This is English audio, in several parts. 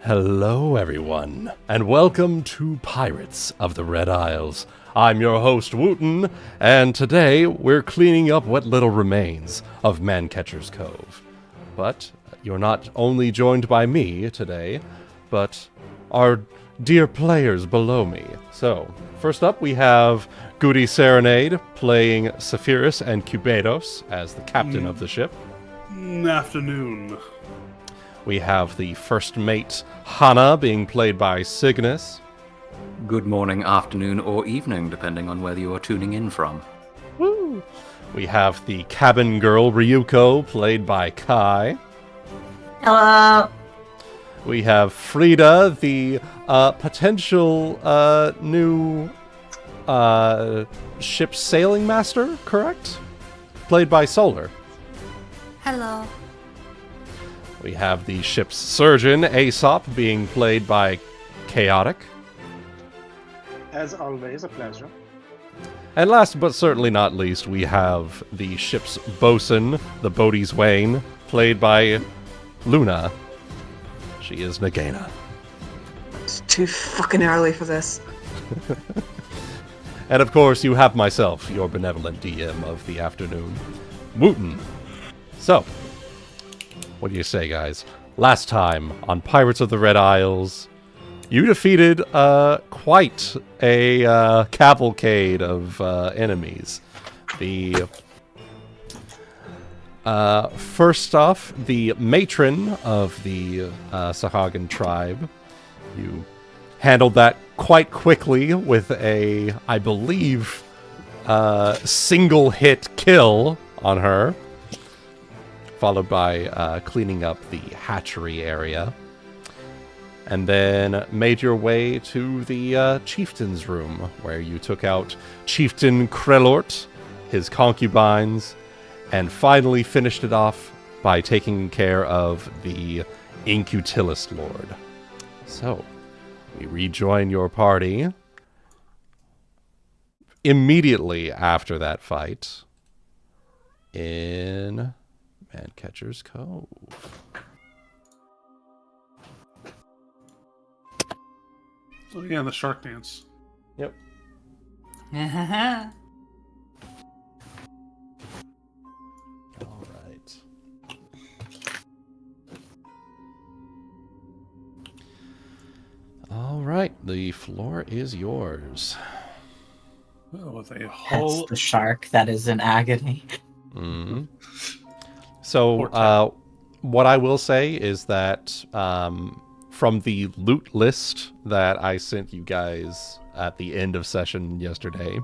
Hello, everyone, and welcome to Pirates of the Red Isles. I'm your host, Wuten, and today we're cleaning up what little remains of Mancatcher's Cove. But you're not only joined by me today, but our dear players below me. So, first up we have GutiSerenade playing Saphyrus and Cubados as the captain of the ship. Afternoon. We have the first mate, Hana, being played by Cygnus. Good morning, afternoon, or evening, depending on whether you are tuning in from. Woo! We have the cabin girl, Ryuuko, played by Kai. Hello. We have Frieda, the potential new ship sailing master, correct? Played by Solar. Hello. We have the ship's surgeon, Aesop, being played by Chaotic. As always, a pleasure. And last but certainly not least, we have the ship's bosun, the Bodhi's Wain, played by Luna. She is Nagaina. It's too fucking early for this. And of course, you have myself, your benevolent DM of the afternoon, Wuten. So, what do you say, guys? Last time on Pirates of the Red Isles, you defeated quite a cavalcade of enemies. The first off, the matron of the Sahagan tribe. You handled that quite quickly with a, I believe, single hit kill on her, followed by cleaning up the hatchery area. And then made your way to the chieftain's room, where you took out Chieftain Krelort, his concubines, and finally finished it off by taking care of the Incutilist Lord. So, we rejoin your party immediately after that fight in Mancatcher's Cove. Oh yeah, the shark dance. Yep. All right. All right, the floor is yours. Oh, with a That's whole the shark that is in agony. Mm-hmm. So, what I will say is that from the loot list that I sent you guys at the end of session yesterday,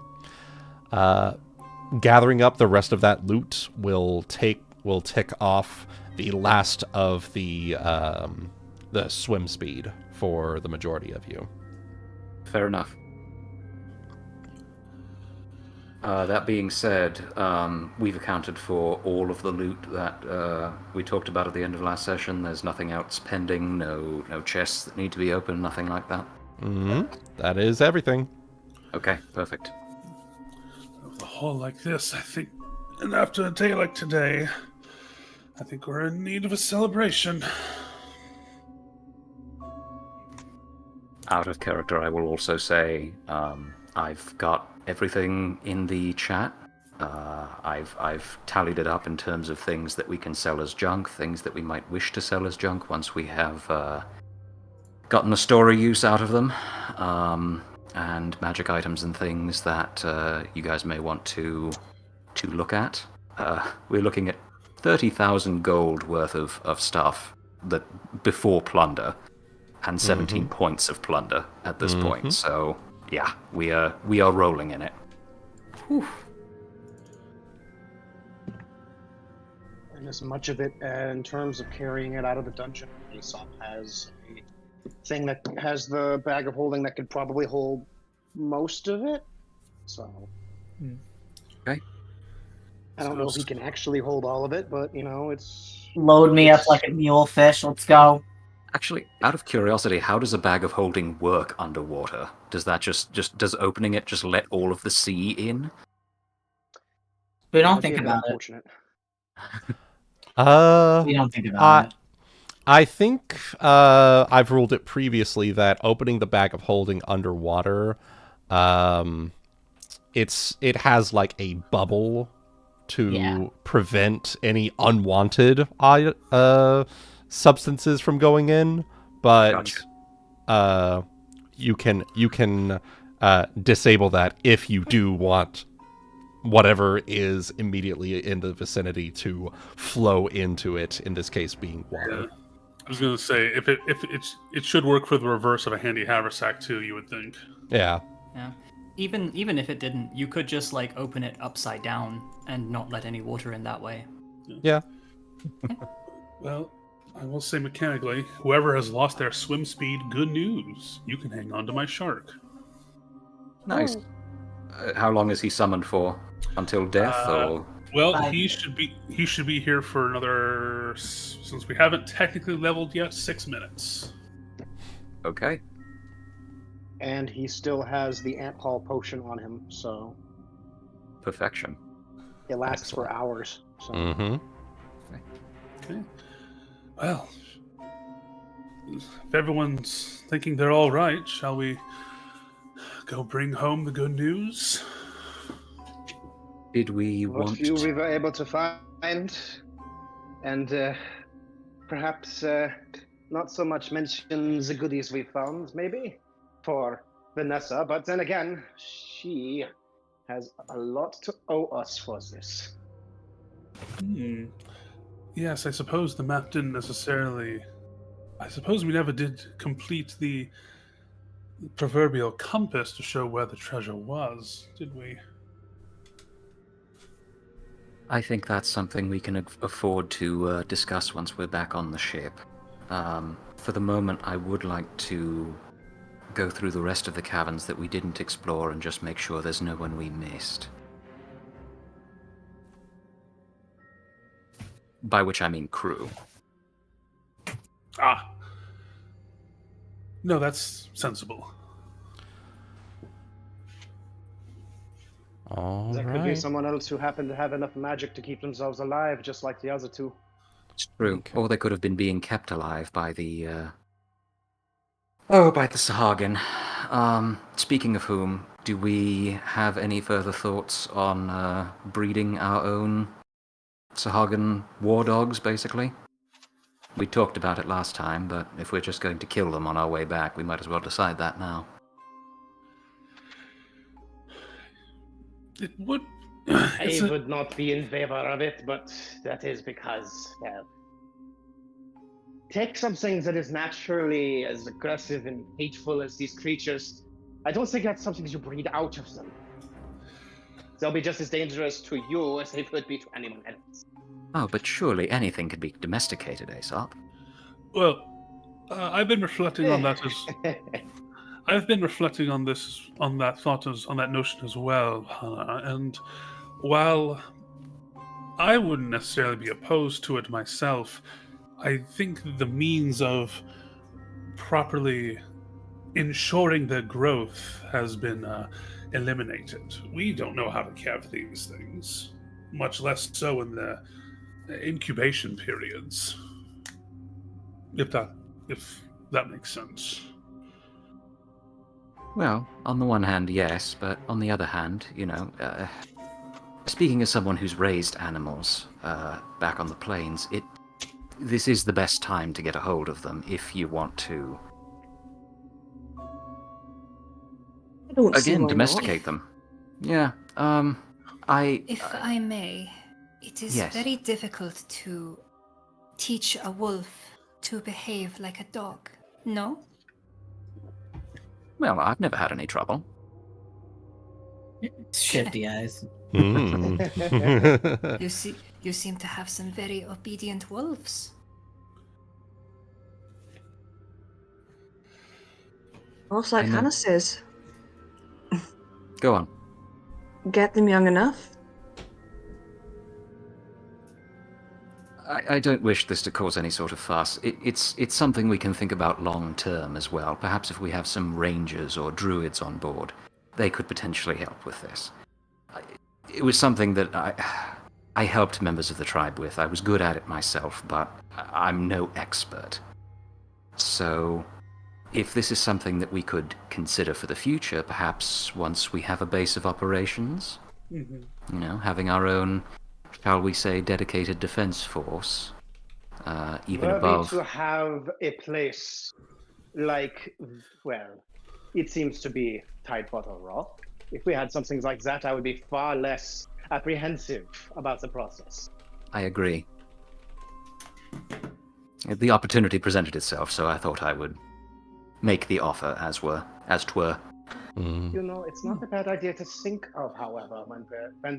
gathering up the rest of that loot will tick off the last of the swim speed for the majority of you. Fair enough. That being said, we've accounted for all of the loot that we talked about at the end of last session. There's nothing else pending, no chests that need to be opened, nothing like that. Mm-hmm. That is everything. Okay, perfect. with a haul like this, I think, and after a day like today, I think we're in need of a celebration. Out of character, I will also say I've got everything in the chat. I've tallied it up in terms of things that we can sell as junk, things that we might wish to sell as junk once we have gotten a story use out of them, and magic items and things that you guys may want to look at. We're looking at 30,000 gold worth of stuff that before plunder, and 17 points of plunder at this point. So yeah, we are rolling in it. Whew. And as much of it, in terms of carrying it out of the dungeon, Aesop has a thing that has the bag of holding that could probably hold most of it. So, Okay. I don't know if he can actually hold all of it, but it's Load me up like a mule fish. Let's go. Actually, out of curiosity, how does a bag of holding work underwater? Does that does opening it just let all of the sea in? We don't that'd think be a bit about it. unfortunate. We don't think about it. I think I've ruled it previously that opening the bag of holding underwater, it has like a bubble to prevent any unwanted substances from going in, but you can disable that if you do want whatever is immediately in the vicinity to flow into it, in this case being water. Yeah. I was going to say, if it should work for the reverse of a handy haversack too, you would think. Yeah. Yeah. Even if it didn't, you could just like open it upside down and not let any water in that way. Yeah. Well, I will say mechanically, whoever has lost their swim speed, good news. You can hang on to my shark. Nice. How long is he summoned for? Until death, or? Well, he should be here for another, since we haven't technically leveled yet, 6 minutes. Okay. And he still has the ant hull potion on him, so Perfection. it lasts for hours. So. Mm-hmm. Okay. Well, if everyone's thinking they're all right, shall we go bring home the good news? Did we What want few we were able to find, and perhaps not so much mention the goodies we found, maybe, for Vanessa, but then again, she has a lot to owe us for this. Yes, I suppose the map didn't necessarily... I suppose we never did complete the proverbial compass to show where the treasure was, did we? I think that's something we can afford to discuss once we're back on the ship. For the moment, I would like to go through the rest of the caverns that we didn't explore and just make sure there's no one we missed. By which I mean crew. Ah. No, that's sensible. All There right. could be someone else who happened to have enough magic to keep themselves alive, just like the other two. It's true. Okay. Or they could have been being kept alive by the, by the Sahagin. Speaking of whom, do we have any further thoughts on breeding our own Sahagin war dogs, basically? We talked about it last time, but if we're just going to kill them on our way back, we might as well decide that now. It would... I would not be in favor of it, but that is because, well, take something that is naturally as aggressive and hateful as these creatures. I don't think that's something that you breed out of them. They'll be just as dangerous to you as they would be to anyone else. Oh, but surely anything could be domesticated, Aesop. Well, I've been reflecting on that as... I've been reflecting on that notion as well, Hana, and while I wouldn't necessarily be opposed to it myself, I think the means of properly ensuring their growth has been eliminated. We don't know how to care for these things, much less so in the incubation periods. If that makes sense. Well, on the one hand, yes, but on the other hand, speaking as someone who's raised animals back on the plains, this is the best time to get a hold of them if you want to, again, domesticate them. Yeah, If I may, it is very difficult to teach a wolf to behave like a dog, no? Well, I've never had any trouble. Shifty eyes. You seem to have some very obedient wolves. Also, like Hana says, Go on. get them young enough. I don't wish this to cause any sort of fuss. It's something we can think about long term as well. Perhaps if we have some rangers or druids on board, they could potentially help with this. It was something that I I helped members of the tribe with. I was good at it myself, but I'm no expert. So, if this is something that we could consider for the future, perhaps once we have a base of operations, you know, having our own, shall we say, dedicated defense force, even above. To have a place like, well, it seems to be Tidewater Rock. If we had something like that, I would be far less apprehensive about the process. I agree. The opportunity presented itself, so I thought I would make the offer, as twere. You know, it's not a bad idea to think of, however, when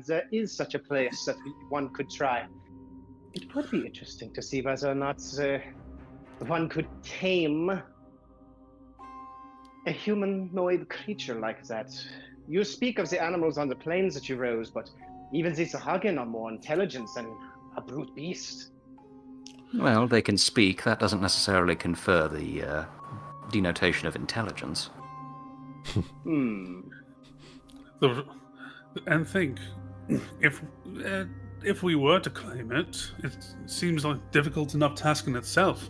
there is such a place that one could try. It would be interesting to see whether or not one could tame a humanoid creature like that. You speak of the animals on the plains that you rose, but even the Sahagin are more intelligent than a brute beast. Well, they can speak. That doesn't necessarily confer the denotation of intelligence. And think, if we were to claim it, it seems like a difficult enough task in itself.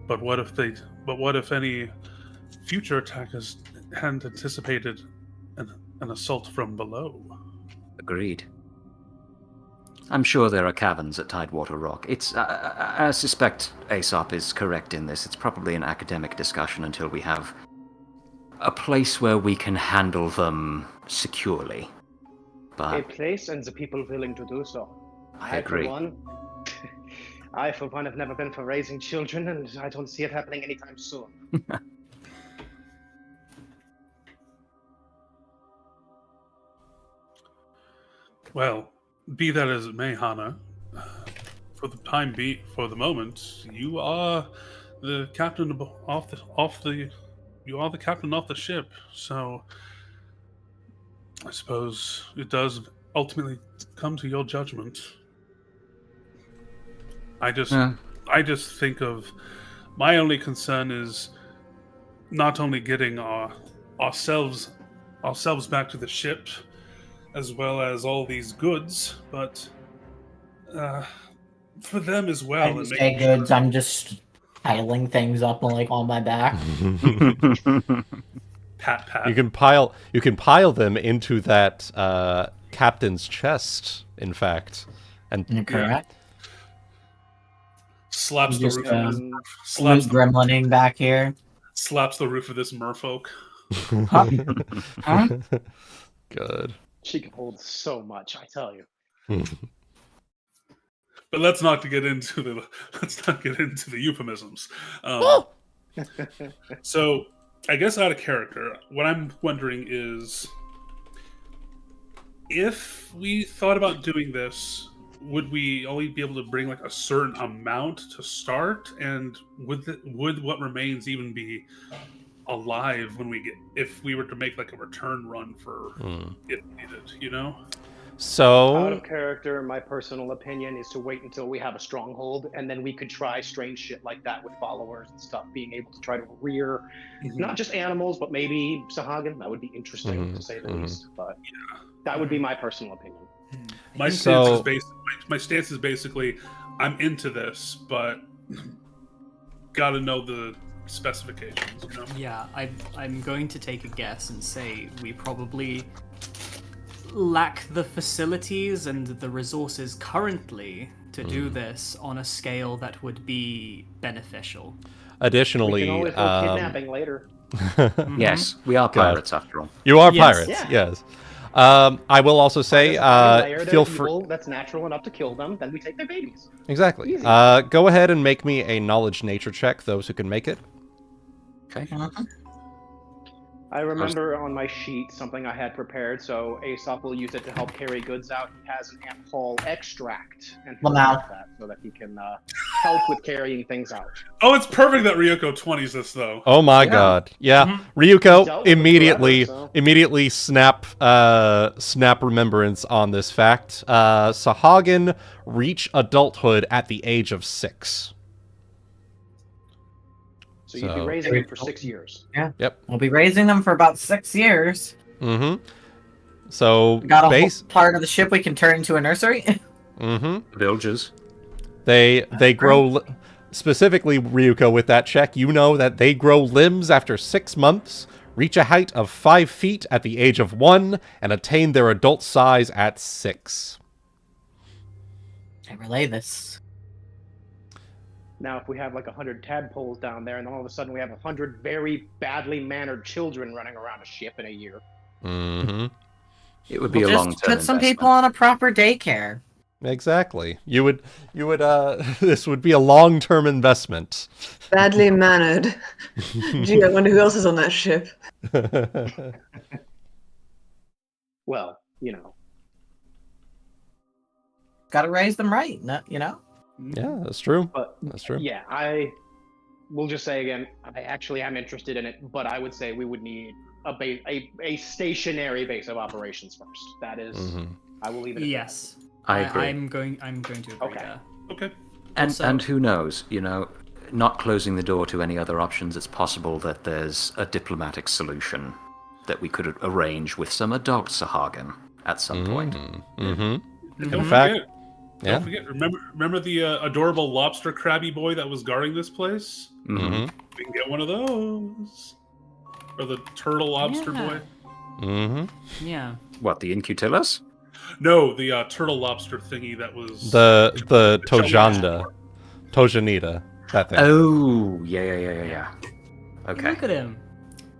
But what if any future attackers hadn't anticipated an assault from below? Agreed. I'm sure there are caverns at Tidewater Rock. I suspect Aesop is correct in this. It's probably an academic discussion until we have a place where we can handle them securely. But a place and the people willing to do so. I agree. I, for one, have never been for raising children, and I don't see it happening anytime soon. Well, be that as it may, Hana, for the moment, you are the captain you are the captain off the ship. So, I suppose it does ultimately come to your judgment. I just think of my only concern is not only getting ourselves back to the ship, as well as all these goods, but for them as well. I say goods. I'm just piling things up on my back. Pat. You can pile them into that captain's chest. In fact, and correct. Slaps the roof. Slaps gremlining back here. Slaps the roof of this merfolk. Good. She can hold so much, I tell you. But let's not get into the euphemisms. So, I guess out of character, what I'm wondering is, if we thought about doing this, would we only be able to bring like a certain amount to start, and would what remains even be alive if we were to make like a return run for if needed, you know? So out of character, my personal opinion is to wait until we have a stronghold, and then we could try strange shit like that with followers and stuff, being able to try to rear not just animals, but maybe Sahagin. That would be interesting to say the least. But that would be my personal opinion. My stance is basically, I'm into this, but gotta know the specifications, you know? Yeah, I'm going to take a guess and say we probably lack the facilities and the resources currently to do this on a scale that would be beneficial. Additionally, we can always go kidnapping later. Yes, we are pirates after all. You are pirates, yes. I will also say, feel free. That's natural enough to kill them. Then we take their babies. Exactly. Go ahead and make me a knowledge nature check. Those who can make it. Okay. I remember on my sheet something I had prepared, so Aesop will use it to help carry goods out. He has an alcohol extract and that so that he can help with carrying things out. Oh, it's perfect that Ryuuko 20s this though. Oh my god. Yeah. Ryuuko immediately snap remembrance on this fact. Sahagin reach adulthood at the age of 6. So you'd be raising them for 6 years. Yeah. Yep. We'll be raising them for about 6 years. So got a whole part of the ship we can turn into a nursery. Villagers. They grow... Specifically, Ryuuko, with that check, you know that they grow limbs after 6 months, reach a height of 5 feet at the age of 1, and attain their adult size at 6. I relay this. Now, if we have like 100 tadpoles down there, and then all of a sudden we have 100 very badly mannered children running around a ship in a year. It would be a Just long-term put some investment. people on a proper daycare. Exactly. You would, this would be a long-term investment. Badly mannered. Gee, I wonder who else is on that ship. Well, you know. Gotta raise them right, you know? Yeah, that's true. But That's true. yeah, I will just say again, I actually am interested in it, but I would say we would need a stationary base of operations first. That is, I will leave it at Yes. I agree. I'm going to agree Okay. there. Okay. And who knows, you know, not closing the door to any other options, it's possible that there's a diplomatic solution that we could arrange with some adult Sahagan at some point. And In don't fact, forget, yeah. don't forget. Remember the adorable lobster crabby boy that was guarding this place? We can get one of those, or the turtle lobster boy. Yeah. What, the Incutilus? No, the turtle lobster thingy that was The jelly Tojanita, that thing. Oh, yeah. Okay. Look at him.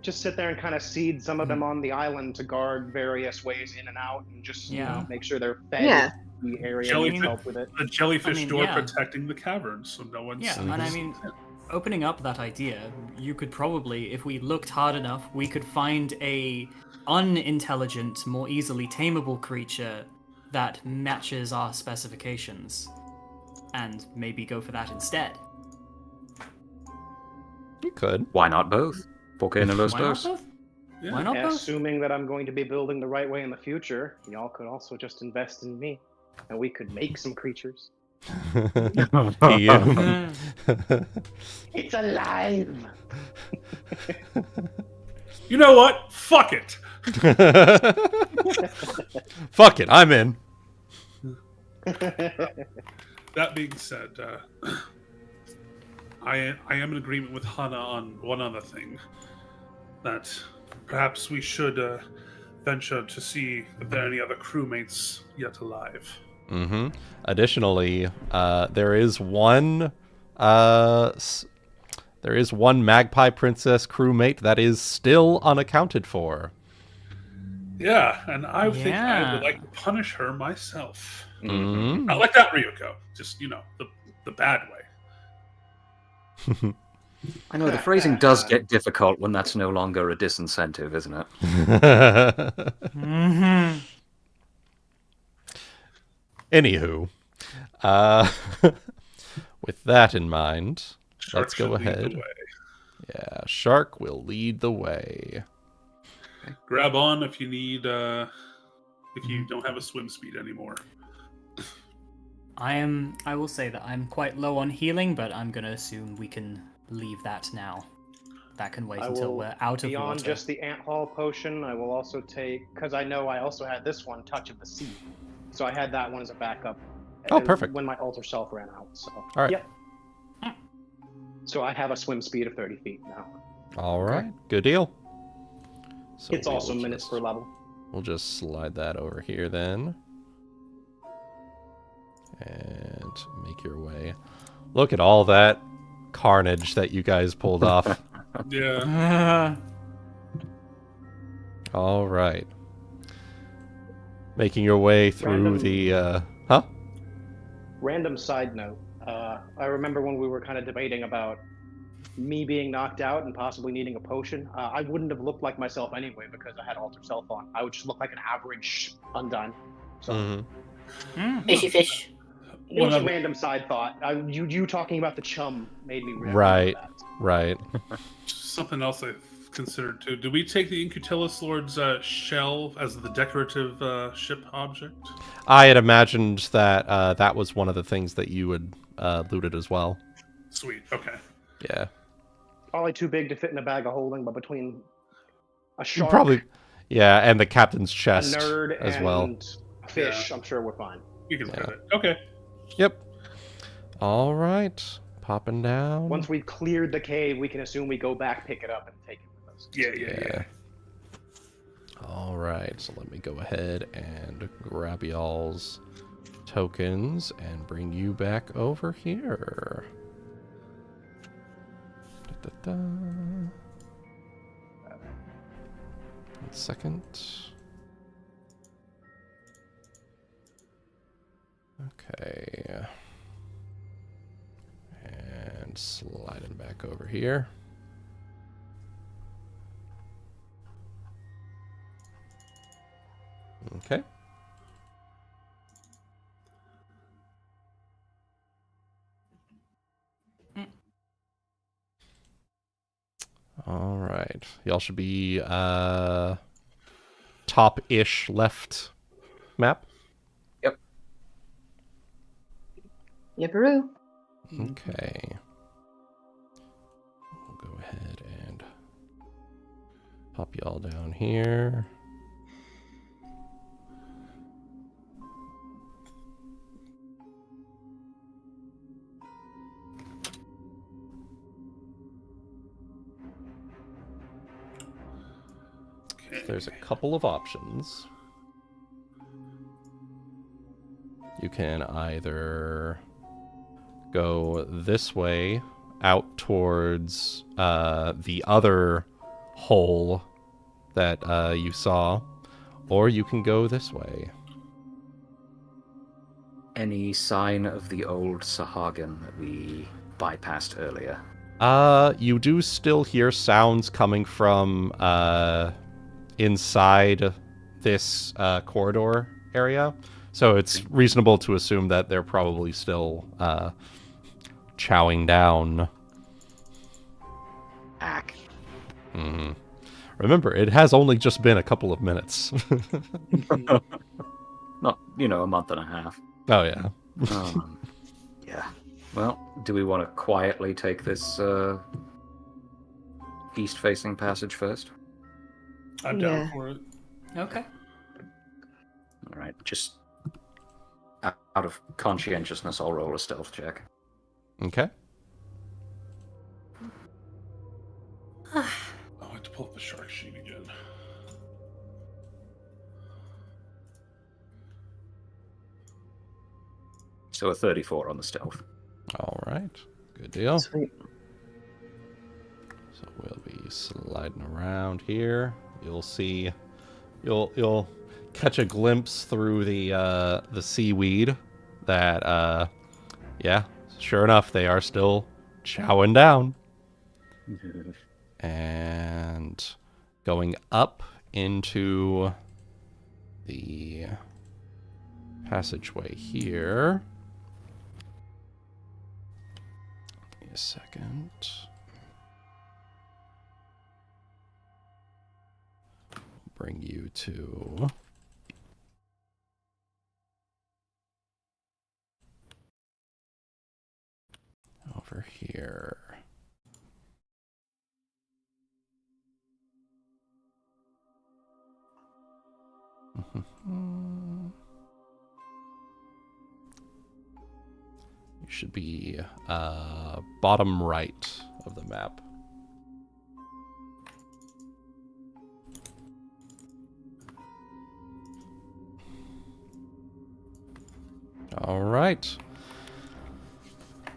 Just sit there and kind of seed some of them on the island to guard various ways in and out, and just you know, make sure they're fed Yeah. in the area Jellyfish- and help with it. the jellyfish door yeah. protecting the cavern, so no one's. Yeah, and I mean, opening up that idea, you could probably, if we looked hard enough, we could find a unintelligent, more easily tameable creature that matches our specifications, and maybe go for that instead. You could. Why not both? ¿Por qué no los Why not dos? both? Yeah. Why not both? Assuming that I'm going to be building the right way in the future, y'all could also just invest in me, and we could make some creatures. You. It's alive! You know what? Fuck it. Fuck it, I'm in. That being said, I am in agreement with Hana on one other thing. That perhaps we should venture to see if there are any other crewmates yet alive. Additionally, there is one Magpie Princess crewmate that is still unaccounted for. Yeah, and I think I would like to punish her myself. Not like that, Ryuuko. Just, you know, the bad way. I know, the phrasing does get difficult when that's no longer a disincentive, isn't it? Anywho, with that in mind, let's go should lead the ahead. way. Yeah, Shark will lead the way. Grab on if you need, if you don't have a swim speed anymore. I will say that I'm quite low on healing, but I'm gonna assume we can leave that now. That can wait until we're out of Beyond water. just the ant hall potion, I will also take, because I know I also had this one, Touch of the Sea. So I had that one as a backup. Oh, perfect. When my alter self ran out. So. All right. Yep. So I have a swim speed of 30 feet now. All right, good deal. So It's we also will minutes just- per level. We'll just slide that over here then. And make your way. Look at all that carnage that you guys pulled off. Yeah. All right. Making your way through the... Huh? Random side note. I remember when we were kind of debating about me being knocked out and possibly needing a potion. I wouldn't have looked like myself anyway because I had alter self on. I would just look like an average undone. So Fishy fish. it was a random side thought. You talking about the chum made me remember Right, that. right. Something else I've considered too. Did we take the Incutilus Lord's shell as the decorative ship object? I had imagined that that was one of the things that you had looted as well. Sweet. Okay. Yeah. Probably too big to fit in a bag of holding, but between a shark, Probably. Yeah, and the captain's a chest nerd, as and well. a fish, I'm sure we're fine. We can fit it. Okay. Yep. All right. Popping down. Once we've cleared the cave, we can assume we go back, pick it up, and take it with us. Yeah. All right. So let me go ahead and grab y'all's tokens and bring you back over here. Da-da-da. 1 second. Okay. And sliding back over here. Okay. All right. Y'all should be top-ish left map. Yipperoo. Okay. We'll go ahead and pop y'all down here. There's a couple of options. You can either go this way out towards the other hole that you saw, or you can go this way. Any sign of the old Sahagan that we bypassed earlier? You do still hear sounds coming from inside this corridor area, so it's reasonable to assume that they're probably still chowing down. Ack. Mm-hmm. Remember, it has only just been a couple of minutes. Not, a month and a half. Oh, yeah. Yeah. Well, do we want to quietly take this east-facing passage first? I'm down for it. Okay. All right, just out of conscientiousness, I'll roll a stealth check. Okay. I have to pull up the shark sheet again. So a 34 on the stealth. All right. Good deal. Sweet. So we'll be sliding around here. You'll see, you'll catch a glimpse through the seaweed that, yeah, sure enough, they are still chowing down. And going up into the passageway here. Give me a second. Bring you to over here. You should be bottom right of the map. All right.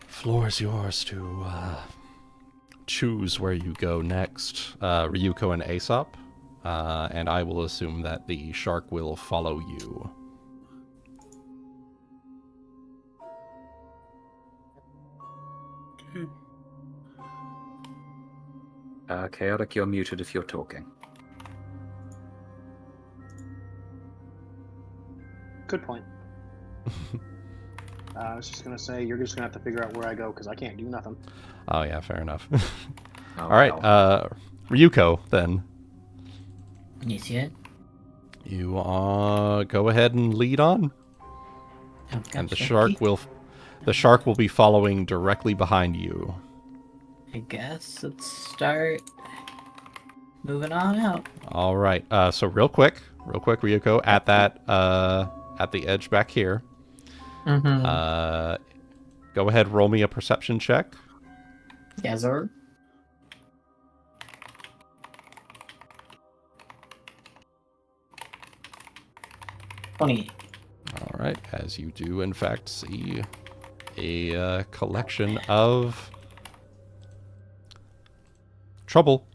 Floor is yours to choose where you go next. Ryuuko and Aesop. And I will assume that the shark will follow you. Chaotic, you're muted if you're talking. Good point. I was just going to say, you're just going to have to figure out where I go, because I can't do nothing. Oh, yeah, fair enough. Oh, All right, well. Ryuuko, then. You see it? You go ahead and lead on. Oh, And the gotcha. shark will be following directly behind you. I guess let's start moving on out. All right. So real quick, Ryuuko, at the edge back here, Mm-hmm. Go ahead, roll me a perception check. Yes, sir. 20. All right, as you do, in fact, see a collection of trouble.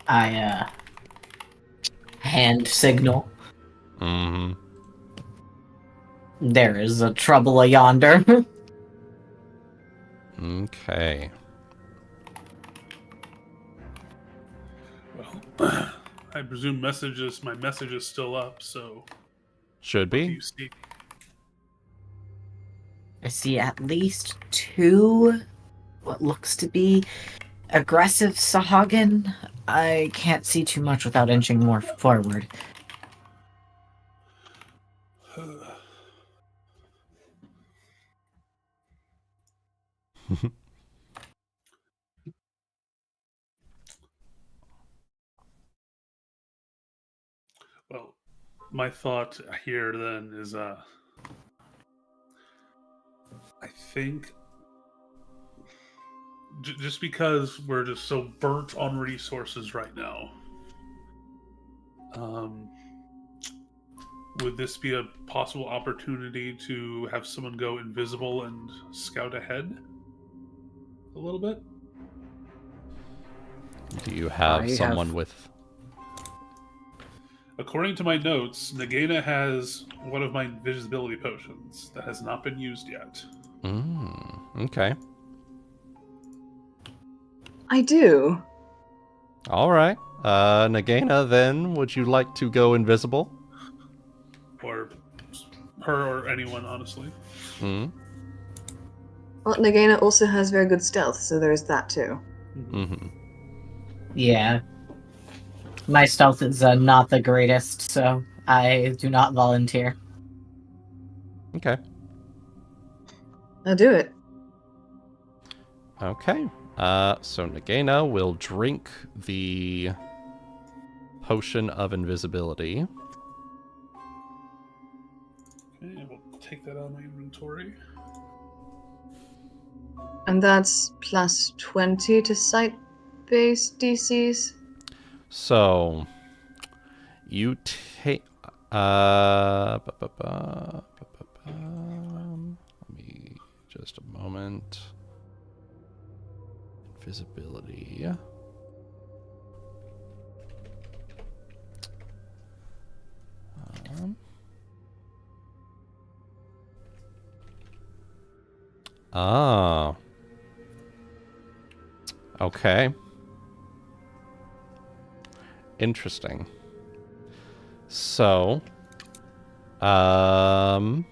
I hand signal. Mm-hmm. There is a trouble yonder. Okay. Well, I presume my message is still up, so Should what do be. you see? I see at least 2 what looks to be aggressive Sahagin. I can't see too much without inching more forward. Well, my thought here then is I think just because we're just so burnt on resources right now, would this be a possible opportunity to have someone go invisible and scout ahead a little bit? Do you have someone have- with... According to my notes, Nagaina has one of my invisibility potions that has not been used yet. Okay. I do. All right. Nagaina, then, would you like to go invisible? Or her or anyone, honestly. Hmm. Well, Nagaina also has very good stealth, so there's that too. Mm-hmm. Yeah. My stealth is not the greatest, so I do not volunteer. Okay. I'll do it. Okay. So Nagaina will drink the potion of invisibility. Okay, we'll take that out of my inventory. And that's plus 20 to sight-based DCs. So you take let me just a moment. Invisibility. Ah. Okay. Interesting. So, let's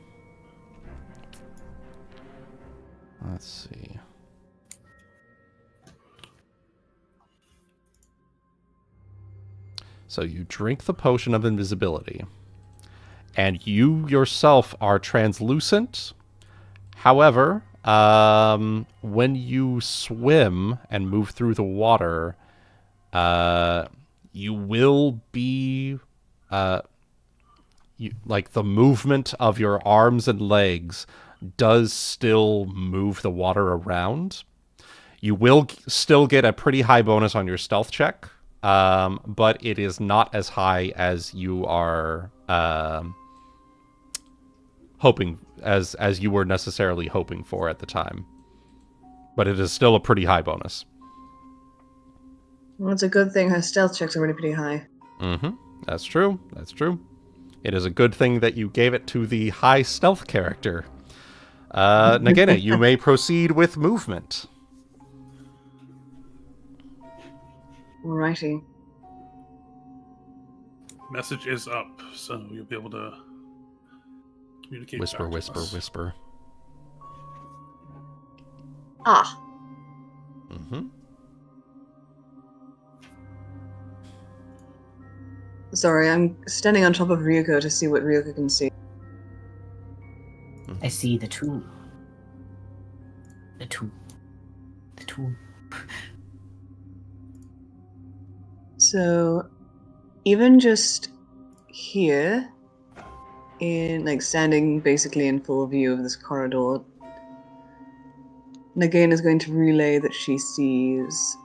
see. So you drink the potion of invisibility, and you yourself are translucent. However, when you swim and move through the water, you will be, like the movement of your arms and legs does still move the water around. You will still get a pretty high bonus on your stealth check, but it is not as high as you are hoping, as you were necessarily hoping for at the time. But it is still a pretty high bonus. Well, it's a good thing her stealth checks are already pretty high. Mm-hmm. That's true. That's true. It is a good thing that you gave it to the high stealth character. Nagaina, you may proceed with movement. Alrighty. Message is up, so you'll be able to communicate. Whisper, back to whisper, us. whisper. Ah. Mm-hmm. Sorry, I'm standing on top of Ryuuko to see what Ryuuko can see. I see the tool. The tool. The tool. So, even just here, standing basically in full view of this corridor, Nagaina is going to relay that she sees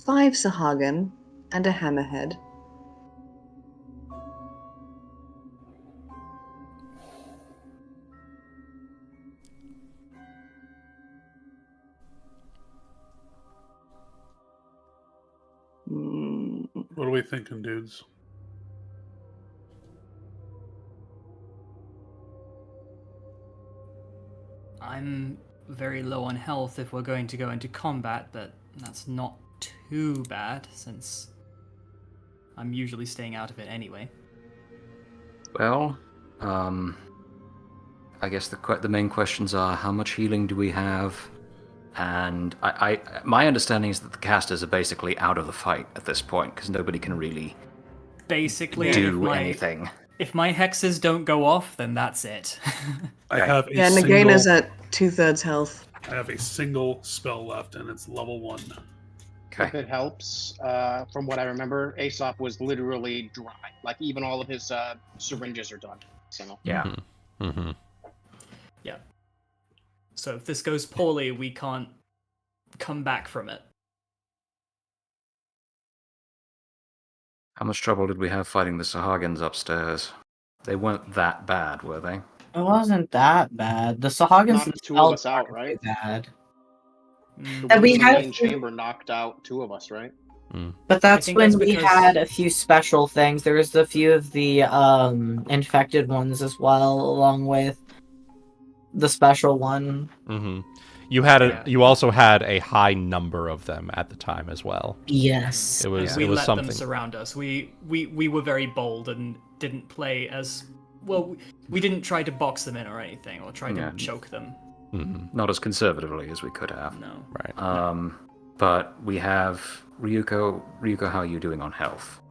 5 Sahagin and a hammerhead. What are we thinking, dudes? I'm very low on health if we're going to go into combat, but that's not too bad since I'm usually staying out of it anyway. Well, I guess the main questions are how much healing do we have, and my understanding is that the casters are basically out of the fight at this point because nobody can really basically do anything. If my hexes don't go off, then that's it. I have a Nagaina's at 2/3 health. I have a single spell left, and it's level 1. Okay. If it helps, from what I remember, Aesop was literally dry. Like, even all of his syringes are done. So Yeah. Mm-hmm. Yeah. So if this goes poorly, we can't come back from it. How much trouble did we have fighting the Sahagins upstairs? They weren't that bad, were they? It wasn't that bad. The Sahagins knocked 2 of us out, right? bad. The And ones we in the had main chamber knocked out 2 of us, right? But that's think when that's we because- had a few special things. There was a few of the infected ones as well, along with the special one. Mm-hmm. You also had a high number of them at the time as well. Yes. It was We it was let something. them surround us. We were very bold and didn't play as well. We didn't try to box them in or anything, or try to choke them. Mm-hmm. Not as conservatively as we could have. No. Right. But we have Ryuuko. Ryuuko, how are you doing on health?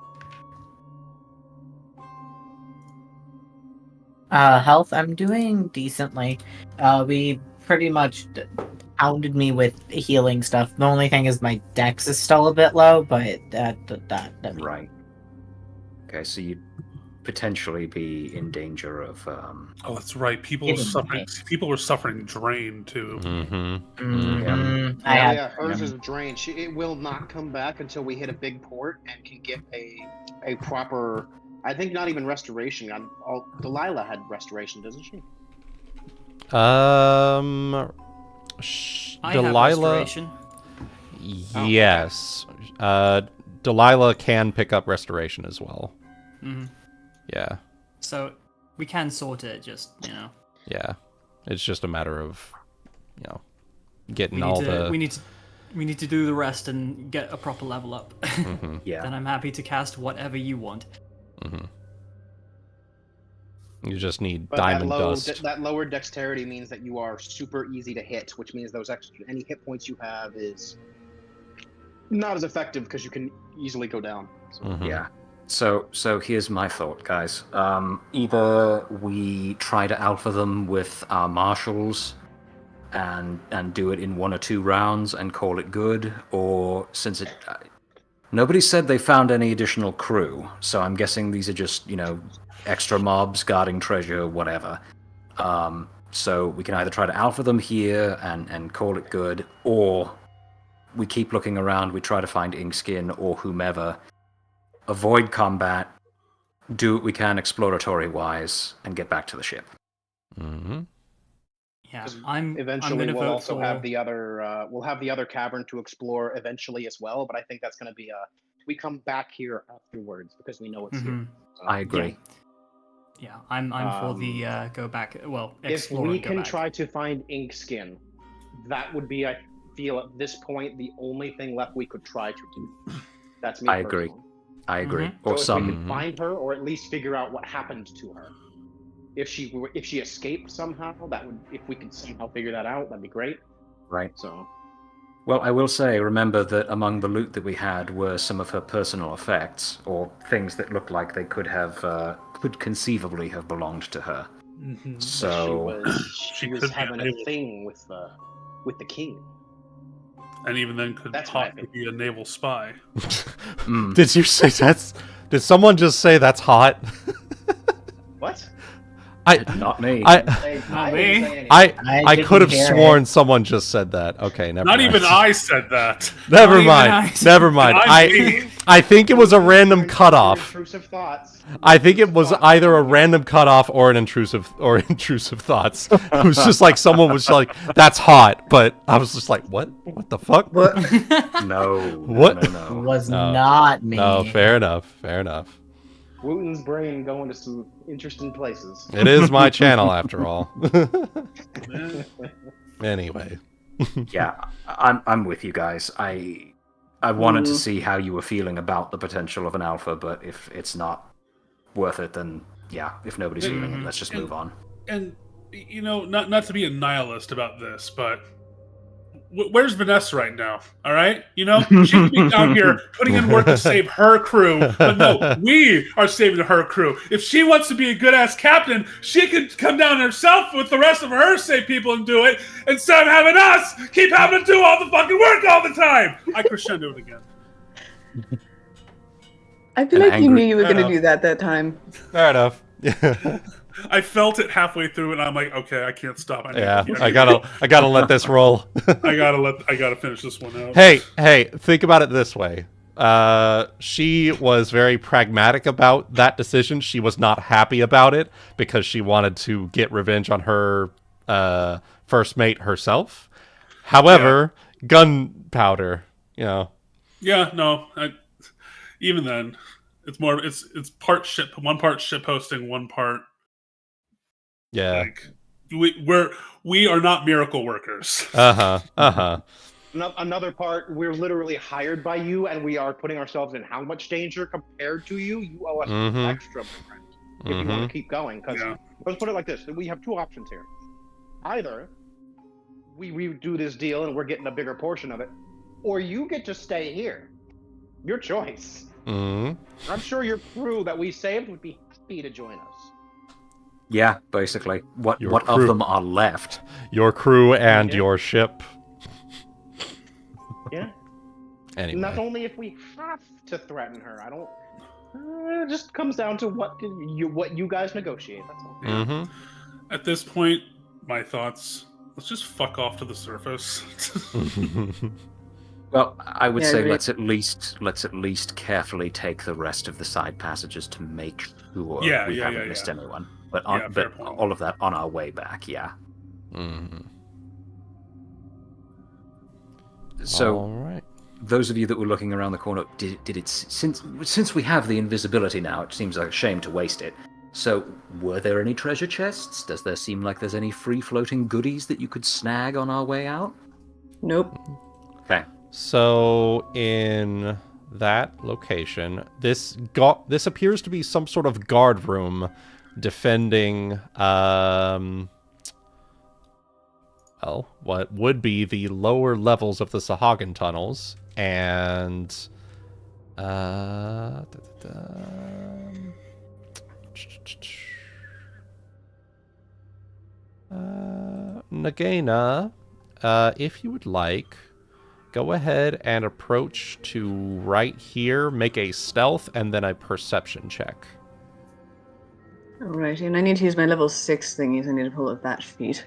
Health, I'm doing decently. We pretty much pounded me with healing stuff. The only thing is my dex is still a bit low, but that Right. Okay, so you'd potentially be in danger of. Oh, that's right. People were suffering drain too. Mm-hmm. Hers is drained. It will not come back until we hit a big port and can get a proper. I think not even restoration. Delilah had restoration, doesn't she? I have Delilah. restoration. Yes. Delilah can pick up restoration as well. Mm-hmm. Yeah. So we can sort it. Just Yeah. It's just a matter of getting we need to do the rest and get a proper level up. Mm-hmm. Yeah. Then I'm happy to cast whatever you want. Mm-hmm. You just need But diamond dust. That lower dexterity means that you are super easy to hit, which means any hit points you have is not as effective because you can easily go down. So. Mhm. Yeah. So here's my thought, guys. Either we try to alpha them with our marshals and do it in 1 or 2 rounds and call it good, or since it nobody said they found any additional crew, so I'm guessing these are just extra mobs guarding treasure, whatever. So we can either try to alpha them here and call it good, or we keep looking around, we try to find Inkskin or whomever, avoid combat, do what we can exploratory-wise, and get back to the ship. Mm-hmm. Yeah, Eventually, we'll also have the other cavern to explore eventually as well. But I think that's going to be we come back here afterwards because we know it's here. So, I agree. Yeah, I'm for the go back. Well, if explore. we and go can back. try to find Inkskin, that would be, I feel, at this point, the only thing left we could try to do. That's me. I agree. I agree. Mm-hmm. Or so some. if we can find her, or at least figure out what happened to her. If she escaped somehow, if we could somehow figure that out, that'd be great. Right. So. Well, I will say, remember that among the loot that we had were some of her personal effects, or things that looked like they could conceivably have belonged to her. Mm-hmm. So she was having a thing with the king. And even then could possibly be a naval spy. Did you say that's... Did someone just say that's hot? What? Not me. Not me. I could have didn't hear sworn someone just said that. Okay, never Not mind. even I said that. Never Not even I mind. said Never mind. I think it was a random cutoff. Intrusive thoughts. I think it was either a random cutoff or an intrusive thoughts. It was just like someone was like, "That's hot," but I was just like, "What? What the fuck?" What? No. What? No. Was No. not me. No, fair enough. Fair enough. Wuten's brain going to some interesting places. It is my channel after all. Anyway. Yeah, I'm with you guys. I wanted to see how you were feeling about the potential of an alpha, but if it's not worth it, then yeah, if nobody's feeling it, let's just move on. And you know, not to be a nihilist about this, but where's Vanessa right now? All right, you know, she could be down here putting in work to save her crew, but no, we are saving her crew. If she wants to be a good ass captain, she could come down herself with the rest of her save people and do it, instead of having us keep having to do all the fucking work all the time. I crescendoed again. I feel An like you angry- knew you were going to do that time. Fair enough. I felt it halfway through, and I'm like, okay, I can't stop. I gotta let this roll. I gotta finish this one out. Hey, think about it this way. She was very pragmatic about that decision. She was not happy about it because she wanted to get revenge on her first mate herself. However, gunpowder, you know. Yeah, no. Even then, it's more. It's part ship. One part ship hosting. One part. Yeah. Like, we are not miracle workers. Another part, we're literally hired by you, and we are putting ourselves in how much danger compared to you? You owe us extra, my friend, if you want to keep going. Because let's put it like this: we have two options here. Either we do this deal and we're getting a bigger portion of it, or you get to stay here. Your choice. I'm sure your crew that we saved would be happy to join us. Yeah, basically. What Your of crew. them are left? Your crew and your ship. Yeah. Anyway. And that's only if we have to threaten her. I don't. It just comes down to what you guys negotiate. That's all. At this point, my thoughts. Let's just fuck off to the surface. Well, I would Yeah, say agreed. let's at least carefully take the rest of the side passages to make sure we haven't missed anyone. But fair point. all of that on our way back, yeah. So, all right. those of you that were looking around the corner, did it since we have the invisibility now? It seems like a shame to waste it. So, were there any treasure chests? Does there seem like there's any free-floating goodies that you could snag on our way out? Nope. Okay. So in that location, this appears to be some sort of guard room defending what would be the lower levels of the Sahagan tunnels, and Nagaina, if you would like, go ahead and approach to right here, make a stealth and then a perception check. Alrighty, and I need to use my level 6 thingies. I need to pull up that feat.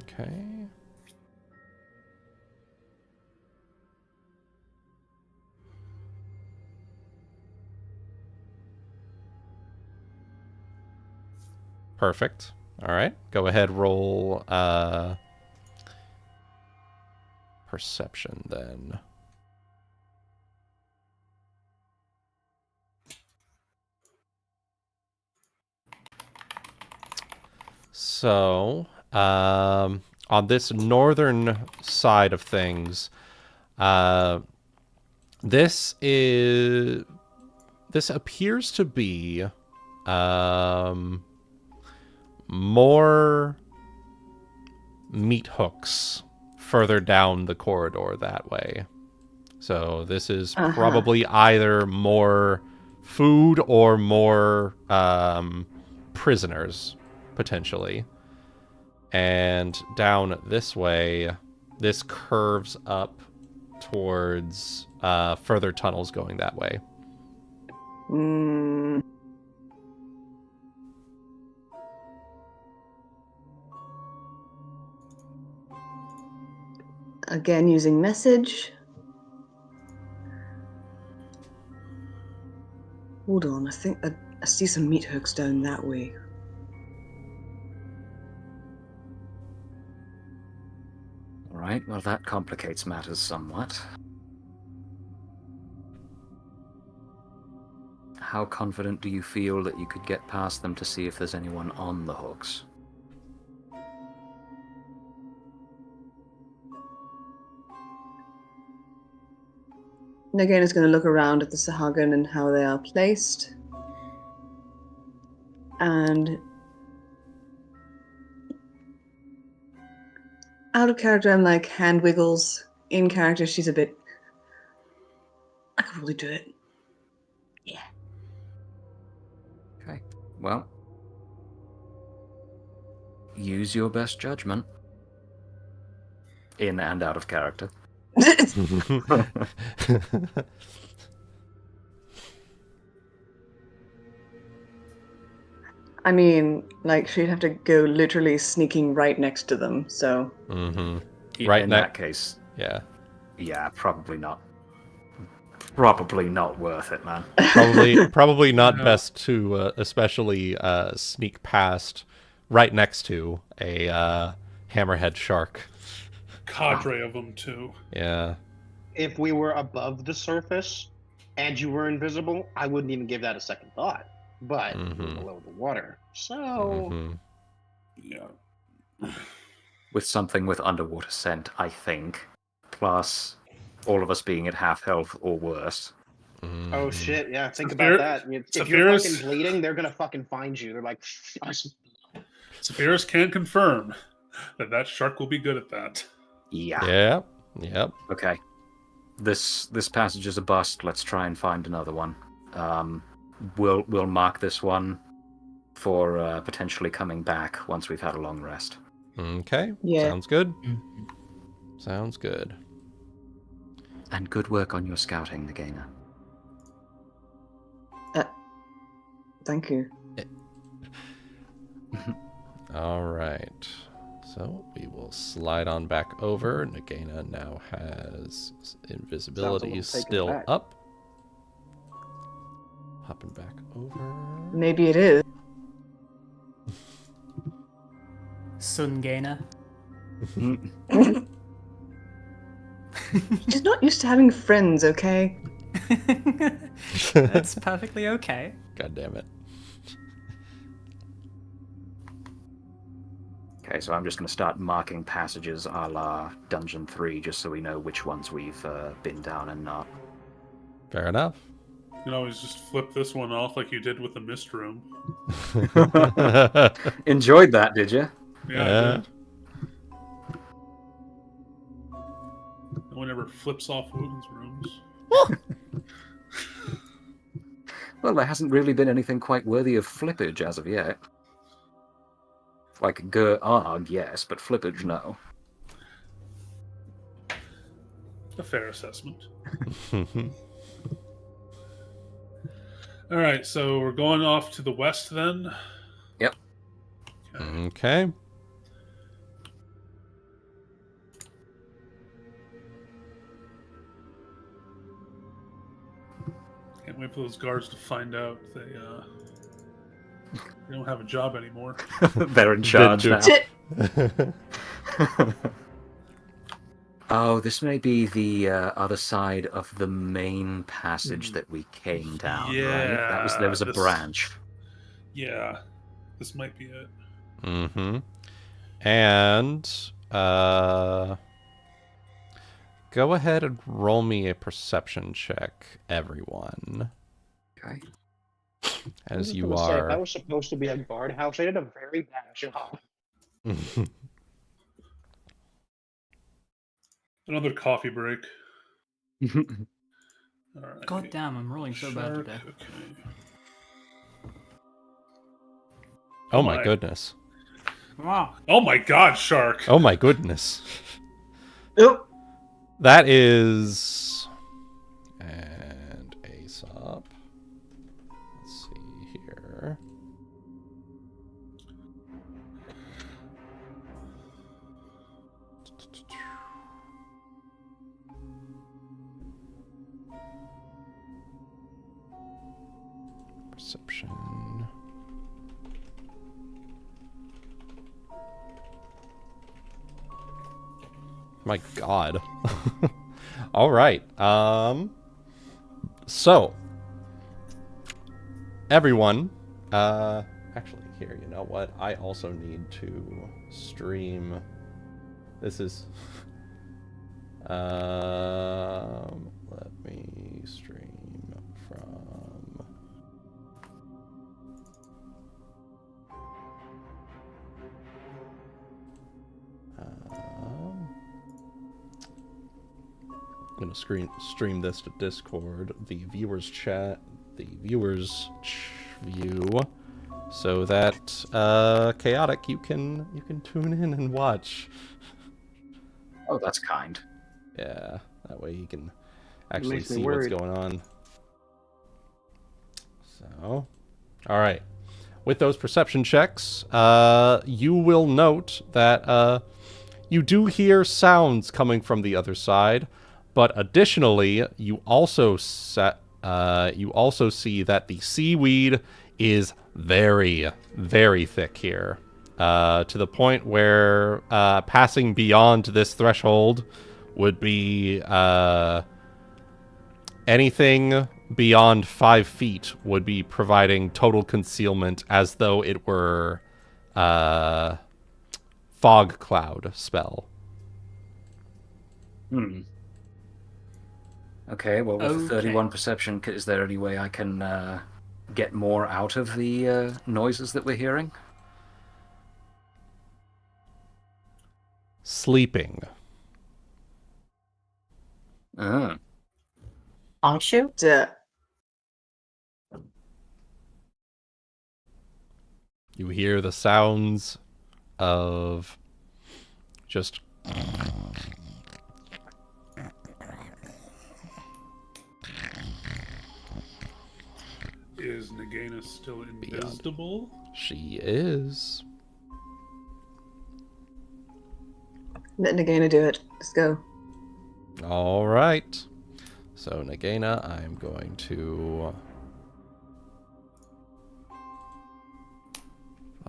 Okay. Perfect. All right. Go ahead, roll perception then. So, on this northern side of things, this appears to be more meat hooks further down the corridor that way. So this is probably either more food or more prisoners, potentially. And down this way, this curves up towards further tunnels going that way. Again, using message. Hold on, I think I see some meat hooks down that way. All right, well, that complicates matters somewhat. How confident do you feel that you could get past them to see if there's anyone on the hooks? Nagaina's going to look around at the Sahagan and how they are placed. And out of character, I'm like hand wiggles. In character, she's a bit... I could really do it. Yeah. Okay, well, use your best judgment. In and out of character. I mean, like, she'd have to go literally sneaking right next to them, so... Right in ne- that case, Yeah. yeah, probably not. Probably not worth it, man. Probably not best to especially sneak past right next to a hammerhead shark. Cadre of them, too. Yeah. If we were above the surface and you were invisible, I wouldn't even give that a second thought. But we're below the water, so... Yeah. With something with underwater scent, I think. Plus, all of us being at half health or worse. Oh shit, yeah, think about that. If you're fucking bleeding, they're gonna fucking find you. They're like... Saphyrus can confirm that shark will be good at that. Yeah. Yep. Okay. This passage is a bust. Let's try and find another one. We'll mark this one for potentially coming back once we've had a long rest. Okay. Yeah. Sounds good. Sounds good. And good work on your scouting, Nagaina. Thank you. All right. So we will slide on back over. Nagaina now has invisibility still up. Hopping back over. Maybe it is. Sungaina. She's not used to having friends, okay? That's perfectly okay. God damn it. Okay, so I'm just going to start marking passages a la Dungeon 3, just so we know which ones we've been down and not. Fair enough. You can always just flip this one off like you did with the Mist Room. Enjoyed that, did you? Yeah. I did. No one ever flips off Wuten's rooms. Well, there hasn't really been anything quite worthy of flippage as of yet. Like Gerarg, yes, but flippage, no. A fair assessment. All right, so we're going off to the west then? Yep. Okay. Can't wait for those guards to find out they don't have a job anymore. They're in charge now. Oh, this may be the other side of the main passage that we came down, right? There was a branch. Yeah, this might be it. Mm-hmm. And go ahead and roll me a perception check, everyone. Okay. As you Say, if are. that was supposed to be a guardhouse, they did a very bad job. Another coffee break. All right. God damn, I'm rolling so bad today. Okay. Oh my goodness. Wow. Oh my god, shark. Oh my goodness. Oh. That is... And Aesop. Perception. My God. All right. So everyone, actually here, you know what? I also need to stream. This is let me stream from I'm gonna stream this to Discord, the viewers chat, the viewers view, so that Chaotic, you can tune in and watch. Oh, that's kind. Yeah, that way you can actually see what's going on. So, all right. With those perception checks, you will note that you do hear sounds coming from the other side, but additionally, you also see that the seaweed is very, very thick here, to the point where passing beyond this threshold would be anything beyond 5 feet would be providing total concealment, as though it were fog cloud spell. Okay, well, with 31 perception, is there any way I can get more out of the noises that we're hearing? Sleeping. Shoot. You hear the sounds of just Is Nagaina still invisible? She is. Let Nagaina do it. Let's go. All right. So Nagaina, I'm going to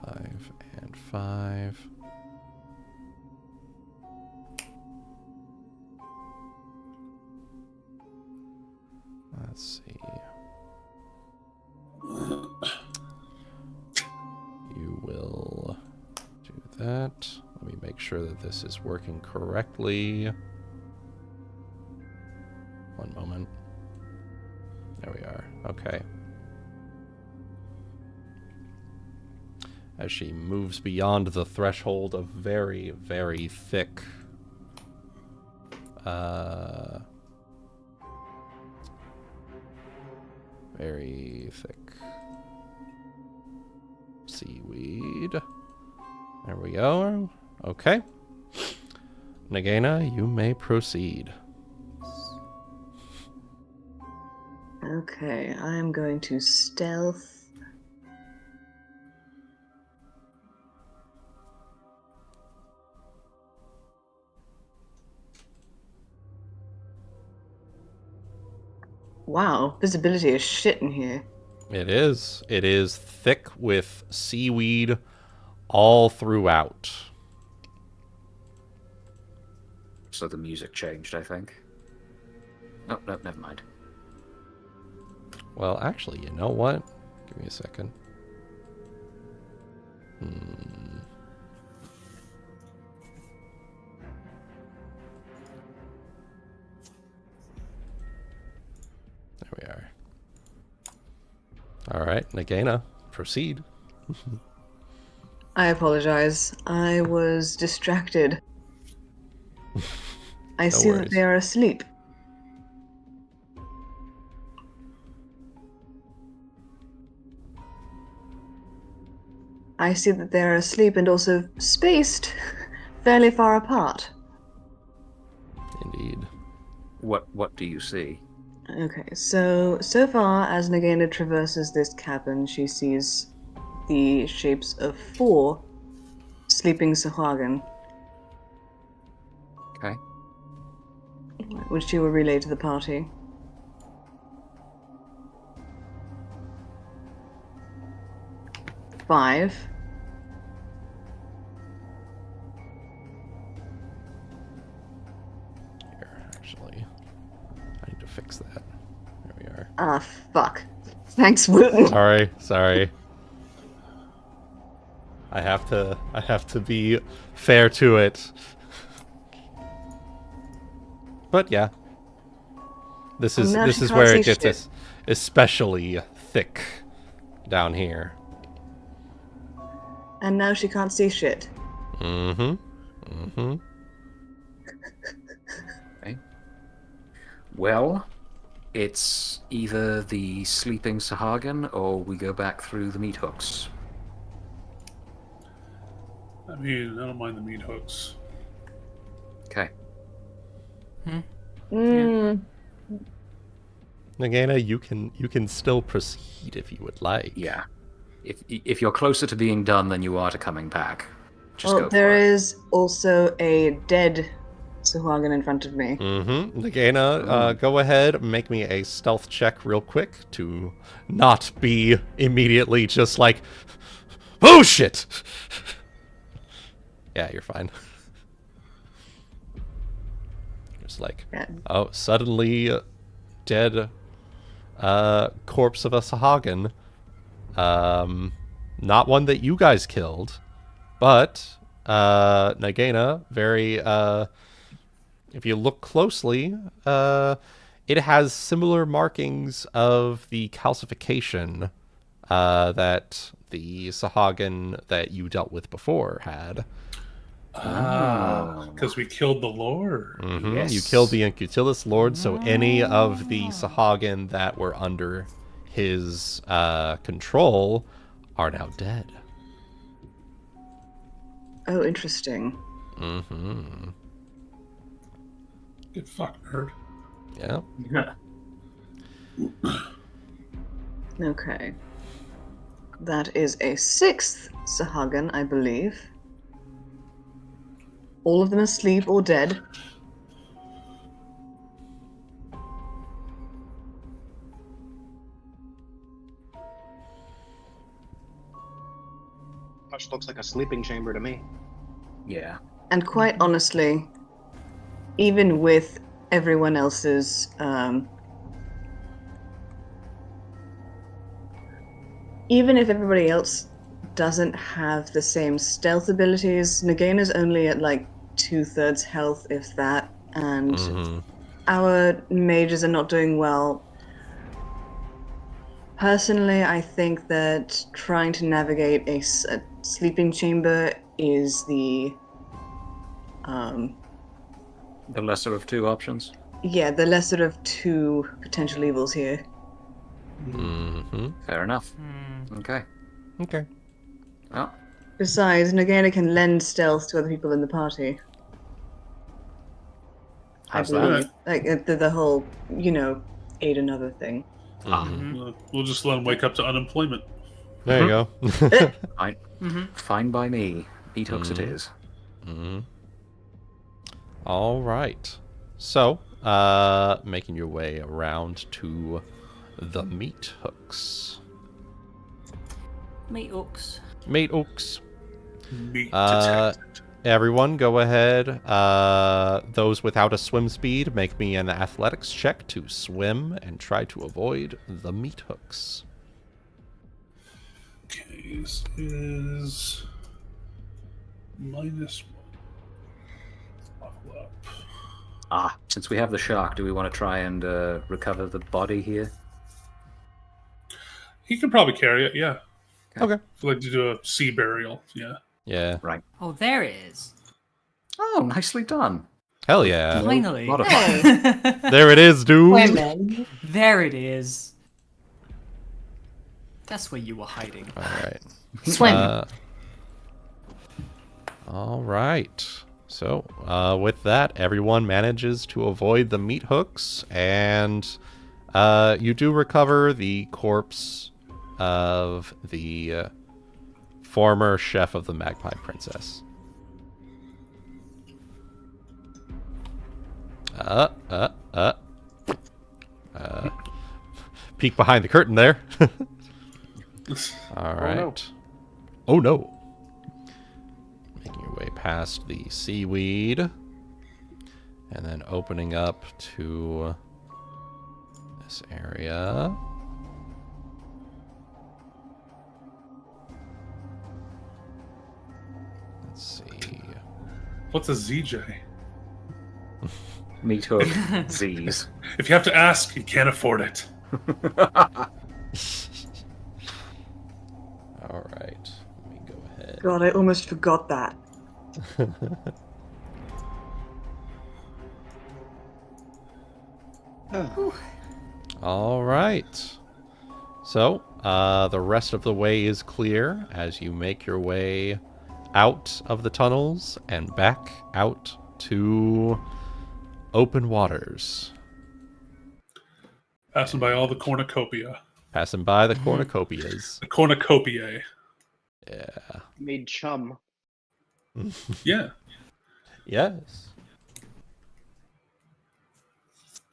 5 and 5. Let's see. You will do that. Let me make sure that this is working correctly. One moment. There we are. Okay. As she moves beyond the threshold of very, very thick very thick seaweed. There we go. Okay. Nagaina, you may proceed. Okay, I'm going to stealth. Wow, visibility is shit in here. It is. It is thick with seaweed all throughout. So the music changed, I think. Oh, no, never mind. Well, actually, you know what? Give me a second. There we are. All right, Nagaina, proceed. I apologize. I was distracted. I see that they are asleep. I see that they're asleep and also spaced fairly far apart. Indeed. What do you see? Okay, so far as Nagaina traverses this cabin, she sees the shapes of 4 sleeping Sahuagin. Okay. Which you will relay to the party. Five. Here, actually. I need to fix that. There we are. Ah, fuck. Thanks, Wuten. Sorry. I have to be fair to it. But yeah. This is where it gets especially thick down here. And now she can't see shit. Okay. Well, it's either the sleeping Sahagan or we go back through the meat hooks. I mean, I don't mind the meat hooks. Okay. Nagaina, you can still proceed if you would like. Yeah. If you're closer to being done than you are to coming back, just Well, go there for it. is also a dead Sahuagin in front of me. Nagaina, go ahead, make me a stealth check real quick to not be immediately just like, oh shit! Yeah, you're fine. Just like, Yeah. oh, suddenly dead corpse of a Sahagan. Not one that you guys killed, but Nagaina, very if you look closely, it has similar markings of the calcification that the Sahagan that you dealt with before had. Because we killed the lord. Yes. You killed the Incutilis Lord, so any of the Sahagan that were under his control are now dead. Oh, interesting. Get fucked, nerd. Yeah. Okay. That is a 6th Sahagan, I believe. All of them asleep or dead. Much looks like a sleeping chamber to me. Yeah. And quite honestly, even with everyone else's even if everybody else doesn't have the same stealth abilities, Nagaina's only at like 2/3 health, if that, and our mages are not doing well. Personally, I think that trying to navigate a sleeping chamber is the lesser of two options. Yeah, the lesser of two potential evils here. Fair enough. Okay. Well, Besides, Nagaina can lend stealth to other people in the party. how's I believe. that? Like the whole, aid another thing. We'll just let him wake up to unemployment. There you go. Fine by me. Meat hooks it is. All right. So, making your way around to the meat hooks. Meat hooks. Meat hooks. Meat detected. Everyone, go ahead. Those without a swim speed, make me an athletics check to swim and try to avoid the meat hooks. Okay, this is -1. Level up. Since we have the shark, do we want to try and recover the body here? He can probably carry it, yeah. Okay. If like to do a sea burial, yeah. Yeah. Right. Oh, there it is. Oh, nicely done. Hell yeah. Finally. Lot of There it is, dude. Women. There it is. That's where you were hiding. All right. Swim. All right. So, with that, everyone manages to avoid the meat hooks, and you do recover the corpse of the former chef of the Magpie Princess. Peek behind the curtain there. All right. Oh no. Making your way past the seaweed. And then opening up to this area. Let's see. What's a ZJ? Meat hook Z's. If you have to ask, you can't afford it. All right. Let me go ahead. God, I almost forgot that. All right. So, the rest of the way is clear as you make your way out of the tunnels and back out to open waters. Passing by all the cornucopia. Passing by the cornucopias. The cornucopiae. Yeah. Made chum. Yeah. Yes.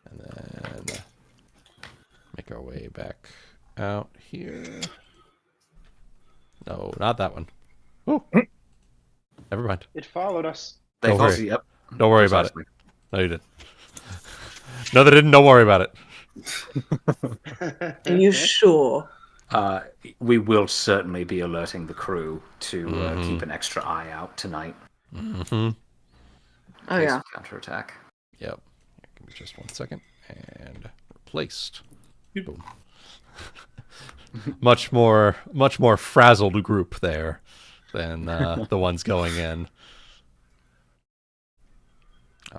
And then make our way back out here. No, not that one. Oh. Never mind. It followed us. They Don't worry. obviously, yep. Don't worry about it. Precisely. No, you didn't. No, they didn't. Don't worry about it. Are you sure? We will certainly be alerting the crew to keep an extra eye out tonight. Mm-hmm. Oh yeah. Counterattack. Yep. Here, give me just 1 second. And replaced. Boom. much more frazzled group there than the ones going in.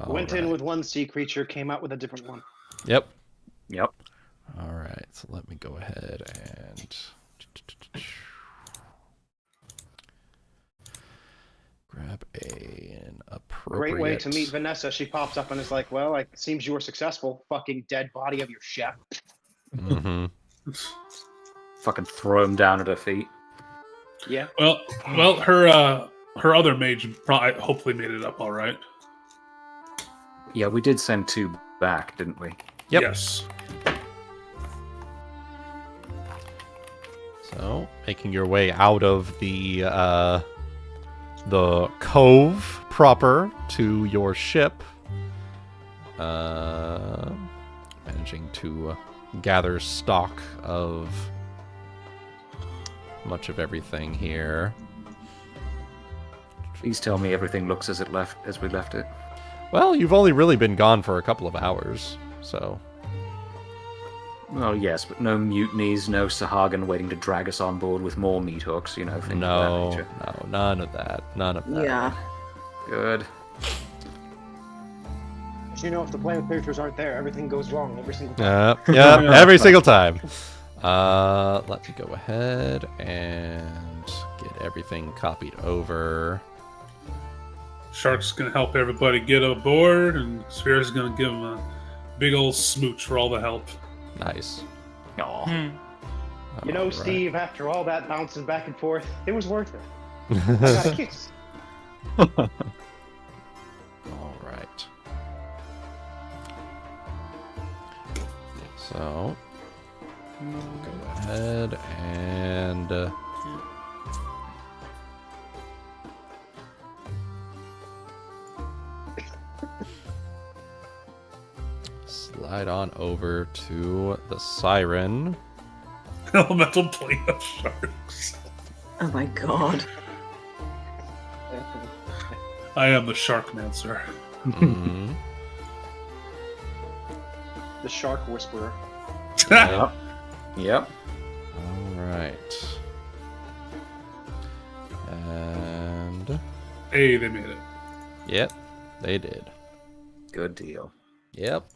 Went in with one sea creature, came out with a different one. Yep. Yep. All right. So let me go ahead and grab an appropriate. Great way to meet Vanessa. She pops up and is like, "Well, it seems you were successful. Fucking dead body of your chef." Mm-hmm. Fucking throw him down at her feet. Yeah. Well, her other mage probably, hopefully made it up all right. Yeah, we did send 2 back, didn't we? Yep. Yes. So, making your way out of the cove proper to your ship. Managing to gather stock of much of everything here. Please tell me everything looks as we left it. Well, you've only really been gone for a couple of hours, so... Well, yes, but no mutinies, no Sahagin waiting to drag us on board with more meat hooks, things of that nature. No, none of that. None of that. Yeah. Good. As you know, if the player characters aren't there, everything goes wrong every single time. Yeah, every single time. Let me go ahead and get everything copied over. Shark's gonna help everybody get aboard, and Sphere's gonna give him a big old smooch for all the help. Nice. Aw. You know, All right. Steve, after all that bouncing back and forth, it was worth it. I got a kiss. All right. So, go ahead and slide on over to the Siren. Elemental plane of sharks. Oh my god. I am the Sharkmancer. Mhm. The Shark Whisperer. Yep. Yep. All right. And Hey, they made it. yep, they did. Good deal. Yep.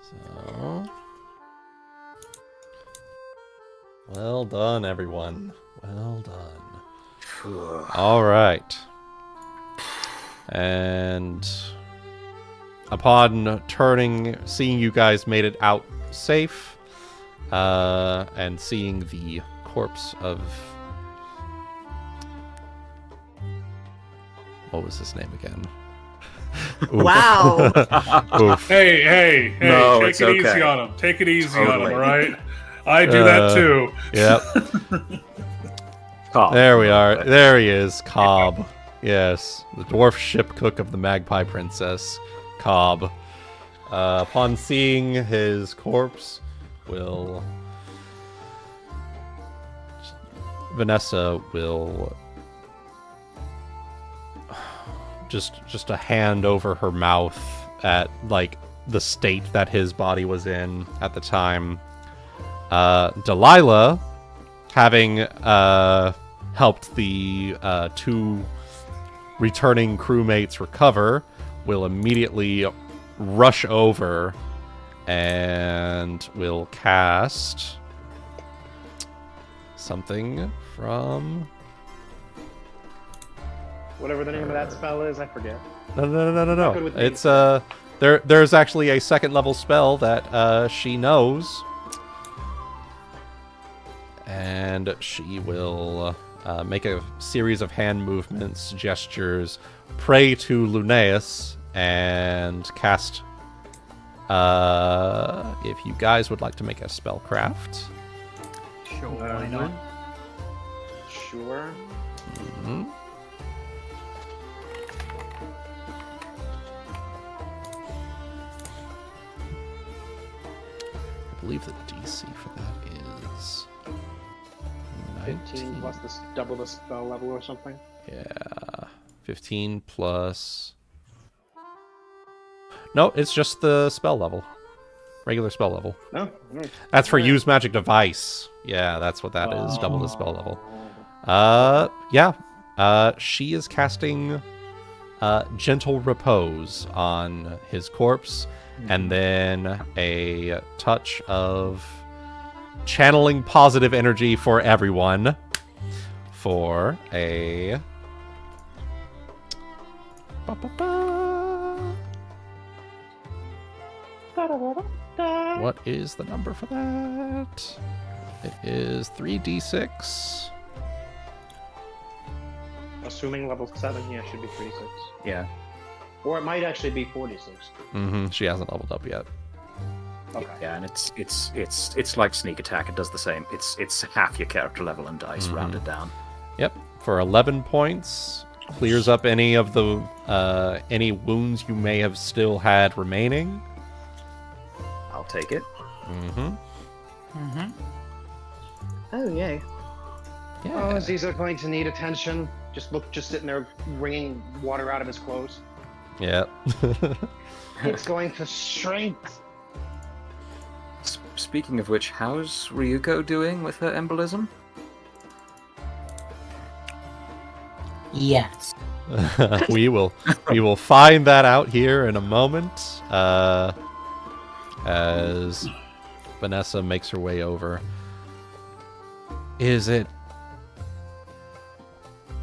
So, well done, everyone. Well done. All right. And upon turning, seeing you guys made it out safe, and seeing the corpse of... What was his name again? Wow. Oof. Hey, No, take it's it easy okay. on him. Take it easy on Totally. him, all right? I do that too. Yep. Cobb. There we are. There he is, Cobb. Yes, the dwarf ship cook of the Magpie Princess, Cobb. Upon seeing his corpse, Vanessa will just a hand over her mouth at like the state that his body was in at the time. Delilah, having helped the two returning crewmates recover, will immediately rush over and will cast something from Whatever the name of that spell is, I forget. No. good with It's names. there's actually a second level spell that she knows, and she will make a series of hand movements, gestures, pray to Lunaeus, and cast. If you guys would like to make a spellcraft. Sure, why not? Sure. Mhm. I believe the DC for that is 15 plus double the spell level or something. Yeah, 15 plus. No, it's just the spell level, regular spell level. No. That's for use magic device. Yeah, that's what that is. Double the spell level. Yeah. She is casting gentle repose on his corpse, and then a touch of channeling positive energy for everyone for a what is the number for that? It is 3d6. Assuming level 7, yeah, should be 36. Yeah. Or it might actually be 46. She hasn't leveled up yet. Okay. Yeah, and it's like sneak attack. It does the same. It's half your character level and dice rounded down. Yep, for 11 points, clears up any of the any wounds you may have still had remaining. I'll take it. Oh, yay. Yeah. Oh, Aziza going to need attention. Just sitting there wringing water out of his clothes. Yeah. It's going to shrink. Speaking of which, how's Ryuuko doing with her embolism? Yes. we will find that out here in a moment. As Vanessa makes her way over. Is it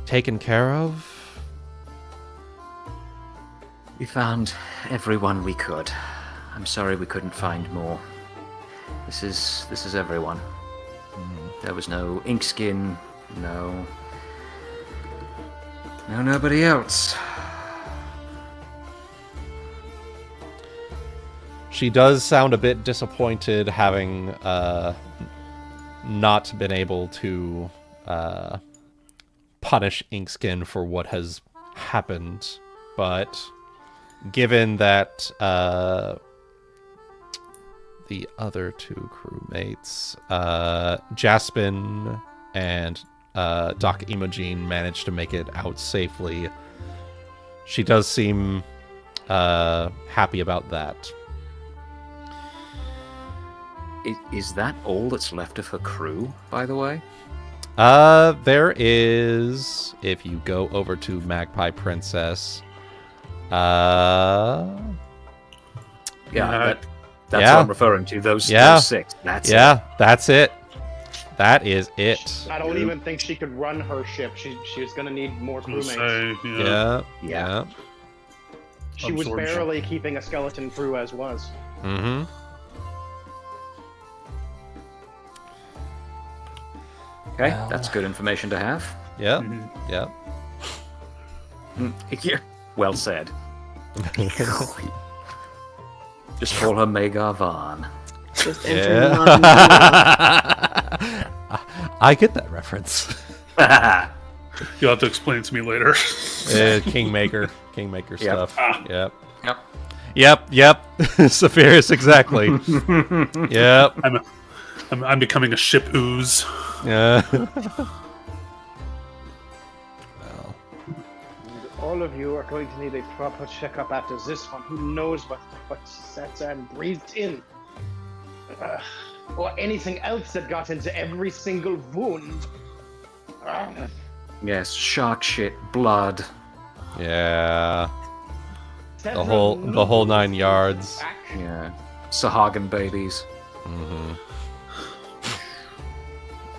taken care of? We found everyone we could. I'm sorry we couldn't find more. This is everyone. There was no Inkskin, nobody else. She does sound a bit disappointed, having not been able to punish Inkskin for what has happened, but given that the other two crewmates, Jaspin and Doc Imogen, managed to make it out safely, she does seem happy about that. Is that all that's left of her crew, by the way? There is, if you go over to Magpie Princess, that's what I'm referring to. Those 6. That's it. That's it. That is it. I don't even think she could run her ship. She's going to need more crewmates. Yeah. She was barely keeping a skeleton crew as was. Okay, that's good information to have. Yeah. Yeah. Yeah. Well said. Just call her Magar Vaughn. Just Yeah. entering modern day. I get that reference. You'll have to explain it to me later. Kingmaker stuff. Ah. Yep. Saphyrus, exactly. Yep. I'm becoming a ship ooze. Yeah. All of you are going to need a proper checkup after this one. Who knows what Satsan breathed in? Or anything else that got into every single wound. Yes, shark shit, blood. Yeah. The whole 9 yards. Yeah. Sahagin babies. Mm-hmm.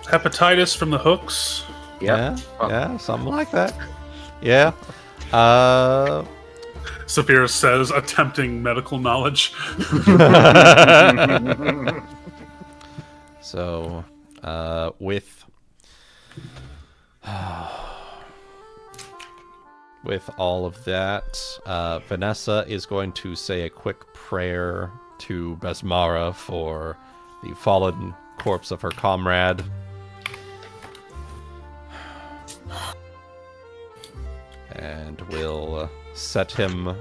Hepatitis from the hooks. Yep. Yeah, something like that. Yeah. Saphyrus says, attempting medical knowledge. So, with all of that, Vanessa is going to say a quick prayer to Besmara for the fallen corpse of her comrade. And will set him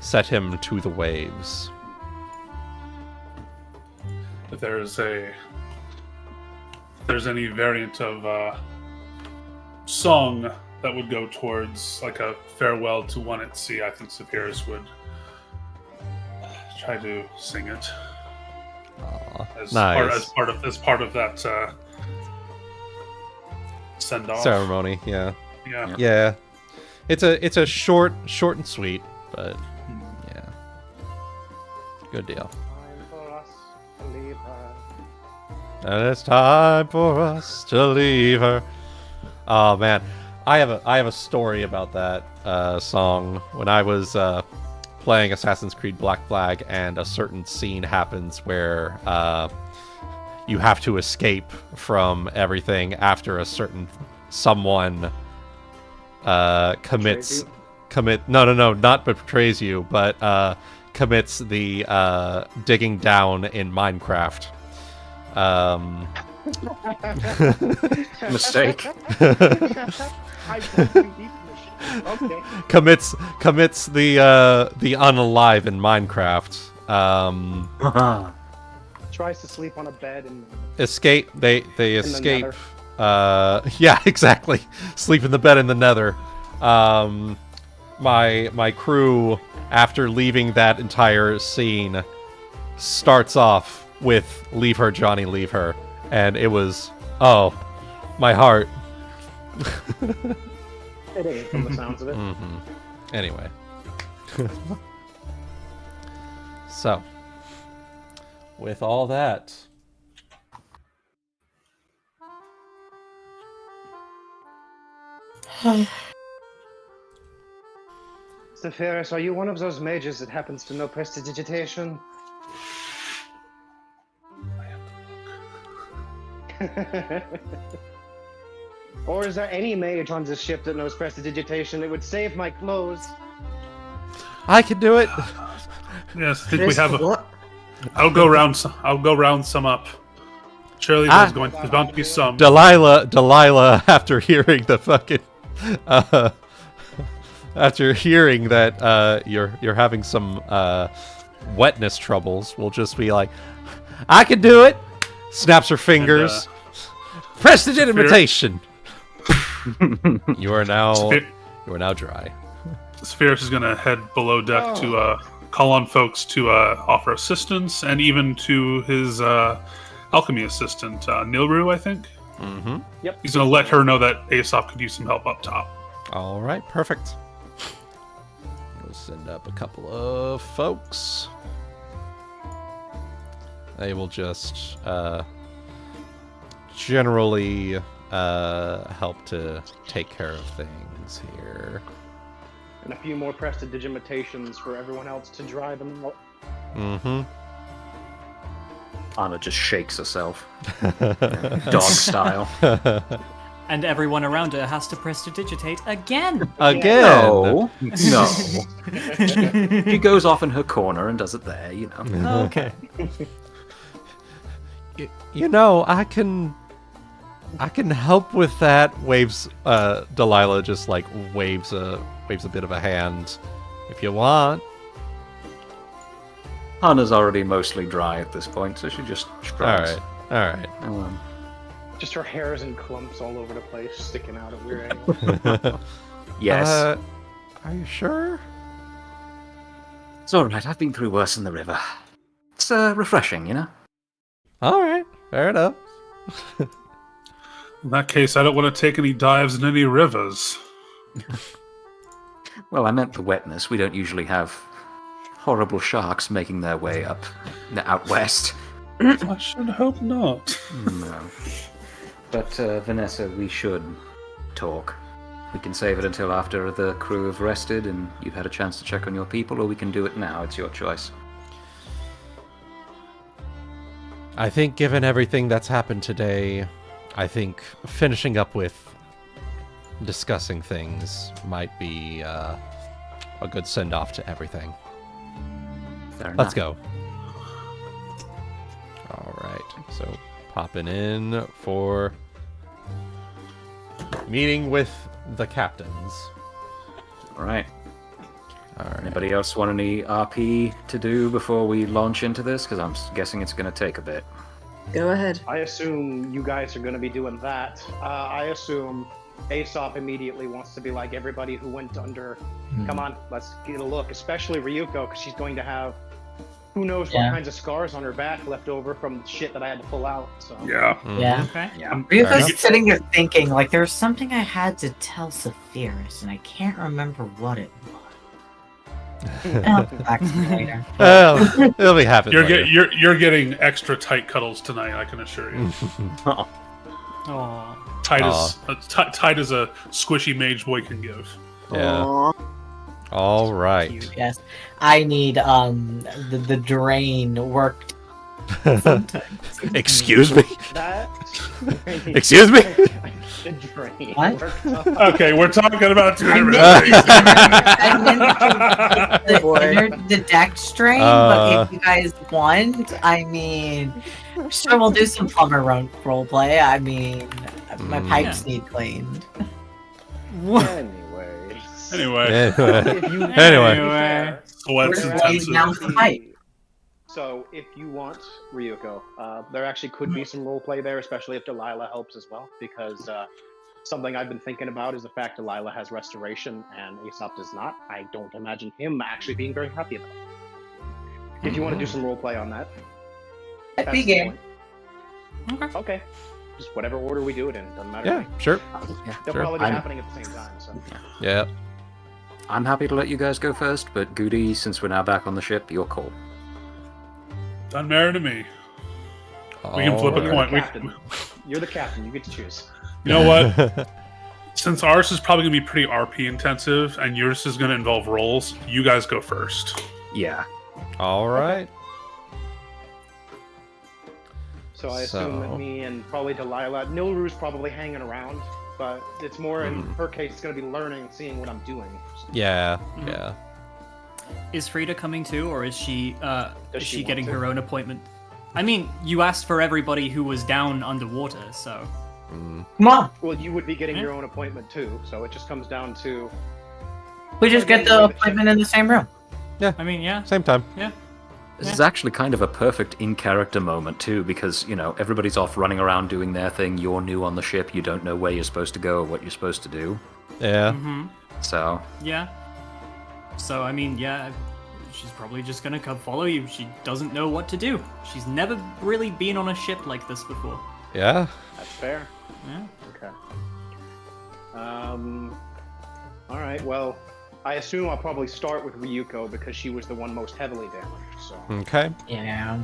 to the waves. If there's any variant of song that would go towards like a farewell to one at sea, I think Saphyrus would try to sing it. As nice. As part of that send off Ceremony. Yeah. Yeah. It's a short and sweet, but yeah, good deal. And it's time for us to leave her. Oh man, I have a story about that song. When I was playing Assassin's Creed Black Flag, and a certain scene happens where you have to escape from everything after a certain someone commits not betrays you, but commits the digging down in Minecraft. Mistake. Okay. commits the unalive in Minecraft. Tries to sleep on a bed and Escape. They escape. Nether. Yeah, exactly. Sleep in the bed in the Nether. My crew, after leaving that entire scene, starts off with "Leave her, Johnny, leave her," and it was, oh, my heart. It ain't from the sounds of it. Mm-hmm. Anyway. So, with all that, Saphyrus, are you one of those mages that happens to know prestidigitation? Or is there any mage on this ship that knows prestidigitation? It would save my clothes. I can do it. Yes, I think we have a. I'll go round some up. Surely there's bound to be some. Delilah, after hearing the fucking, after hearing that you're having some wetness troubles, will just be like, I can do it. Snaps her fingers. Prestidigitation. You are now dry. Saphyrus is going to head below deck to call on folks to offer assistance, and even to his alchemy assistant, Nilru, I think. Mm-hmm. Yep. He's going to let her know that Aesop could use some help up top. All right, perfect. We'll send up a couple of folks. They will just generally help to take care of things here. And a few more prestidigitations for everyone else to dry them out. Mm-hmm. Hana just shakes herself. Dog style. And everyone around her has to prestidigitate again. Again. No. She goes off in her corner and does it there, you know. Okay. You know, I can help with that. Waves. Delilah just like waves a bit of a hand. If you want. Hana's already mostly dry at this point, so she just shrugs. All right. Just her hair is in clumps all over the place, sticking out at weird angles. Yes. Are you sure? It's alright, I've been through worse in the river. It's refreshing, you know? All right. Fair enough. In that case, I don't want to take any dives in any rivers. Well, I meant the wetness. We don't usually have horrible sharks making their way out west. I should hope not. No. But, Vanessa, we should talk. We can save it until after the crew have rested and you've had a chance to check on your people, or we can do it now. It's your choice. I think given everything that's happened today, I think finishing up with discussing things might be a good send-off to everything. Fair enough. Let's go. All right. So popping in for meeting with the captains. All right. All right. Anybody else want any RP to do before we launch into this? Because I'm guessing it's going to take a bit. Go ahead. I assume you guys are going to be doing that. I assume Aesop immediately wants to be like everybody who went under. Come on, let's get a look, especially Ryuuko, because she's going to have who knows what kinds of scars on her back left over from shit that I had to pull out. So Yeah. Yeah. Okay. Yeah. Ryuko's sitting there thinking, like, there's something I had to tell Saphyrus, and I can't remember what it was. I'll come back to it later. Well, it'll be happening. You're getting extra tight cuddles tonight, I can assure you. Aw. Tight as a squishy mage boy can give. Yeah. Aw. All right. Cute, yes. I need the drain worked. Excuse me. that Excuse me. the drain. What? Okay, we're talking about two I different meant- things. I meant the deck strain, but if you guys want, I mean, sure, we'll do some plumber roleplay. I mean, my pipes need cleaned. Anyways. Anyway. Sweats We're intensive. down the pipe. So if you want Ryuuko, there actually could be some roleplay there, especially if Delilah helps as well, because something I've been thinking about is the fact Delilah has restoration and Aesop does not. I don't imagine him actually being very happy about it. If you want to do some roleplay on that, That'd be that's the game. point. Okay. Just whatever order we do it in, doesn't matter. to Yeah, me. sure. They'll sure. probably be happening at the same time. So. Yeah. I'm happy to let you guys go first, but Goody, since we're now back on the ship, your call. Doesn't matter to me. We can flip a You're coin. the captain. You're the captain. You get to choose. You know what? Since ours is probably going to be pretty RP intensive and yours is going to involve rolls, you guys go first. Yeah. All right. So I assume that So- me and probably Delilah, Nilru's probably hanging around, but it's more in her case, it's going to be learning and seeing what I'm doing. Yeah. Mhm. Yeah. Is Frieda coming too, or is she she want getting to? her own appointment? I mean, you asked for everybody who was down underwater, so Come on, Well, you would be getting Yeah. your own appointment too, so it just comes down to we just get the appointment in the same room. I mean, yeah, Same time. yeah. This is actually kind of a perfect in-character moment, too, because, you know, everybody's off running around doing their thing. You're new on the ship. You don't know where you're supposed to go or what you're supposed to do. Yeah. Mm-hmm. So, Yeah. So I mean, yeah, she's probably just gonna come follow you. She doesn't know what to do. She's never really been on a ship like this before. Yeah. that's fair. Yeah. Okay. All right. Well, I assume I'll probably start with Ryuuko because she was the one most heavily damaged. So, Okay. Yeah.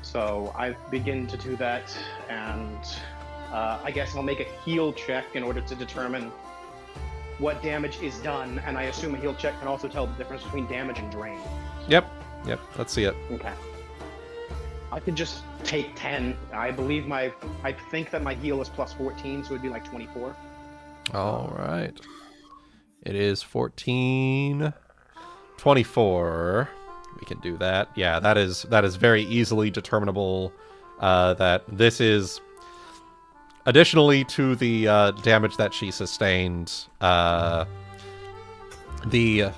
so I begin to do that, and I guess I'll make a heal check in order to determine what damage is done. And I assume a heal check can also tell the difference between damage and drain. Yep. Yep. Let's see it. Okay. I could just take 10. I think that my heal is plus 14, so it'd be like 24. All right. It is 14, 24. We can do that. Yeah, that is very easily determinable. That this is additionally to the damage that she sustained. The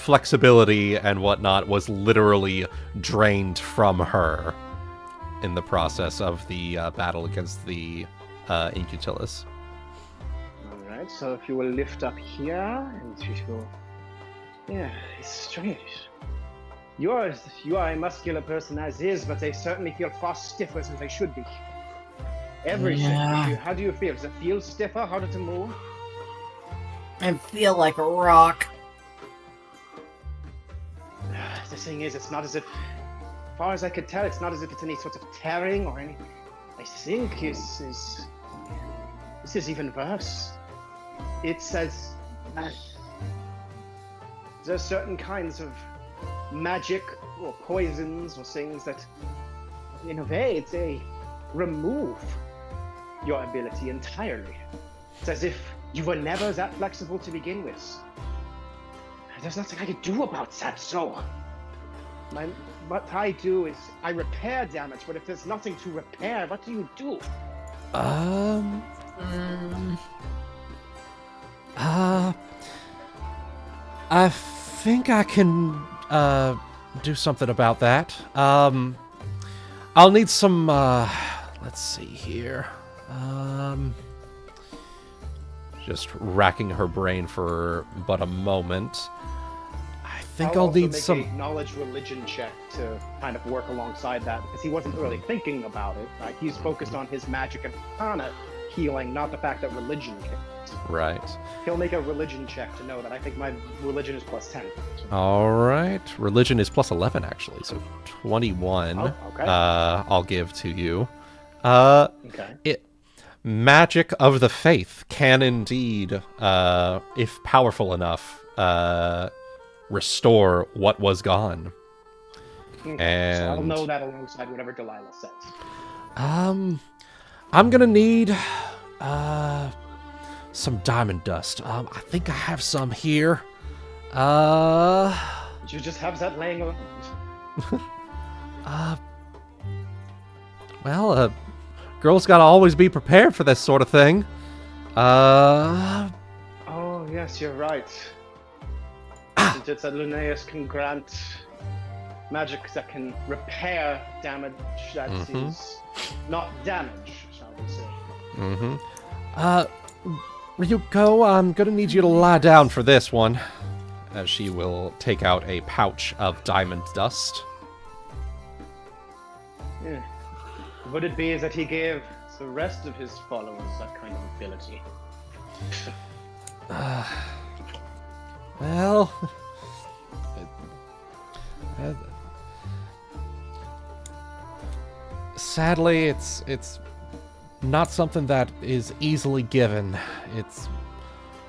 flexibility and whatnot was literally drained from her in the process of the battle against the Incutilis. Alright, so if you will lift up here, and she will... Yeah, it's strange. You are a muscular person as is, but they certainly feel far stiffer than they should be. Everything. Yeah. How do you feel? Does it feel stiffer, harder to move? I feel like a rock. The thing is, it's not as if, as far as I could tell, it's not as if it's any sort of tearing or any... I think this is even worse. It says there's certain kinds of magic or poisons or things that, in a way, they remove your ability entirely. It's as if you were never that flexible to begin with. There's nothing I can do about that, so... What I do is I repair damage, but if there's nothing to repair, what do you do? I think I can do something about that. I'll need some let's see here. Just racking her brain for but a moment. I think I'll need some... a knowledge religion check to kind of work alongside that, because he wasn't really thinking about it. Right? He's focused on his magic and Hana healing, not the fact that religion counts. Right. He'll make a religion check to know that I think my religion is plus 10. All right. Religion is plus 11, actually, so 21. Oh, okay. I'll give to you. Okay. Magic of the faith can indeed, if powerful enough, restore what was gone. Okay. And So I'll know that alongside whatever Delilah says. I'm gonna need some diamond dust. I think I have some here. You just have that laying around. Well, girl's gotta always be prepared for this sort of thing. Oh, yes, you're right. It's that Linnaeus can grant magic that can repair damage that is not damage, shall we say. Ryuuko, I'm gonna need you to lie down for this one. As she will take out a pouch of diamond dust. Yeah. Would it be that he gave the rest of his followers that kind of ability? Well... sadly, it's not something that is easily given. It's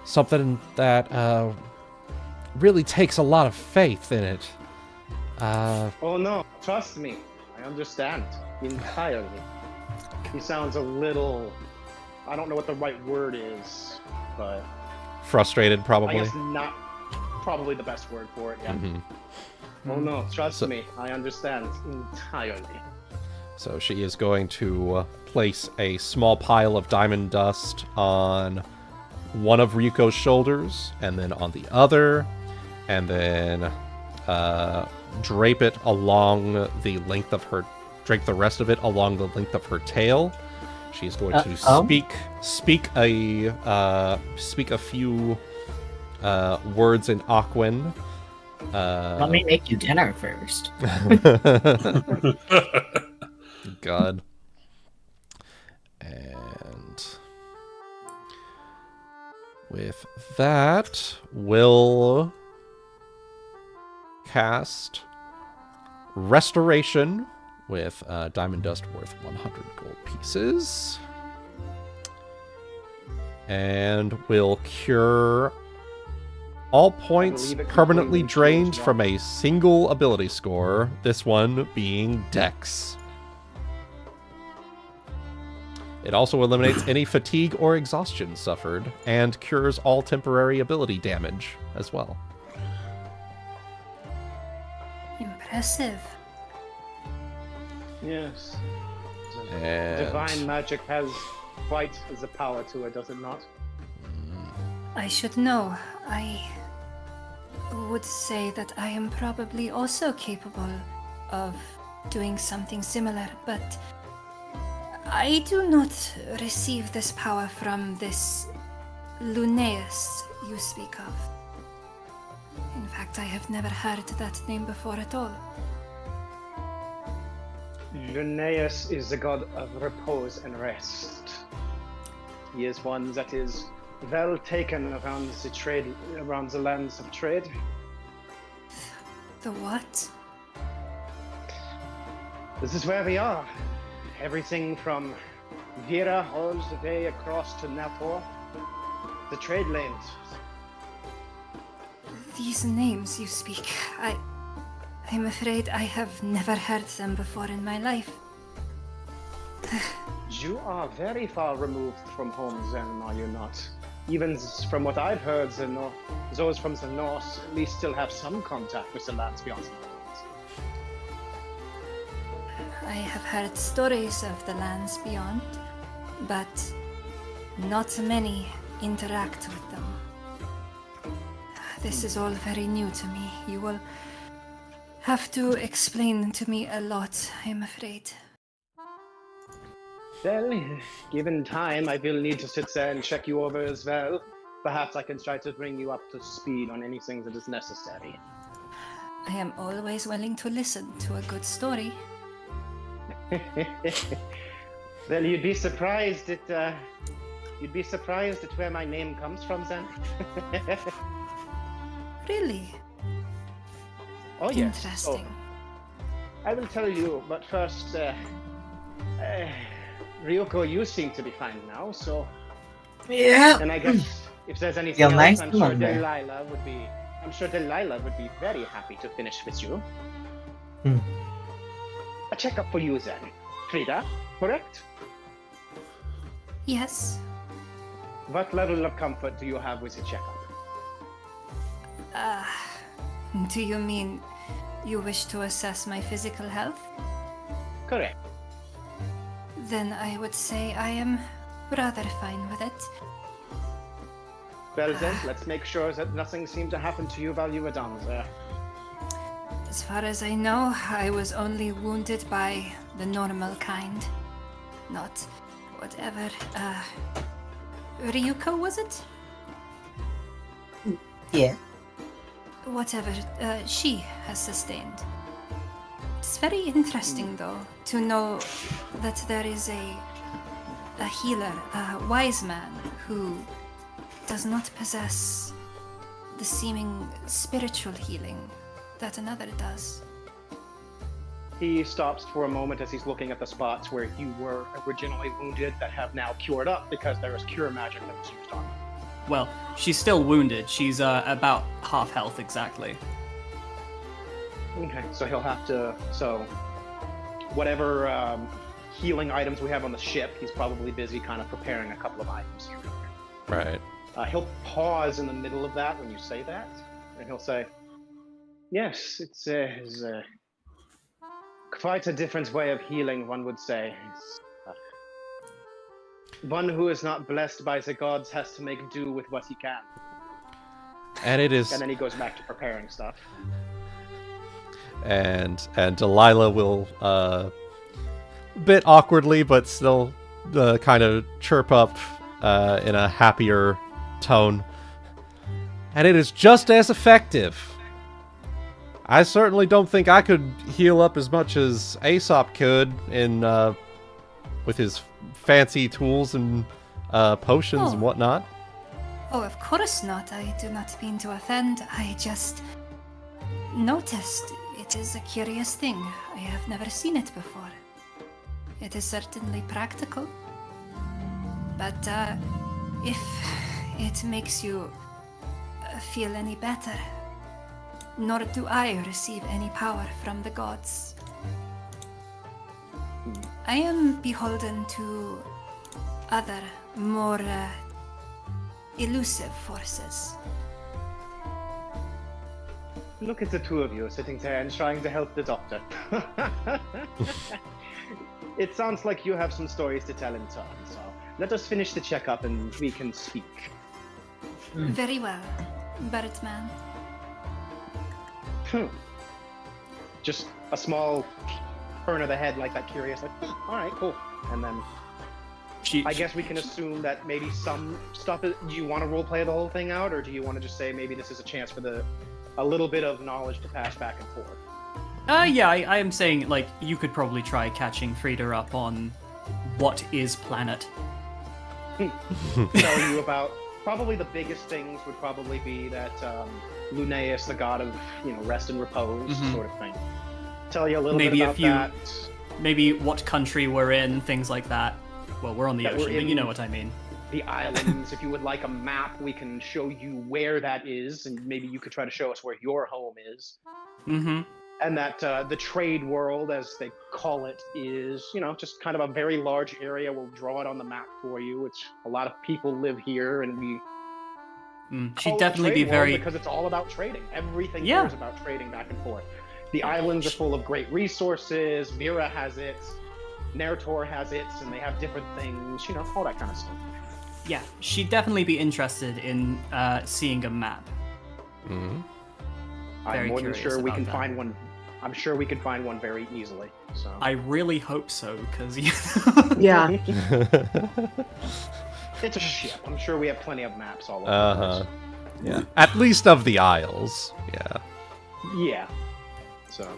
something that really takes a lot of faith in it. Oh no, trust me. I understand entirely. He sounds a little... I don't know what the right word is, but... Frustrated, probably. I guess not probably the best word for it, yeah. Oh no, trust me. I understand entirely. So she is going to place a small pile of diamond dust on one of Ryuko's shoulders, and then on the other, and then drape it along the length of her... drape the rest of it along the length of her tail. She's going to speak a few words in Aquan. Let me make you dinner first. God. And with that, we'll cast Restoration with diamond dust worth 100 gold pieces. And we'll cure All points believe it permanently completely drained shields from a single ability score, this one being Dex. It also eliminates any fatigue or exhaustion suffered, and cures all temporary ability damage as well. Impressive. Yes. And Divine magic has quite the power to it, does it not? I should know. I would say that I am probably also capable of doing something similar, but I do not receive this power from this Lunaeus you speak of. In fact, I have never heard that name before at all. Lunaeus is the god of repose and rest. He is one that is well taken around the trade, around the lands of trade. The what? This is where we are. Everything from Vira all the way across to Narr'tor, the trade lanes. These names you speak, I'm afraid I have never heard them before in my life. You are very far removed from home then, are you not? Even from what I've heard, those from the north at least still have some contact with the lands beyond the mountains. I have heard stories of the lands beyond, but not many interact with them. This is all very new to me. You will have to explain to me a lot, I'm afraid. Well, given time, I will need to sit there and check you over as well. Perhaps I can try to bring you up to speed on anything that is necessary. I am always willing to listen to a good story. Well, you'd be surprised at where my name comes from, then. Really? Oh yes. Interesting. Oh, I will tell you, but first, Ryuuko, you seem to be fine now, so. Yeah. And I guess if there's anything Feel else, nice I'm to sure wonder. Delilah would be very happy to finish with you. A checkup for you then, Frieda, correct? Yes. What level of comfort do you have with the checkup? Do you mean you wish to assess my physical health? Correct. Then I would say I am rather fine with it. Well then, let's make sure that nothing seemed to happen to you while you were down there. As far as I know, I was only wounded by the normal kind. Not whatever, Ryuuko, was it? Yeah. Whatever she has sustained. It's very interesting, though, to know that there is a healer, a wise man, who does not possess the seeming spiritual healing that another does. He stops for a moment as he's looking at the spots where you were originally wounded that have now cured up because there is cure magic that was used on them. Well, she's still wounded. She's about half health exactly. Okay, so he'll have to. So, whatever healing items we have on the ship, he's probably busy kind of preparing a couple of items. right. He'll pause in the middle of that when you say that, and he'll say, "Yes, it's quite a different way of healing, one would say. One who is not blessed by the gods has to make do with what he can." And it is. And then he goes back to preparing stuff. And Delilah will, a bit awkwardly, but still kind of chirp up in a happier tone. And it is just as effective. I certainly don't think I could heal up as much as Aesop could with his fancy tools and potions and whatnot. Oh, of course not. I do not mean to offend. I just noticed it is a curious thing. I have never seen it before. It is certainly practical. But if it makes you feel any better, nor do I receive any power from the gods. I am beholden to other, more elusive forces. Look at the two of you sitting there and trying to help the doctor. It sounds like you have some stories to tell in turn, so let us finish the checkup and we can speak. Very well, Birdman. Just a small turn of the head like that, curious, like, alright, cool. And then I guess we can assume that maybe some stuff do you want to roleplay the whole thing out, or do you want to just say maybe this is a chance for a little bit of knowledge to pass back and forth? Yeah, I am saying, like, you could probably try catching Frieda up on what is planet. Tell you about, probably the biggest things would probably be that Lunaeus, the god of, rest and repose, sort of thing. Tell you a little bit about that. Maybe what country we're in, things like that. Well, we're on the ocean, but you know what I mean. The islands. If you would like a map, we can show you where that is, and maybe you could try to show us where your home is. Mm-hmm. And that the trade world, as they call it, is, just kind of a very large area. We'll draw it on the map for you, which a lot of people live here, and we She'd definitely be very... because it's all about trading. Everything here is about trading back and forth. The islands are full of great resources. Mira has it. Narr'tor has it, and they have different things, all that kind of stuff. Yeah, she'd definitely be interested in seeing a map. Mm-hmm. I'm more than sure we can find one. I'm sure we can find one very easily. So I really hope so, because Yeah. It's a ship. I'm sure we have plenty of maps all over the place. Yeah. At least of the Isles. Yeah. Yeah. So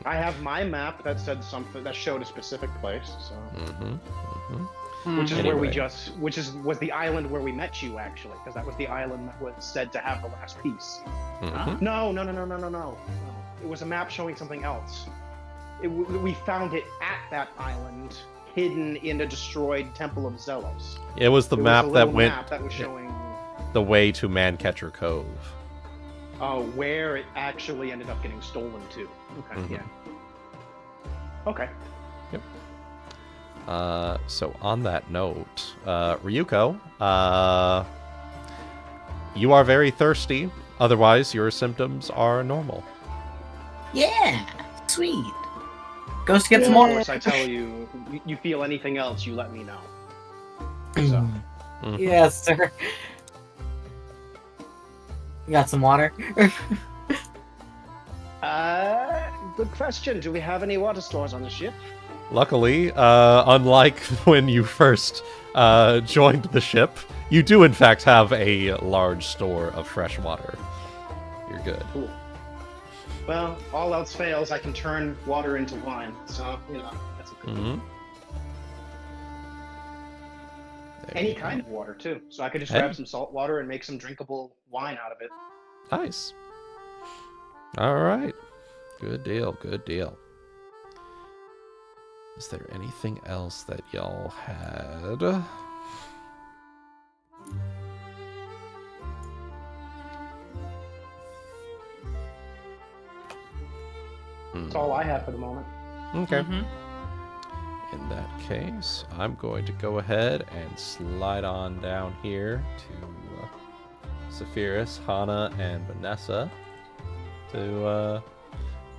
I have my map that said something that showed a specific place. So which is where was the island where we met you, actually, because that was the island that was said to have the last piece. No. It was a map showing something else. We found it at that island, hidden in a destroyed Temple of Zelos. It was the map that went that was showing the way to Mancatcher Cove. Where it actually ended up getting stolen to. Okay, yeah. Okay. Yep. So on that note, Ryuuko, you are very thirsty. Otherwise, your symptoms are normal. Yeah, sweet. Goes to get some more. Of course, I tell you, you feel anything else, you let me know. So. Yes, sir. You got some water? Good question. Do we have any water stores on the ship? Luckily, unlike when you first joined the ship, you do in fact have a large store of fresh water. You're good. Cool. Well, all else fails, I can turn water into wine, so, that's a good thing. Any kind of water, too. So I could just grab some salt water and make some drinkable wine out of it. Nice. All right. Good deal, good deal. Is there anything else that y'all had? That's all I have for the moment. Okay. In that case, I'm going to go ahead and slide on down here to Saphyrus, Hana, and Vanessa to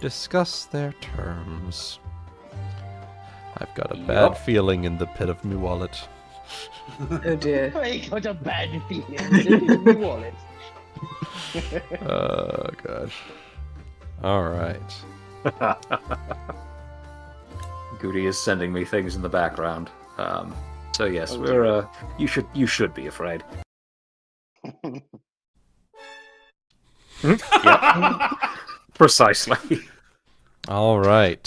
discuss their terms. I've got a bad feeling in the pit of my wallet. Oh dear. I got a bad feeling in my wallet. Oh, gosh. All right. Guti is sending me things in the background. So yes, we're you should be afraid. Yep. Precisely. All right.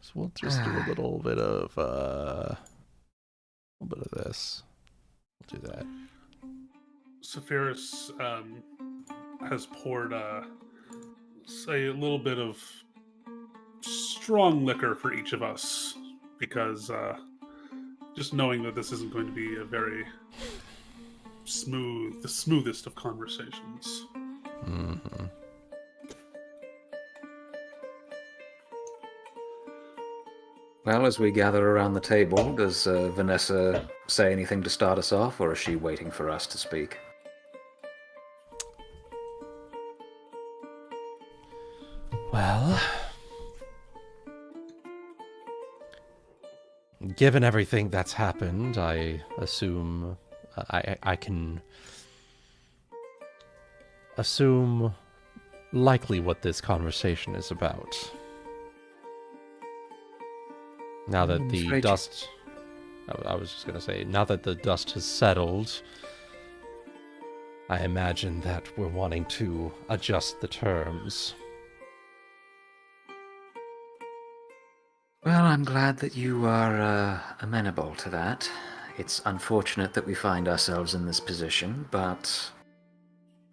So we'll just do a little bit of this. We'll do that. Saphyrus has poured say a little bit of strong liquor for each of us, because just knowing that this isn't going to be a very the smoothest of conversations. Mm-hmm. Well, as we gather around the table, does Vanessa say anything to start us off, or is she waiting for us to speak? Well, given everything that's happened, I assume I can assume likely what this conversation is about. Now that the dust... I was just going to say, now that the dust has settled, I imagine that we're wanting to adjust the terms. Well, I'm glad that you are amenable to that. It's unfortunate that we find ourselves in this position, but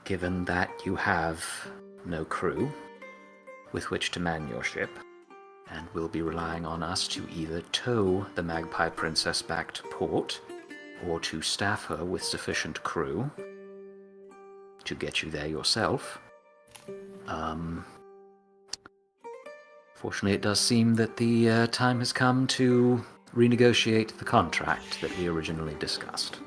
given that you have no crew with which to man your ship, and will be relying on us to either tow the Magpie Princess back to port, or to staff her with sufficient crew to get you there yourself. Fortunately, it does seem that the time has come to renegotiate the contract that we originally discussed.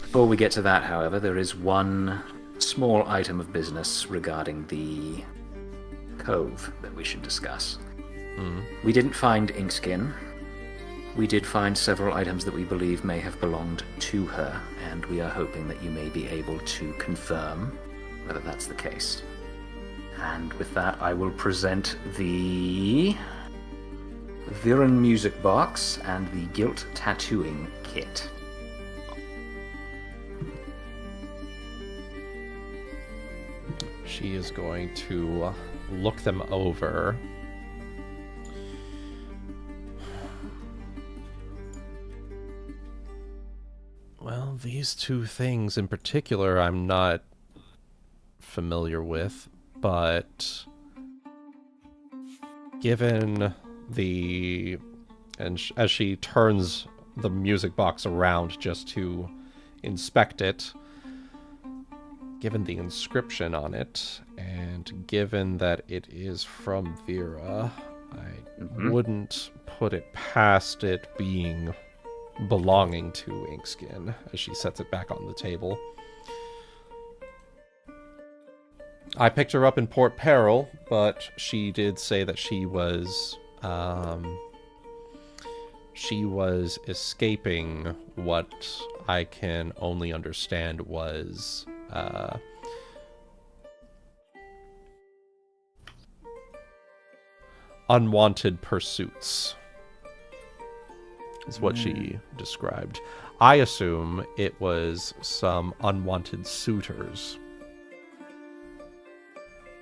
Before we get to that, however, there is one small item of business regarding the cove that we should discuss. We didn't find Inkskin. We did find several items that we believe may have belonged to her, and we are hoping that you may be able to confirm whether that's the case. And with that, I will present the Viren music box and the Guilt tattooing kit. She is going to look them over. Well, these two things in particular I'm not familiar with, but given the... as she turns the music box around just to inspect it, given the inscription on it, and given that it is from Vera, I wouldn't put it past it belonging to Inkskin, as she sets it back on the table. I picked her up in Port Peril, but she did say that she was escaping what I can only understand was unwanted pursuits, is what she described. I assume it was some unwanted suitors.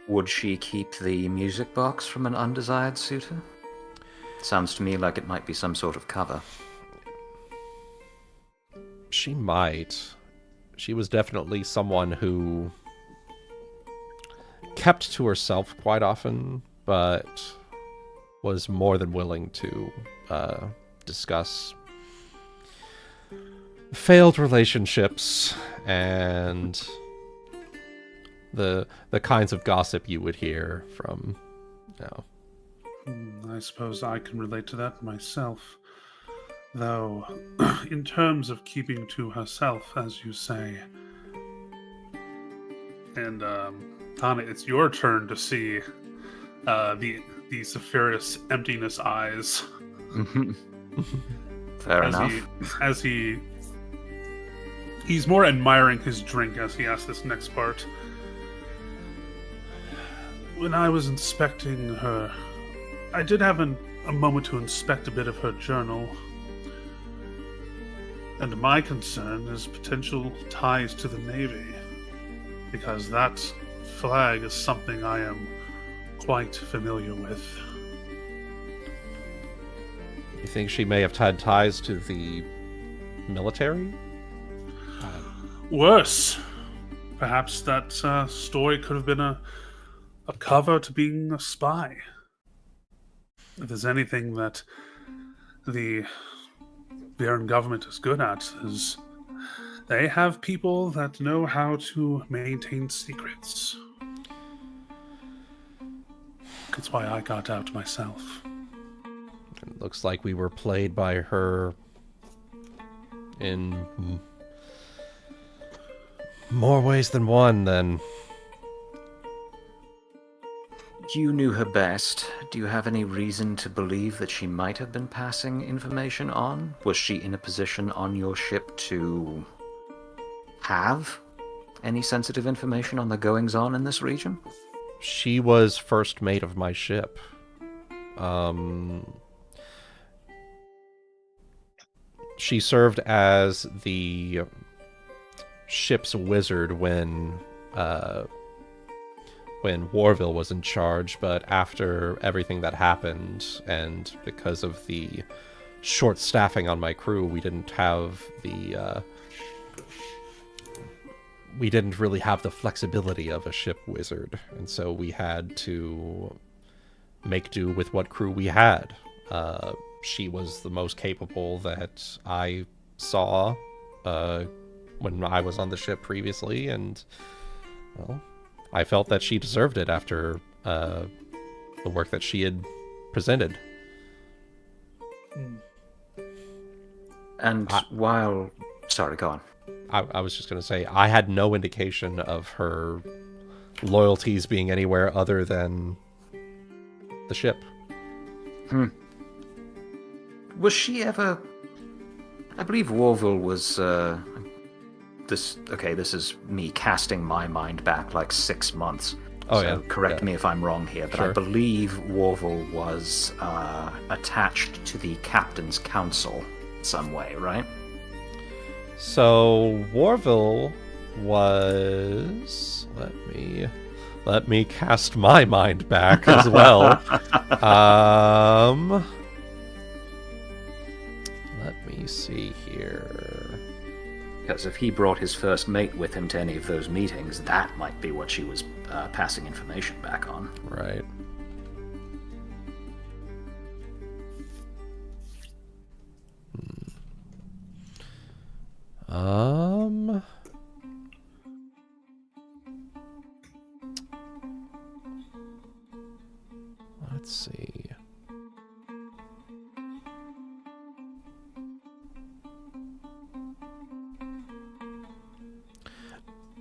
Would she keep the music box from an undesired suitor? Sounds to me like it might be some sort of cover. She might. She was definitely someone who kept to herself quite often, but was more than willing to discuss failed relationships and the kinds of gossip you would hear from, you know. I suppose I can relate to that myself. Though, in terms of keeping to herself, as you say, and Hana, it's your turn to see the Saphyrus emptiness eyes. Fair enough. He's more admiring his drink as he asks this next part. When I was inspecting her, I did have a moment to inspect a bit of her journal. And my concern is potential ties to the Navy, because that flag is something I am quite familiar with. You think she may have had ties to the military? Worse. Perhaps that story could have been a cover to being a spy. If there's anything that the Baron government is good at, is They have people that know how to maintain secrets. That's why I got out myself. It looks like we were played by her in more ways than one, then. You knew her best. Do you have any reason to believe that she might have been passing information on? Was she in a position on your ship to have any sensitive information on the goings-on in this region? She was first mate of my ship. She served as the ship's wizard when Warville was in charge, but after everything that happened, and because of the short staffing on my crew, we didn't really have the flexibility of a ship wizard, and so we had to make do with what crew we had. She was the most capable that I saw when I was on the ship previously, and, well, I felt that she deserved it after the work that she had presented. And Sorry, go on. I was just going to say, I had no indication of her loyalties being anywhere other than the ship. Was she ever... I believe Warville was... This is me casting my mind back like 6 months. Oh, so yeah. Correct me if I'm wrong here, but Sure. I believe Warville was attached to the Captain's Council some way, right? So Warville was... Let me cast my mind back as well. Let me see here. Because if he brought his first mate with him to any of those meetings, that might be what she was passing information back on. Right. Let's see.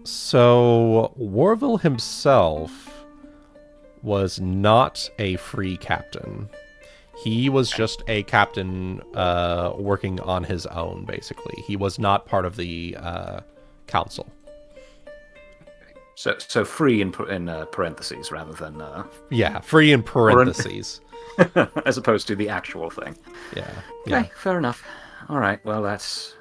So, Warville himself was not a free captain. He was just a captain working on his own, basically. He was not part of the council. So free in parentheses rather than... Yeah, free in parentheses. as opposed to the actual thing. Yeah. Okay, fair enough. All right, well, that's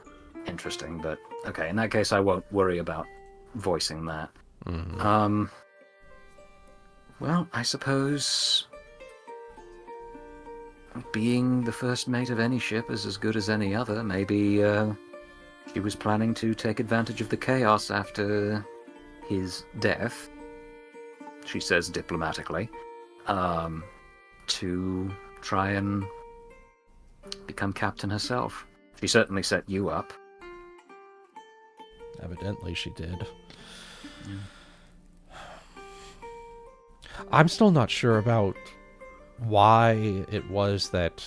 interesting, but okay, in that case, I won't worry about voicing that. Mm-hmm. Well, I suppose being the first mate of any ship is as good as any other. Maybe she was planning to take advantage of the chaos after his death, she says diplomatically, to try and become captain herself. She certainly set you up. Evidently she did. I'm still not sure about why it was that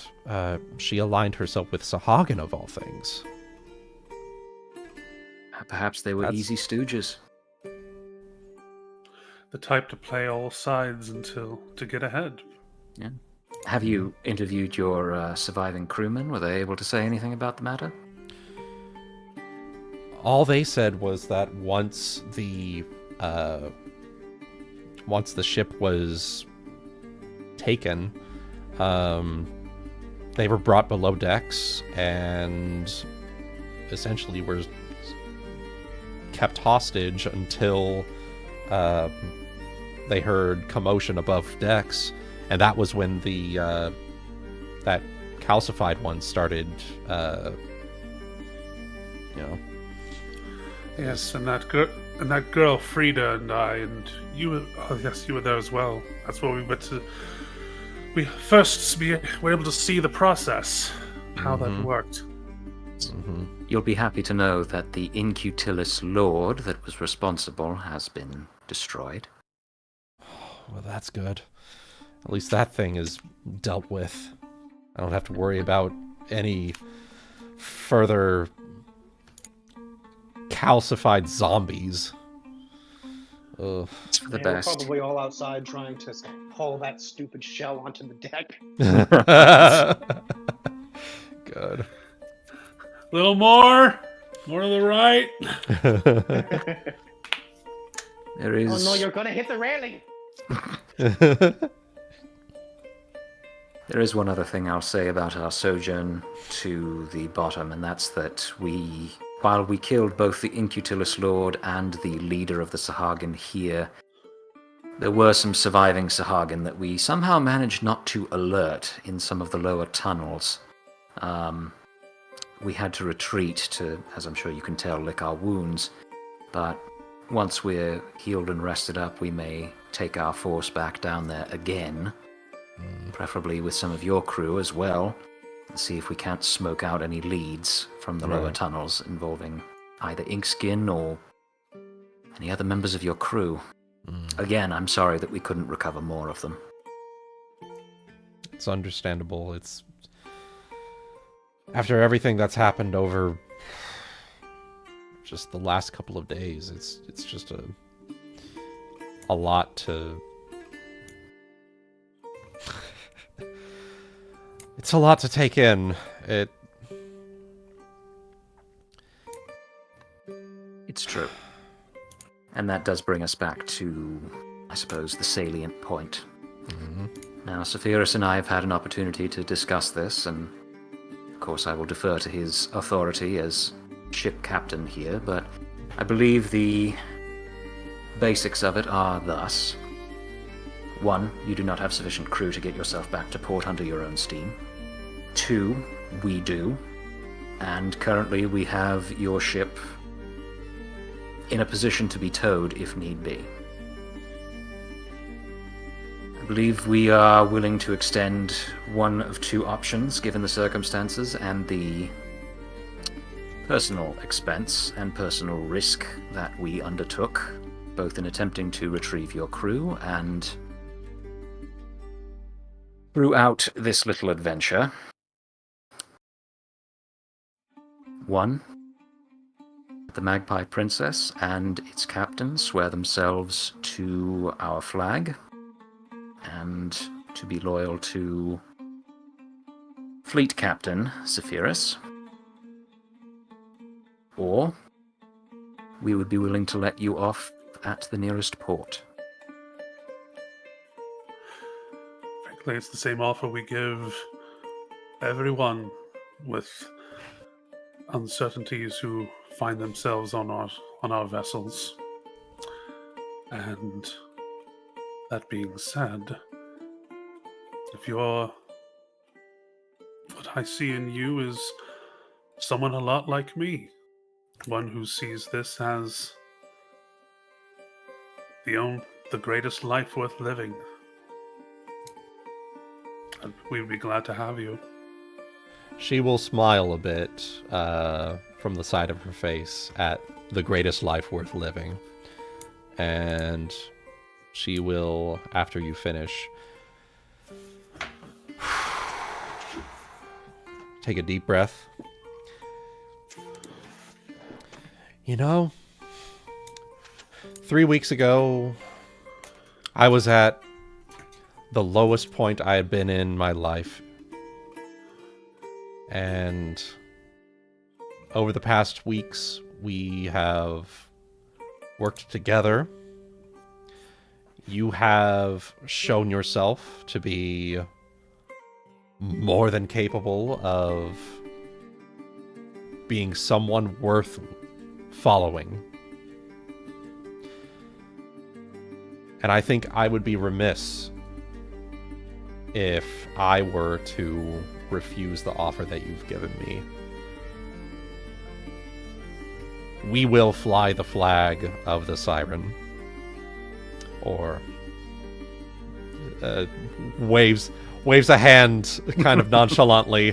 she aligned herself with Sahagin of all things. Perhaps they were easy stooges. The type to play all sides to get ahead. Yeah. Have you interviewed your surviving crewmen? Were they able to say anything about the matter? All they said was that once the ship was taken, they were brought below decks and essentially were kept hostage until they heard commotion above decks, and that was when the that calcified one started, Yes, and that girl Frieda and I, and you. Oh yes, you were there as well. That's where we went to. We were able to see the process, how that worked. You'll be happy to know that the Incutilis Lord that was responsible has been destroyed. Well, that's good. At least that thing is dealt with. I don't have to worry about any further calcified zombies. Ugh. It's for the We're best. probably all outside trying to haul that stupid shell onto the deck. Good. A little more to the right. There is... Oh no, you're gonna hit the railing! There is one other thing I'll say about our sojourn to the bottom, and that's that while we killed both the Incutilis Lord and the leader of the Sahagin here, there were some surviving Sahagin that we somehow managed not to alert in some of the lower tunnels. We had to retreat to, as I'm sure you can tell, lick our wounds, but once we're healed and rested up, we may take our force back down there again, preferably with some of your crew as well, and see if we can't smoke out any leads from the lower tunnels involving either Inkskin or any other members of your crew. Again, I'm sorry that we couldn't recover more of them. It's understandable. It's after everything that's happened over just the last couple of days, it's just a lot to it's a lot to take in. It's true. And that does bring us back to, I suppose, the salient point. Now, Saphyrus and I have had an opportunity to discuss this, and of course I will defer to his authority as ship captain here, but I believe the basics of it are thus. 1, you do not have sufficient crew to get yourself back to port under your own steam. 2, we do, and currently we have your ship in a position to be towed if need be. I believe we are willing to extend one of 2 options given the circumstances and the personal expense and personal risk that we undertook, both in attempting to retrieve your crew and throughout this little adventure. 1, the Magpie Princess and its captain swear themselves to our flag and to be loyal to Fleet Captain Saphyrus. Or we would be willing to let you off at the nearest port. Frankly, it's the same offer we give everyone with uncertainties who find themselves on our vessels. And that being said, what I see in you is someone a lot like me, one who sees this as the greatest life worth living. And we would be glad to have you. She will smile a bit from the side of her face at the greatest life worth living. And she will, after you finish, take a deep breath. You know, 3 weeks ago, I was at the lowest point I had been in my life. And over the past weeks, we have worked together. You have shown yourself to be more than capable of being someone worth following. And I think I would be remiss if I were to refuse the offer that you've given me. We will fly the flag of the Siren. Or waves a hand kind of nonchalantly,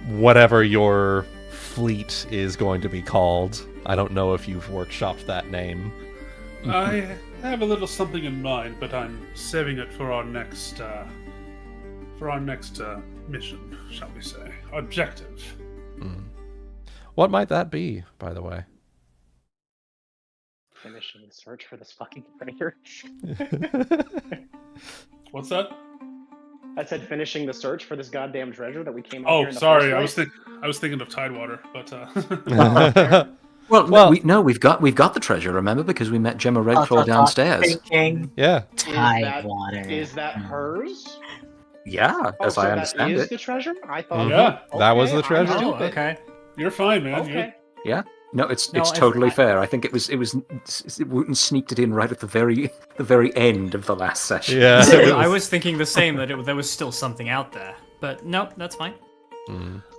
whatever your fleet is going to be called. I don't know if you've workshopped that name. I have a little something in mind, but I'm saving it for our next mission, shall we say, objective. What might that be, by the way? Finishing the search for this fucking treasure. What's that? I said finishing the search for this goddamn treasure that we came out Oh, here in the sorry, first place. I was thinking of Tidewater, but Well, we've got the treasure. Remember, because we met Gemma Redclaw downstairs. Thinking Yeah. Tidewater. Is that hers? Yeah, as so I understand that is it. the treasure? I thought. Yeah, that was the I'm treasure. Oh, stupid. okay. you're fine, man. Okay. Yeah. No, it's No, totally fair. I think it was Wooten sneaked it in right at the very end of the last session. Yeah. I was thinking the same, that there was still something out there. But no, that's fine.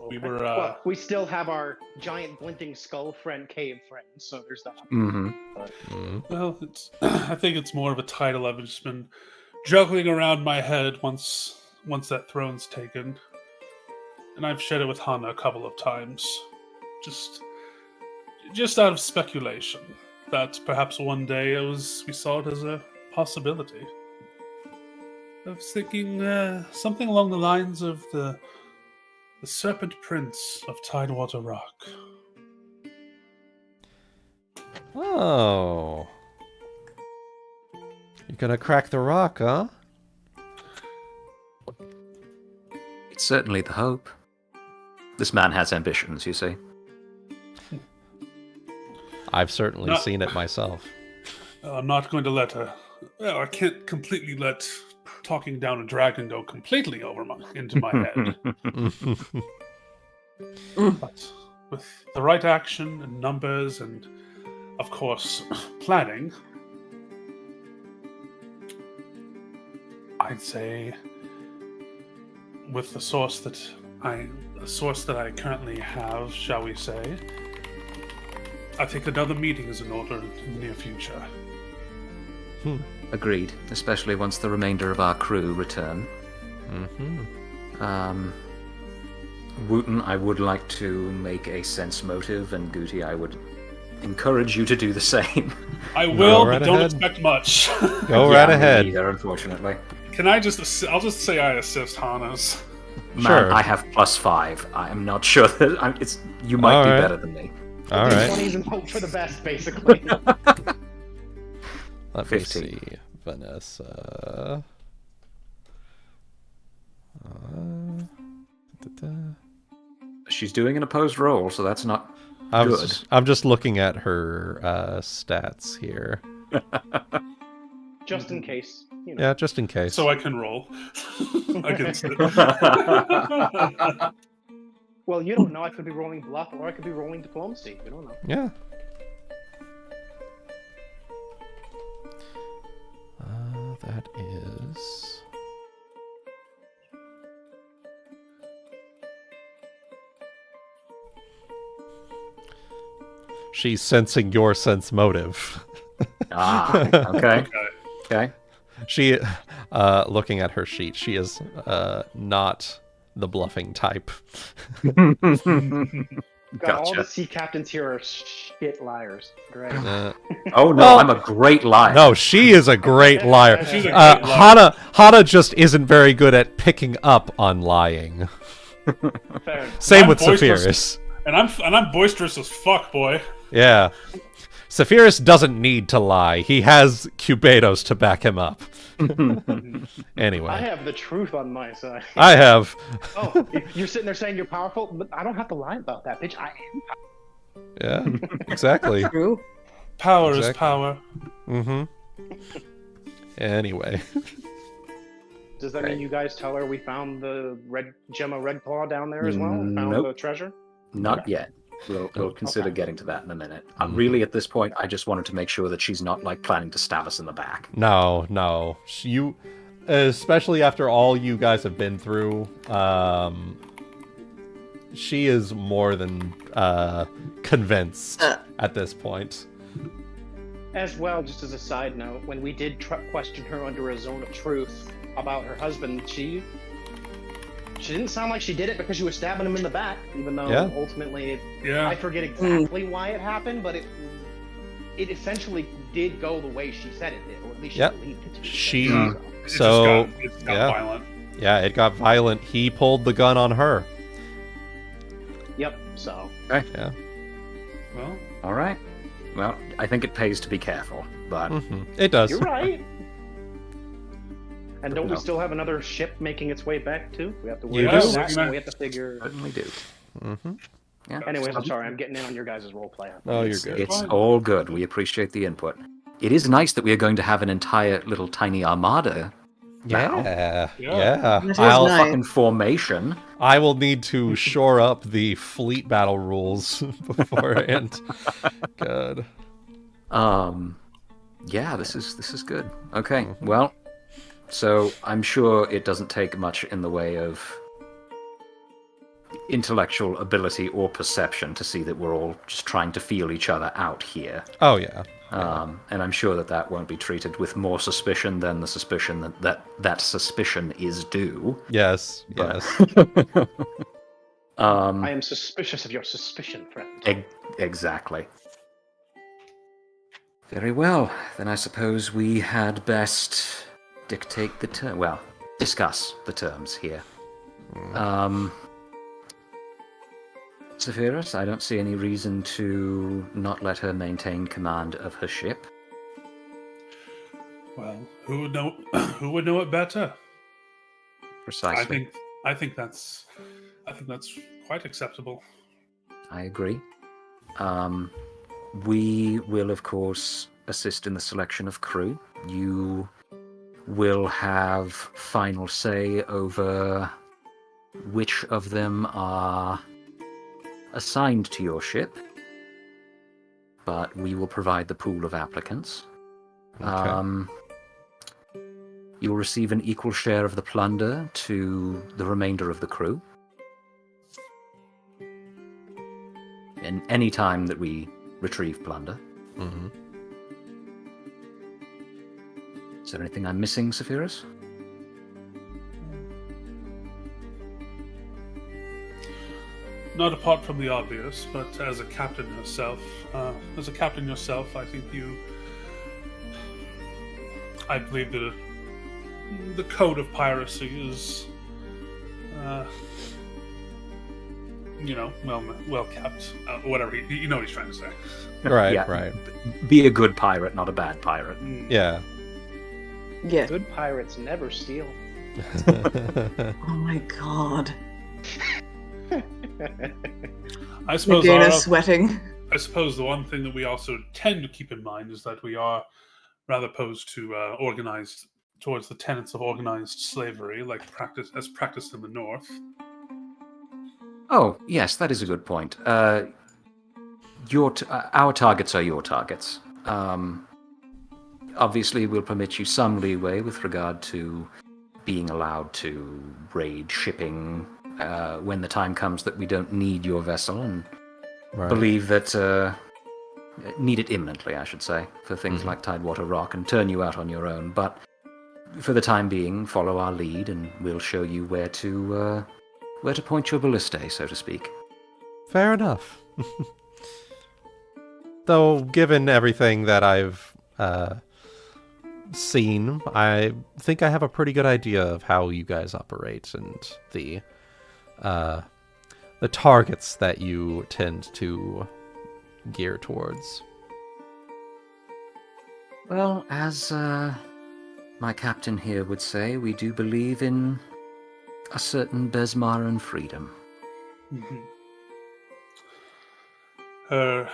We were. Well, we still have our giant blinking skull friend, cave friend. So there's that. Mm-hmm. Well, I think it's more of a title I've just been juggling around my head once that throne's taken, and I've shared it with Hana a couple of times, just out of speculation that perhaps one day we saw it as a possibility. I was thinking something along the lines of the Serpent Prince of Tidewater Rock. Oh. You're gonna crack the rock, huh? It's certainly the hope. This man has ambitions, you see. I've certainly seen it myself. I'm not going to let I can't completely let talking down a dragon go completely into my head. But with the right action and numbers and, of course, planning, I'd say with the source that I currently have, shall we say, I think another meeting is in order in the near future. Agreed, especially once the remainder of our crew return. Wooten, I would like to make a sense motive, and Guti, I would encourage you to do the same. I will, right but don't ahead. expect much. Go Yeah, right me ahead. neither, unfortunately. Can I I'll just say I assist Hana's. Man, Sure. I have +5. I am not sure that you might All do right. better than me. All right. 20s and hope for the best, basically. Let 50. me see. Vanessa. She's doing an opposed roll, so that's not good. I'm just looking at her stats here. Just in case. You know. Yeah, just in case. So I can roll against it. Well, you don't know. I could be rolling bluff, or I could be rolling diplomacy. You don't know. Yeah. That is... She's sensing your sense motive. Okay. Okay. She, looking at her sheet, she is not the bluffing type. God, all the Gotcha. sea captains here are shit liars. Great. Oh no, Well, I'm a great liar. No, she is a great liar. She's a great liar. Hana just isn't very good at picking up on lying. Fair. Same I'm with boisterous. Saphyrus. And I'm boisterous as fuck, boy. Yeah. Saphyrus doesn't need to lie. He has Cubados to back him up. Anyway. I have the truth on my side. I have. Oh, you're sitting there saying you're powerful, but I don't have to lie about that, bitch. I am. Yeah, exactly. True. Power is Exactly. power. Mm-hmm. Anyway. Does that mean you guys tell her we found the Gemma Redclaw down there as well? Found Nope. the treasure? Not yet. We'll consider getting to that in a minute. Really, at this point, I just wanted to make sure that she's not like planning to stab us in the back. No. You, especially after all you guys have been through, she is more than convinced at this point. As well, just as a side note, when we did question her under a zone of truth about her husband, she She didn't sound like she did it because she was stabbing him in the back, even though ultimately, I forget exactly why it happened, but it essentially did go the way she said it did, or at least she believed it to. It got violent. Yeah, it got violent. He pulled the gun on her. Yep. So. Okay. Yeah. Well. All right. Well, I think it pays to be careful, but it does. You're right. And don't we still have another ship making its way back too? We have to worry about that. And we have to figure. Certainly do. Yeah. Anyways, I'm sorry. I'm getting in on your guys' role play. Oh, you're good. It's all good. We appreciate the input. It is nice that we are going to have an entire little tiny armada. Yeah. I'll fucking formation. I will need to shore up the fleet battle rules beforehand. God. Yeah, this is good. Okay, well, so I'm sure it doesn't take much in the way of intellectual ability or perception to see that we're all just trying to feel each other out here. Oh yeah. And I'm sure that won't be treated with more suspicion than the suspicion that suspicion is due. Yes. I am suspicious of your suspicion, friend. Exactly. Very well. Then I suppose we had best dictate the term. Well, discuss the terms here. Saphyrus, I don't see any reason to not let her maintain command of her ship. Well, who would know? Who would know it better? Precisely. I think that's quite acceptable. I agree. We will, of course, assist in the selection of crew. You will have final say over which of them are assigned to your ship, but we will provide the pool of applicants. Okay. You'll receive an equal share of the plunder to the remainder of the crew. And any time that we retrieve plunder. Is there anything I'm missing, Saphyrus? Not apart from the obvious, but as a captain yourself, I think I believe that the code of piracy is, well kept. Whatever you know what he's trying to say. Right. Yeah. Right. Be a good pirate, not a bad pirate. Yeah. Yeah. Good pirates never steal. Oh my god. I suppose Nagaina's sweating. I suppose the one thing that we also tend to keep in mind is that we are rather opposed to towards the tenets of organized slavery, as practiced in the North. Oh, yes, that is a good point. Our targets are your targets. Obviously, we'll permit you some leeway with regard to being allowed to raid shipping when the time comes that we don't need your vessel, and believe that need it imminently, I should say, for things like Tidewater Rock, and turn you out on your own. But for the time being, follow our lead, and we'll show you where to point your ballistae, so to speak. Fair enough. Though, given everything that I've seen, I think I have a pretty good idea of how you guys operate and the targets that you tend to gear towards. Well, as my captain here would say, we do believe in a certain Besmaran freedom. Her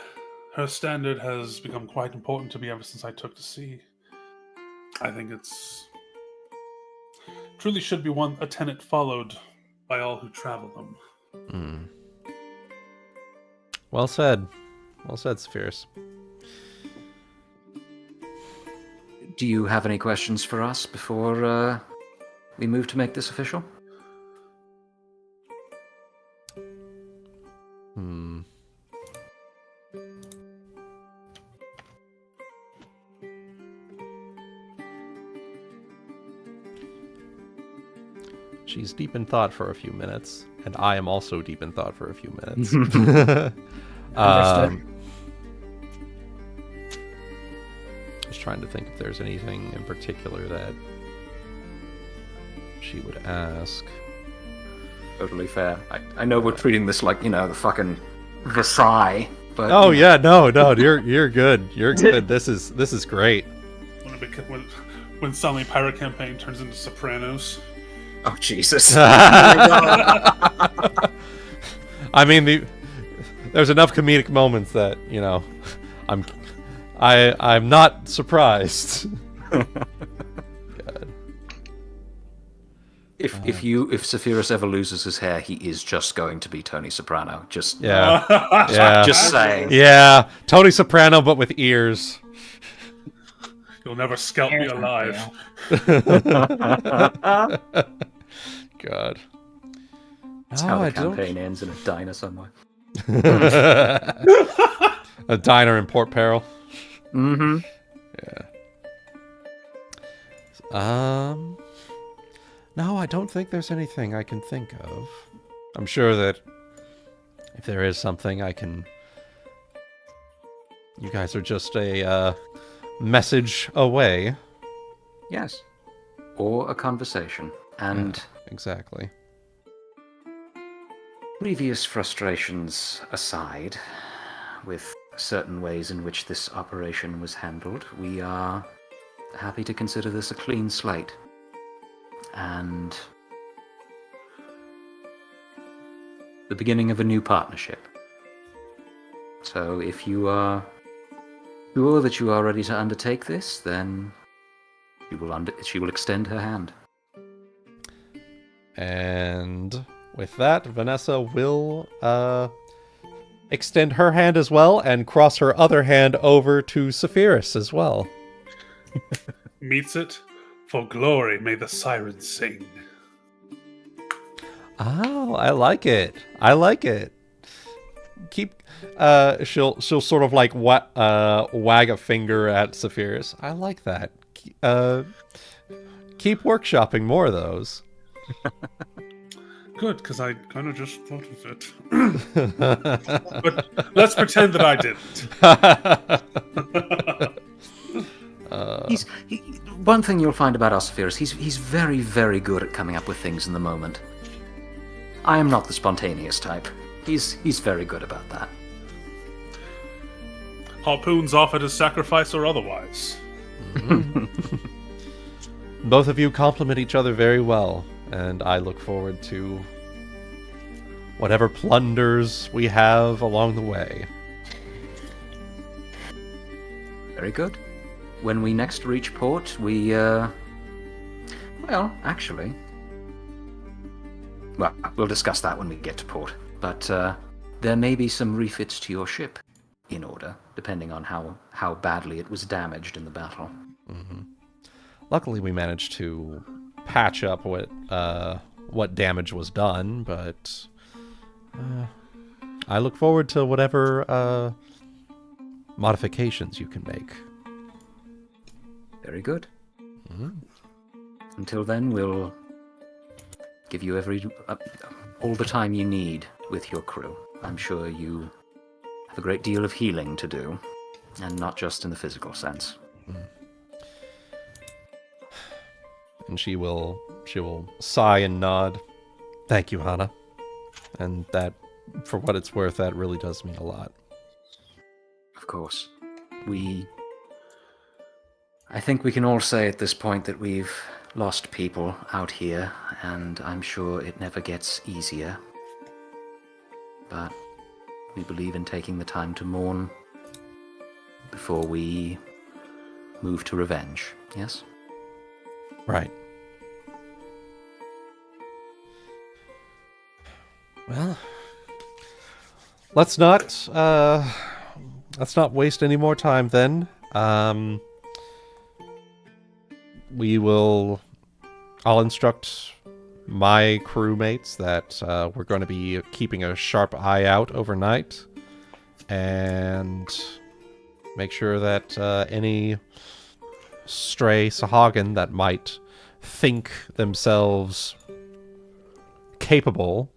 standard has become quite important to me ever since I took to sea. I think it's truly should be a tenet followed by all who travel them. Well said. Well said, Saphyrus. Do you have any questions for us before we move to make this official? She's deep in thought for a few minutes, and I am also deep in thought for a few minutes. Just trying to think if there's anything in particular that she would ask. Totally fair. I know we're treating this like, the fucking Versailles, but... Oh, yeah, no, you're good. You're good. This is great. When suddenly Pirate Campaign turns into Sopranos. Oh, Jesus. I mean, there's enough comedic moments that, I'm not surprised. If Saphyrus ever loses his hair, he is just going to be Tony Soprano. Just just saying. Yeah, Tony Soprano, but with ears. You'll never scalp me alive. God. That's how the campaign ends in a diner somewhere. A diner in Port Peril. Mm-hmm. Yeah. No, I don't think there's anything I can think of. I'm sure that if there is something, you guys are just a message away. Yes. Or a conversation. And exactly. Previous frustrations aside, with certain ways in which this operation was handled, we are happy to consider this a clean slate. And the beginning of a new partnership. So if you are sure that you are ready to undertake this, then she will extend her hand. And with that, Vanessa will extend her hand as well and cross her other hand over to Saphyrus as well. Meets it. For glory may the sirens sing. Oh, I like it. Keep she'll sort of like wag a finger at Saphyrus. I like that. Keep workshopping more of those. Good, because I kind of just thought of it. But let's pretend that I didn't. One thing you'll find about Saphyrus, he's very, very good at coming up with things in the moment. I am not the spontaneous type. He's very good about that. Harpoons offered as sacrifice or otherwise. Mm-hmm. Both of you complement each other very well, and I look forward to whatever plunders we have along the way. Very good. When we next reach port, we'll discuss that when we get to port. But there may be some refits to your ship in order, depending on how badly it was damaged in the battle. Mm-hmm. Luckily, we managed to patch up what damage was done, but I look forward to whatever modifications you can make. Very good. Mm-hmm. Until then, we'll give you all the time you need with your crew. I'm sure you have a great deal of healing to do, and not just in the physical sense. Mm. And she will sigh and nod. Thank you, Hana. And that, for what it's worth, that really does mean a lot. Of course. I think we can all say at this point that we've lost people out here, and I'm sure it never gets easier. But we believe in taking the time to mourn before we move to revenge, yes? Right. Well, let's not waste any more time then. I'll instruct my crewmates that we're going to be keeping a sharp eye out overnight, and make sure that any stray Sahagin that might think themselves capable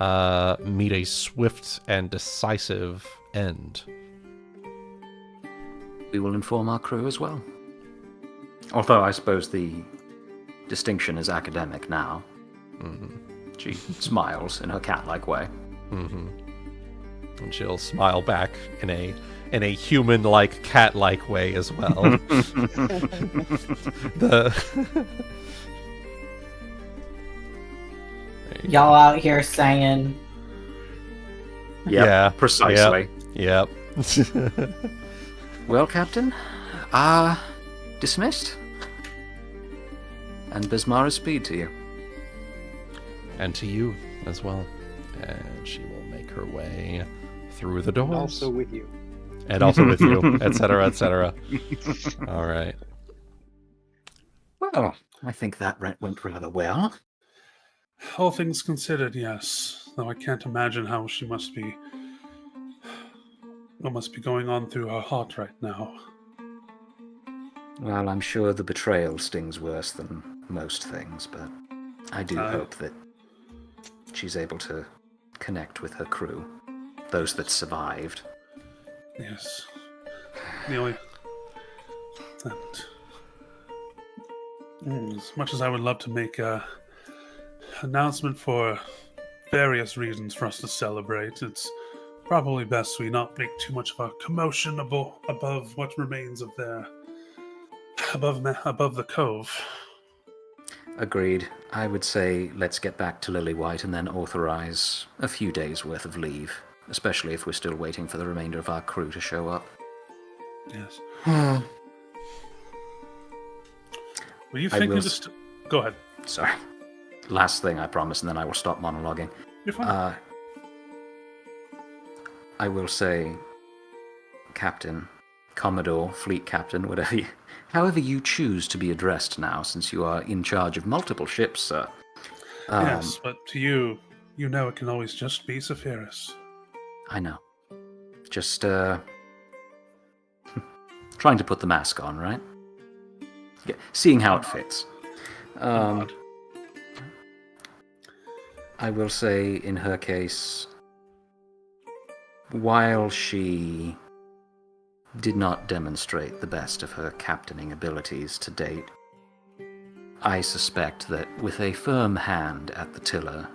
meet a swift and decisive end. We will inform our crew as well. Although I suppose the distinction is academic now. She smiles in her cat-like way. And she'll smile back in a human-like, cat-like way as well. Y'all out here saying, Yep, Yeah, precisely. Yep. Well, Captain, dismissed. And Bismara's speed to you. And to you as well. And she will make her way through the doors. Also with you. And also with you, etc., etc. All right. Well, I think that went rather well. All things considered, yes. Though I can't imagine how she must be. What must be going on through her heart right now. Well, I'm sure the betrayal stings worse than most things, but I do hope that she's able to connect with her crew, those that survived. Yes. The only. And as much as I would love to make a announcement for various reasons for us to celebrate, it's probably best we not make too much of a commotion above what remains of above the cove. Agreed. I would say let's get back to Lilywhite and then authorize a few days' worth of leave, especially if we're still waiting for the remainder of our crew to show up. Yes. Were you thinking just... Go ahead. Sorry. Last thing, I promise, and then I will stop monologuing. You're fine. I will say, Captain, Commodore, Fleet Captain, however you choose to be addressed now, since you are in charge of multiple ships, sir. Yes, but to you, you know it can always just be Saphyrus. I know. Just, trying to put the mask on, right? Yeah, seeing how it fits. I will say, in her case, while she did not demonstrate the best of her captaining abilities to date, I suspect that with a firm hand at the tiller,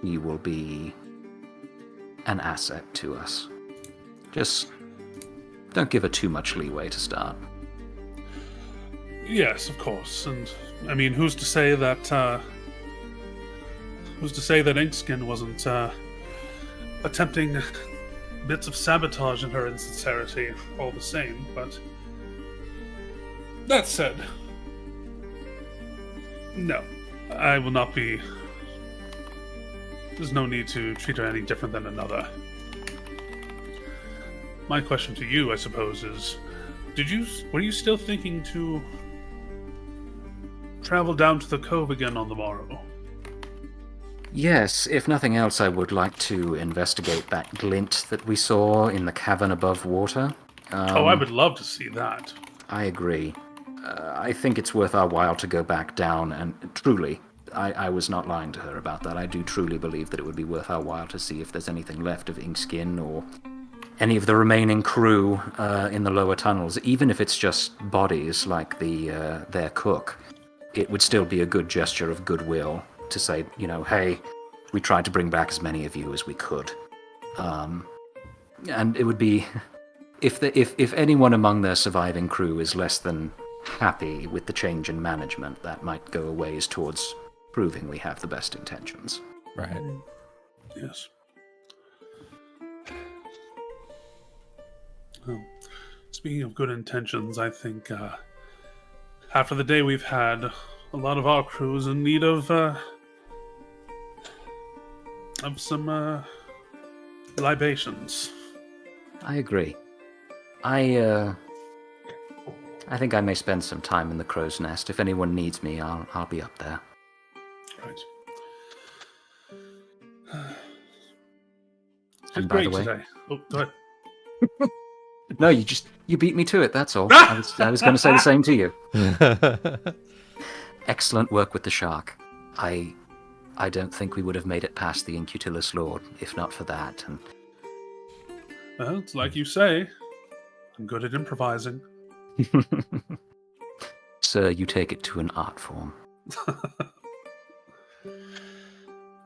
you will be an asset to us. Just don't give her too much leeway to start. Yes, of course. And, I mean, who's to say that Inkskin wasn't, attempting bits of sabotage in her insincerity all the same, but... That said... No. I will not be... There's no need to treat her any different than another. My question to you, I suppose, is... Were you still thinking to... travel down to the cove again on the morrow? Yes, if nothing else, I would like to investigate that glint that we saw in the cavern above water. I would love to see that. I agree. I think it's worth our while to go back down, and truly, I was not lying to her about that. I do truly believe that it would be worth our while to see if there's anything left of Inkskin or any of the remaining crew in the lower tunnels, even if it's just bodies like their cook. It would still be a good gesture of goodwill to say, hey, we tried to bring back as many of you as we could. And it would be, if anyone among their surviving crew is less than happy with the change in management, that might go a ways towards proving we have the best intentions. Right. Yes. Well, speaking of good intentions, I think after the day we've had, a lot of our crew is in need of some libations. I agree. I think I may spend some time in the crow's nest. If anyone needs me, I'll be up there. Right. And by the way, today. Oh, go ahead. No, you beat me to it. That's all. I was going to say the same to you. Excellent work with the shark. I I don't think we would have made it past the Incutilus Lord if not for that. And Well, it's like you say. I'm good at improvising. Sir, you take it to an art form.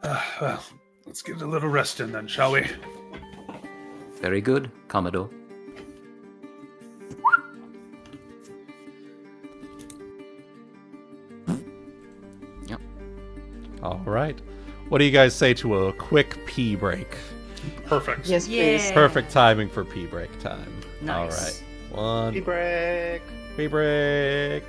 Well, let's get a little rest in then, shall we? Very good, Commodore. Yep. All right. What do you guys say to a quick pee break? Perfect. Yes, please. Yeah. Perfect timing for pee break time. Nice. All right. Tea break. Pee break.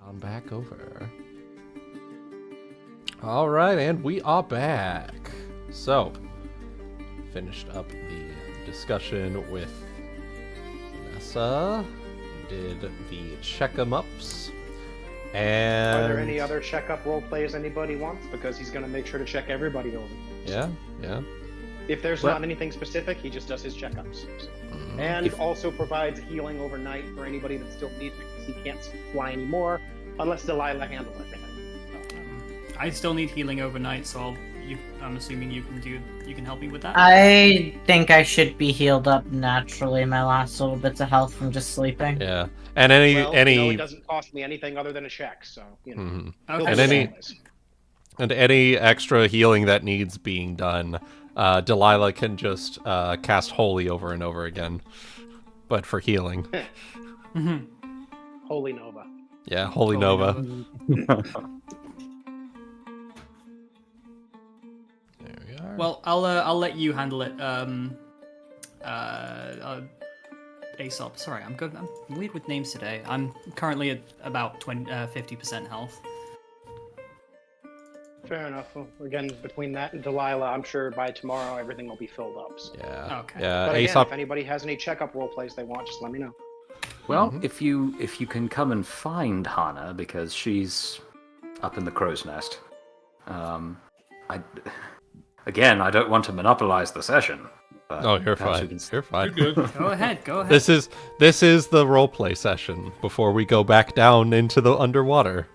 On back over. All right, and we are back. So, finished up the discussion with Vanessa. Did the check-em-ups. And Are there any other checkup role plays anybody wants? Because he's going to make sure to check everybody over. Yeah. If there's not anything specific, he just does his checkups. So. And also provides healing overnight for anybody that still needs it, because he can't fly anymore unless Delilah handles everything. I still need healing overnight, so I'm assuming you can help me with that. I think I should be healed up naturally. My last little bits of health from just sleeping. Yeah. And it doesn't cost me anything other than a check, so Okay. And any extra healing that needs being done, Delilah can just cast Holy over and over again, but for healing. Holy Nova. Yeah, Holy Nova. There we are. Well, I'll let you handle it. Aesop. Sorry, I'm weird with names today. I'm currently at about 50% health. Fair enough. Well, again, between that and Delilah, I'm sure by tomorrow everything will be filled up. So. Yeah. Okay. Yeah. But again, Aesop. if anybody has any checkup role plays they want, just let me know. Well, if you can come and find Hana, because she's up in the crow's nest. I don't want to monopolize the session. But Oh, you're perhaps fine. we can- You're fine. You're good. Go ahead. This is the roleplay session before we go back down into the underwater.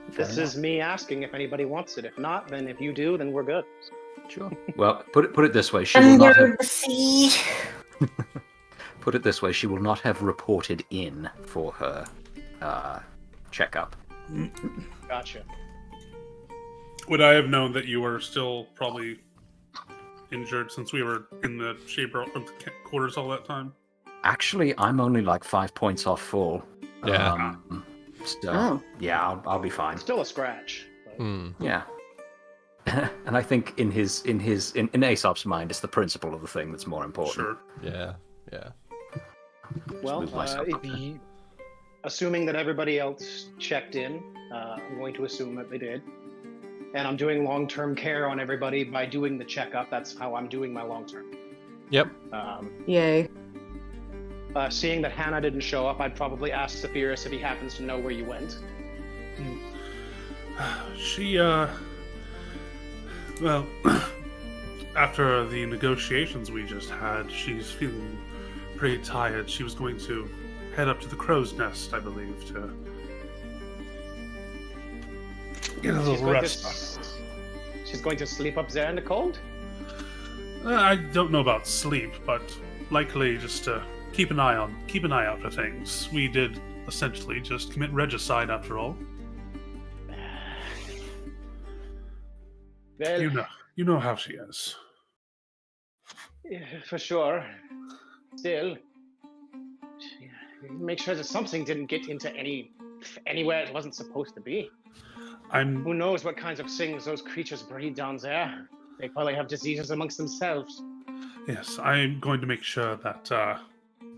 This is me asking if anybody wants it. If not, then if you do, then we're good. Sure. Well, put it this way: she will not Under have. the sea. Put it this way: she will not have reported in for her checkup. Gotcha. Would I have known that you were still probably injured since we were in the shaper quarters all that time? Actually, I'm only like 5 points off full. Yeah. So, yeah, I'll be fine. Still a scratch. But... Yeah. And I think in Aesop's mind, it's the principle of the thing that's more important. Sure. Yeah. Well, move myself up there. assuming that everybody else checked in, I'm going to assume that they did. And I'm doing long-term care on everybody by doing the checkup. That's how I'm doing my long-term. Yep. Yay. Seeing that Hana didn't show up, I'd probably ask Saphyrus if he happens to know where you went. She, well, after the negotiations we just had, she's feeling pretty tired. She was going to head up to the crow's nest, I believe, to get a little rest. She's going to sleep up there in the cold? I don't know about sleep, but likely just to keep an eye out for things. We did essentially just commit regicide after all. Well, You know how she is. yeah, for sure. Still, make sure that something didn't get into anywhere it wasn't supposed to be. Who knows what kinds of things those creatures breed down there? They probably have diseases amongst themselves. Yes, I'm going to make sure that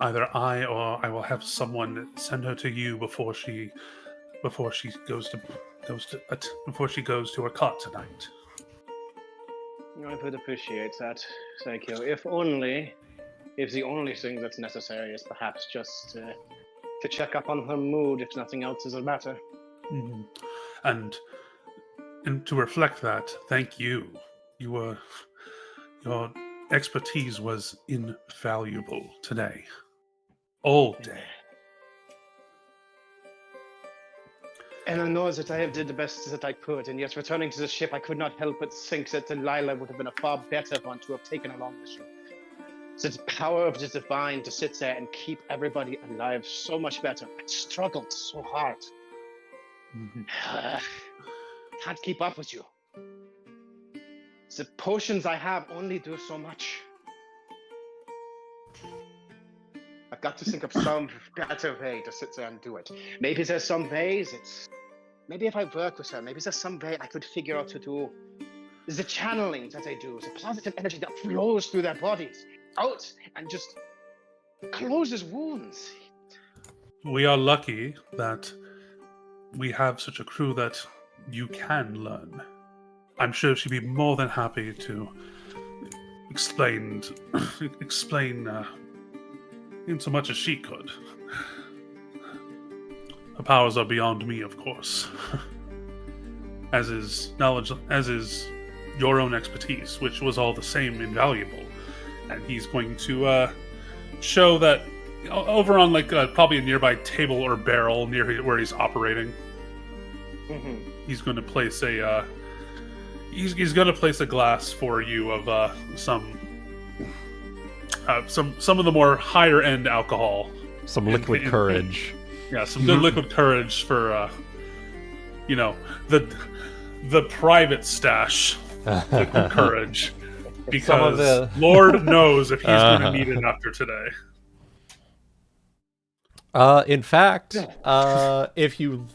either I or I will have someone send her to you before she goes to her cot tonight. I would appreciate that. Thank you. If the only thing that's necessary is perhaps just to check up on her mood, if nothing else is the matter. Mm-hmm. And to reflect that, thank you. Your expertise was invaluable today. All day. And I know that I have did the best that I could, and yes, returning to the ship, I could not help but think that Delilah would have been a far better one to have taken along the ship. The power of the divine to sit there and keep everybody alive so much better. I struggled so hard. Can't keep up with you. The potions I have only do so much. I've got to think of some better way to sit there and do it. Maybe there's some ways maybe if I work with her, maybe there's some way I could figure out to do the channeling that they do, the positive energy that flows through their bodies out and just closes wounds. We are lucky that we have such a crew that you can learn. I'm sure she'd be more than happy to explain in so much as she could. Her powers are beyond me, of course. As is knowledge, as is your own expertise, which was all the same invaluable. And he's going to show that over on probably a nearby table or barrel near where he's operating. Mm-hmm. He's going to place a he's going to place a glass for you of some of the more higher end alcohol. Some liquid courage. Yeah, some good liquid courage for the private stash liquid courage, because Lord knows if he's going to need it after today. In fact, if you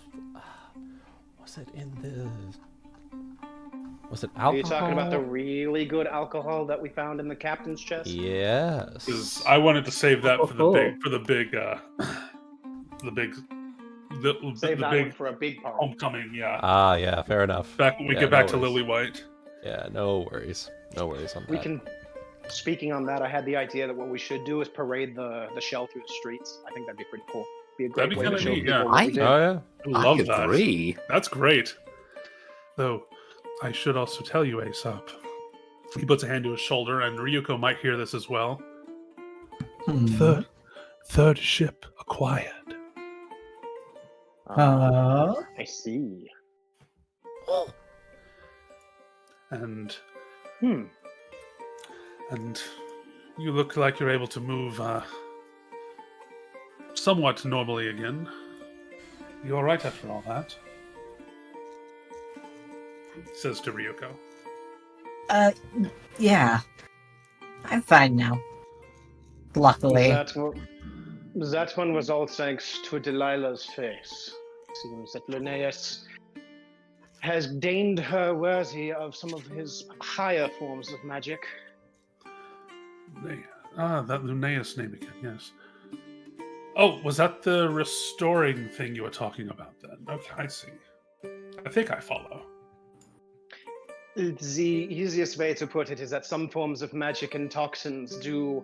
was it alcohol? Are you talking about the really good alcohol that we found in the captain's chest? Yes. 'Cause I wanted to save that for the big Save that one for a big part. homecoming. Yeah. Yeah, fair enough. Back when we get back to Lilywhite. Yeah, no worries on that. We can. Speaking on that, I had the idea that what we should do is parade the shell through the streets. I think that'd be pretty cool. Be a great That'd be way to kinda show neat, people yeah. what we did. Oh yeah. I love I that. agree. That's great. Though, I should also tell you, Aesop. He puts a hand to his shoulder, and Ryuuko might hear this as well. Third ship acquired. I see. And you look like you're able to move somewhat normally again. You all right after all that? Says to Ryuuko. Yeah. I'm fine now. Luckily. That one was all thanks to Delilah's face. Seems that Linnaeus has deigned her worthy of some of his higher forms of magic. That Linnaeus name again, yes. Oh, was that the restoring thing you were talking about then? Okay, I see. I think I follow. The easiest way to put it is that some forms of magic and toxins do...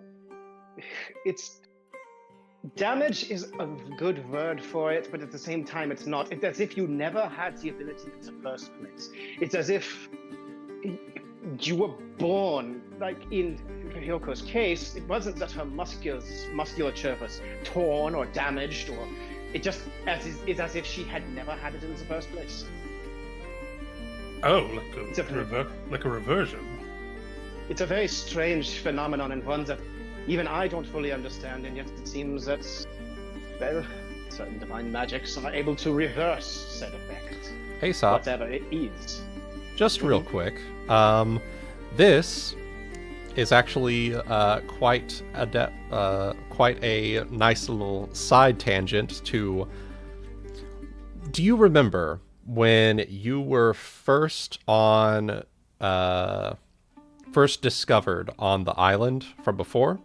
Damage is a good word for it, but at the same time it's not. It's as if you never had the ability in the first place. It's as if you were born, like in Ryuko's case, it wasn't that her musculature was torn or damaged, or it's as if she had never had it in the first place. Oh, like a reversion. It's a very strange phenomenon, and one that even I don't fully understand, and yet it seems that, well, certain divine magics are able to reverse said effect. Aesop, whatever it is. just real quick, this is actually quite a nice little side tangent to... Do you remember when you were first discovered on the island from before?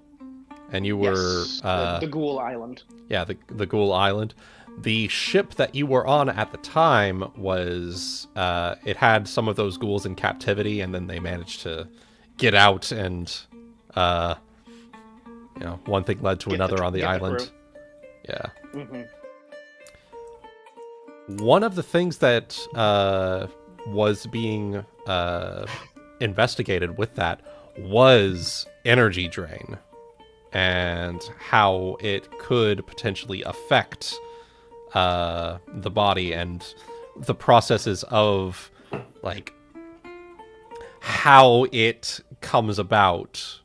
And you were... Yes, the Ghoul Island. Yeah, the Ghoul Island. The ship that you were on at the time was... it had some of those ghouls in captivity, and then they managed to get out, and... one thing led to another on the island. Yeah. Mm-hmm. One of the things that was being investigated with that was energy drain, and how it could potentially affect the body, and the processes of like how it comes about,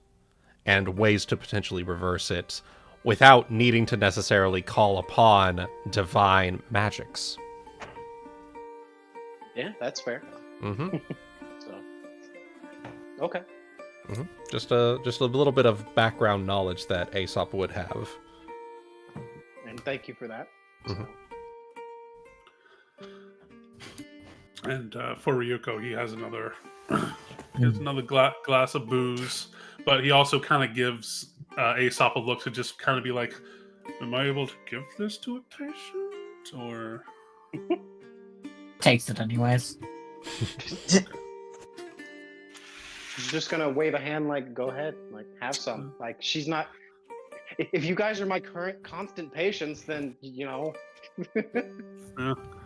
and ways to potentially reverse it without needing to necessarily call upon divine magics. Yeah, that's fair. Mm-hmm. So, okay. Mm-hmm. Just a little bit of background knowledge that Aesop would have. And thank you for that. Mm-hmm. And for Ryuuko, he has another glass of booze, but he also kind of gives Aesop a look to just kind of be like, "Am I able to give this to a patient?" Or Takes it anyways. She's just gonna wave a hand like, go ahead, like, have some. Like, she's not... If you guys are my current constant patients, then, you know...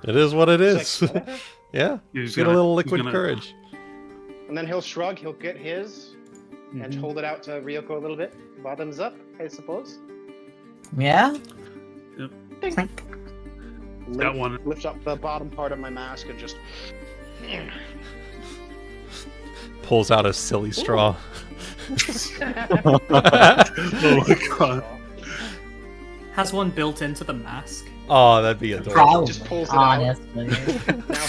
It is what it is. She's like, whatever. Yeah, He's get a gonna- little he's liquid gonna- courage. And then he'll shrug, he'll get his, and hold it out to Ryuuko a little bit. Bottoms up, I suppose. Yeah? Ding. That one. Lift up the bottom part of my mask and just... Pulls out a silly straw. Oh my god. Has one built into the mask. Oh, that'd be adorable. Probably, Just pulls it out. honestly. Now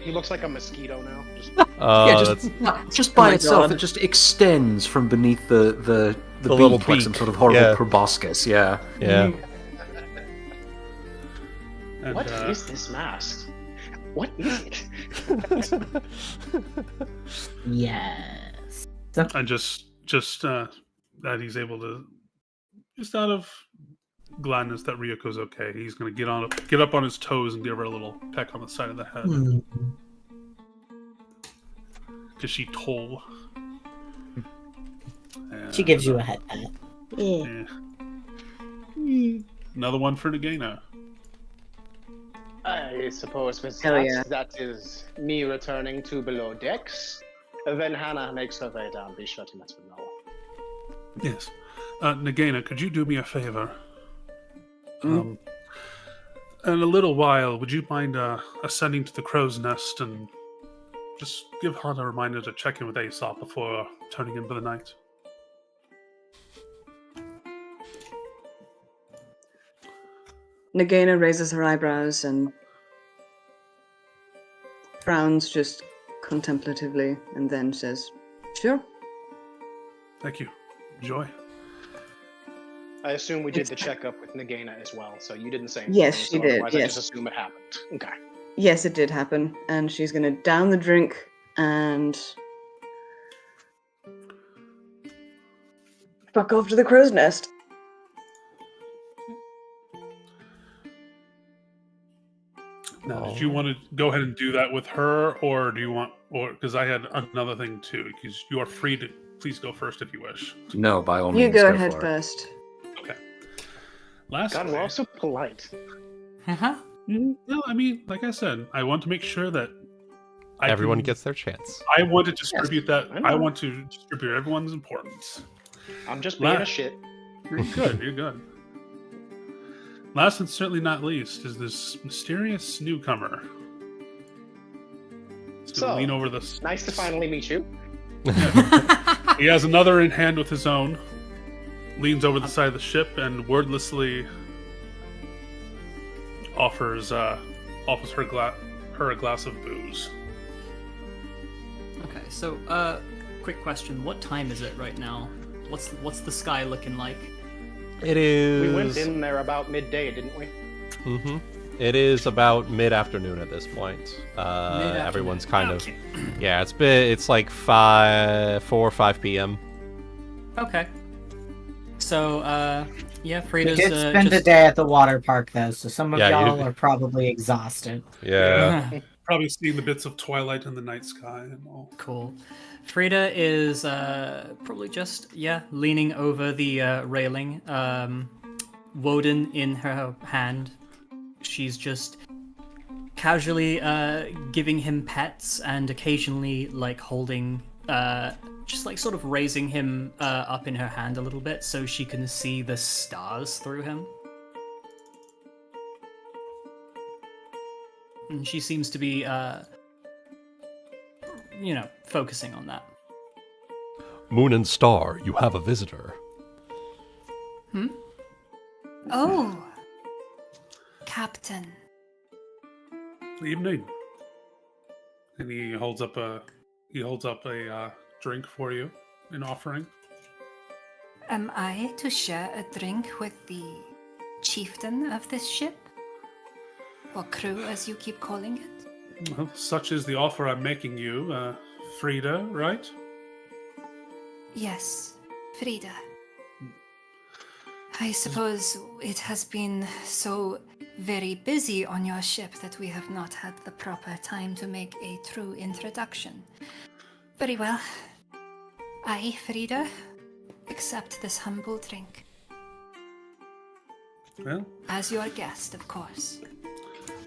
he looks like a mosquito now. Just... Oh, just by my itself, God. it just extends from beneath the beak, little like some beak. sort of horrible Yeah. proboscis. Yeah. yeah. And, What is this mask? What is it? Yes. and just that he's able to, just out of gladness that Ryuko's okay, he's gonna get up on his toes and give her a little peck on the side of the head. Because she told. She gives you a head pat. Yeah. Another one for Nagaina. I suppose with Hell that, yeah. that is me returning to below decks. When Hana makes her way down, be sure to let her know. Yes. Nagaina, could you do me a favor? In a little while, would you mind ascending to the crow's nest and just give Hana a reminder to check in with Aesop before turning in for the night? Nagaina raises her eyebrows and frowns just contemplatively and then says, "Sure." Thank you. Enjoy. I assume we did the checkup with Nagaina as well, so you didn't say anything. Yes, so she did, otherwise I yes. just assume it happened. Okay. Yes, it did happen. And she's going to down the drink and fuck off to the crow's nest. Now, did you want to go ahead and do that with her, or do you want, or because I had another thing too? Because you are free to please go first if you wish. No, by all You means, go go ahead for it. first. Okay. Last. God, we're all so polite. Uh-huh. No, I mean, like I said, I want to make sure that Everyone can- gets their chance. I want to distribute that. I know. I want to distribute everyone's importance. I'm just being a Last- shit. You're good. You're good. Last and certainly not least is this mysterious newcomer. He's gonna So, lean over this. Nice to finally meet you. He has another in hand with his own. Leans over the side of the ship and wordlessly offers her a glass of booze. Okay, so quick question: what time is it right now? What's the sky looking like? It is. We went in there about midday, didn't we? Mm-hmm. It is about mid-afternoon at this point. Mid-afternoon. Everyone's kind of. Okay. Yeah, it's like 4 or 5 p.m. Okay. So, yeah, We Frieda's did spend just... a day at the water park, though, so some of Yeah, y'all you- are probably exhausted. Yeah. Probably seeing the bits of twilight in the night sky and all. Cool. Frieda is probably just, leaning over the railing, Woden in her hand. She's just casually giving him pets and occasionally, like, holding, just, like, sort of raising him up in her hand a little bit so she can see the stars through him. And she seems to be, focusing on that. Moon and Star, you have a visitor. Oh, Captain. Evening. And he holds up a drink for you, an offering. Am I to share a drink with the chieftain of this ship? Or crew, as you keep calling it? Well, such is the offer I'm making you, Frieda, right? Yes, Frieda. I suppose it has been so very busy on your ship that we have not had the proper time to make a true introduction. Very well. I, Frieda, accept this humble drink. Well, As your guest, of course.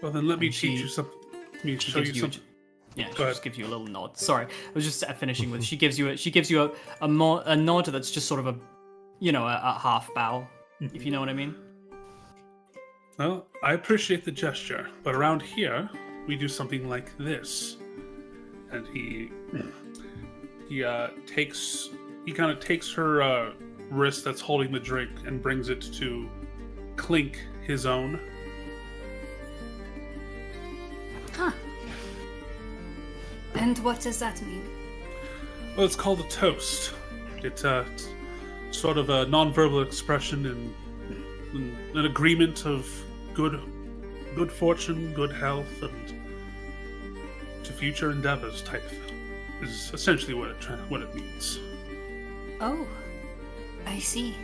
well then let me And she- teach you something. Let me She show you gives you, something. yeah, she Go just ahead. gives you a little nod. Sorry, I was just finishing with. She gives you a nod that's just sort of a half bow, if you know what I mean. Well, I appreciate the gesture, but around here we do something like this. And he kind of takes her wrist that's holding the drink and brings it to clink his own. Huh. And what does that mean? Well, it's called a toast. It's sort of a nonverbal expression in an agreement of good fortune, good health, and to future endeavors type is essentially what it means. Oh, I see.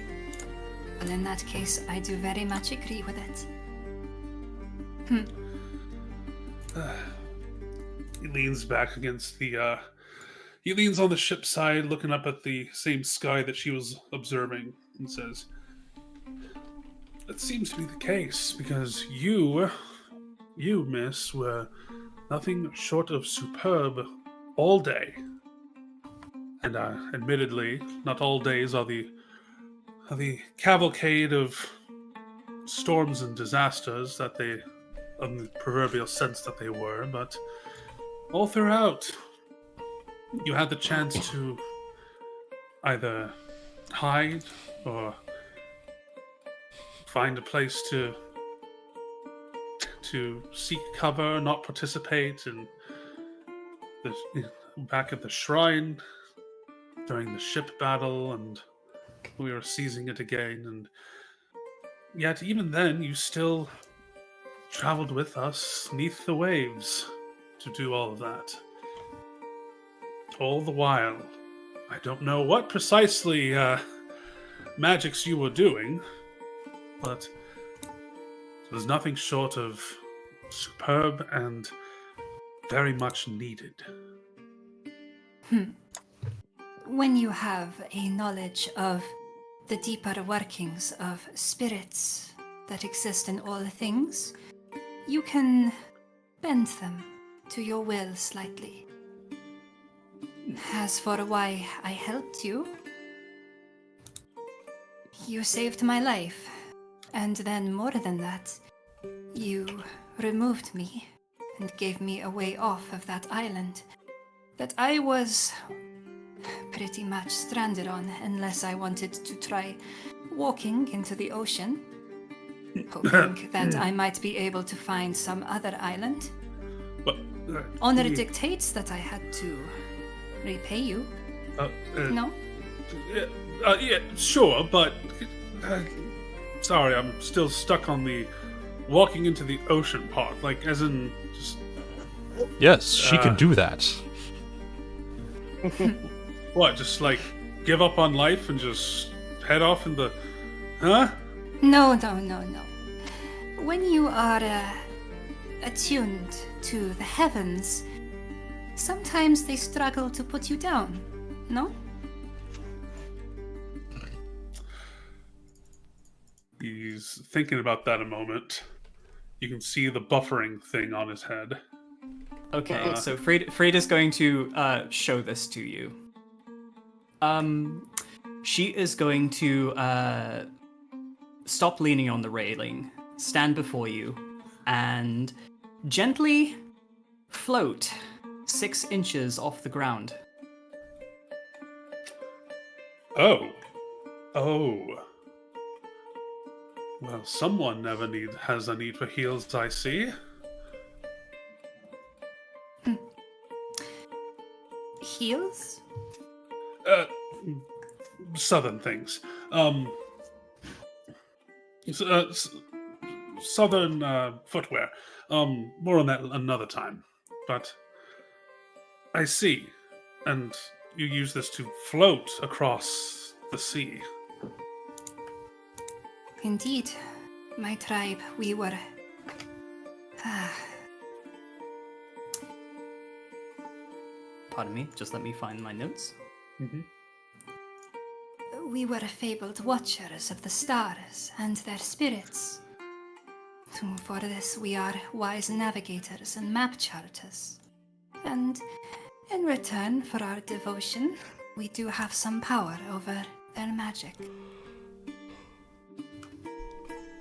Well, in that case, I do very much agree with it. He leans back against the. He leans on the ship's side, looking up at the same sky that she was observing, and says, "That seems to be the case because you, miss, were nothing short of superb all day. And admittedly, not all days are the cavalcade of storms and disasters that they, in the proverbial sense that they were, but all throughout, you had the chance to either hide or find a place to seek cover, not participate in back at the shrine during the ship battle, and we were seizing it again, and yet even then you still traveled with us neath the waves to do all of that. All the while, I don't know what precisely magics you were doing, but it was nothing short of superb and very much needed." When you have a knowledge of the deeper workings of spirits that exist in all things, you can bend them to your will slightly. As for why I helped you, you saved my life, and then more than that, you removed me and gave me a way off of that island that I was pretty much stranded on unless I wanted to try walking into the ocean, hoping that I might be able to find some other island. But Honor dictates that I had to repay you. No? Yeah, sure, but sorry, I'm still stuck on the walking into the ocean part. Like, as in, just Yes, she can do that. what? Just like give up on life and just head off in the, huh? No. When you are attuned to the heavens, sometimes they struggle to put you down, no? He's thinking about that a moment. You can see the buffering thing on his head. Okay, so Frieda's going to show this to you. She is going to stop leaning on the railing, stand before you, and gently float 6 inches off the ground. Oh. Well, someone has a need for heals, I see. Heels? Southern things. Southern footwear. More on that another time. But I see. And you use this to float across the sea. Indeed. My tribe, we were Pardon me, just let me find my notes. We were fabled watchers of the stars and their spirits. For this, we are wise navigators and map charters. And in return for our devotion, we do have some power over their magic.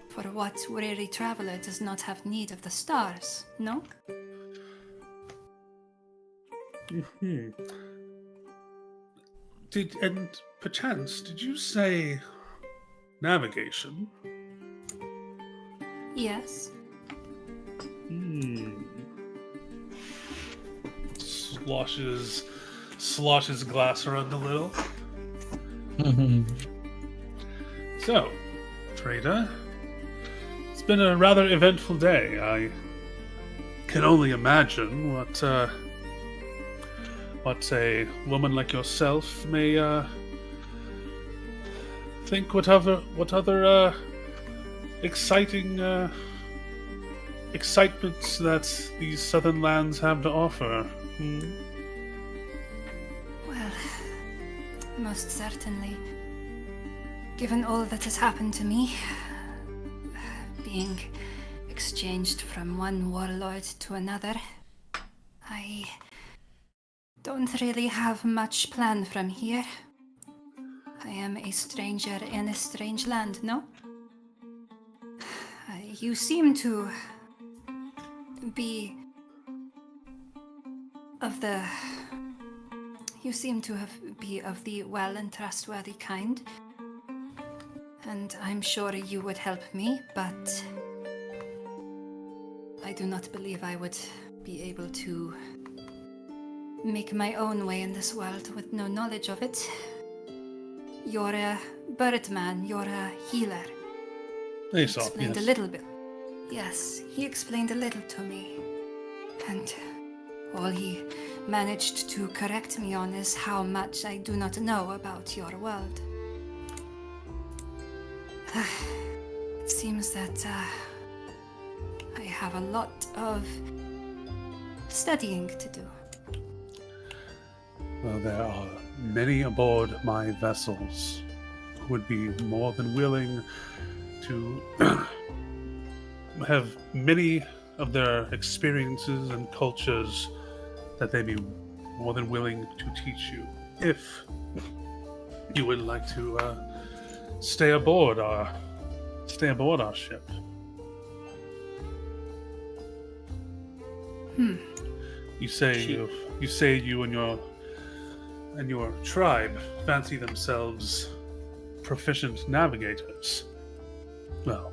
For what weary traveler does not have need of the stars, no? And perchance, did you say navigation? Yes. Sloshes glass around a little. So, Frieda, it's been a rather eventful day. I can only imagine what a woman like yourself may think. What other exciting excitements that these southern lands have to offer? Well, most certainly. Given all that has happened to me, being exchanged from one warlord to another, I don't really have much planned from here. I am a stranger in a strange land, no? You seem to be of the... You seem to be of the well and trustworthy kind. And I'm sure you would help me, but I do not believe I would be able to make my own way in this world with no knowledge of it. You're a birdman, you're a healer. Aesop, Explained yes. a little bit. Yes, he explained a little to me. And all he managed to correct me on is how much I do not know about your world. It seems that I have a lot of studying to do. Well, there are many aboard my vessels who would be more than willing to have many of their experiences and cultures that they'd be more than willing to teach you if you would like to stay aboard our ship. You say you and your tribe fancy themselves proficient navigators. Well,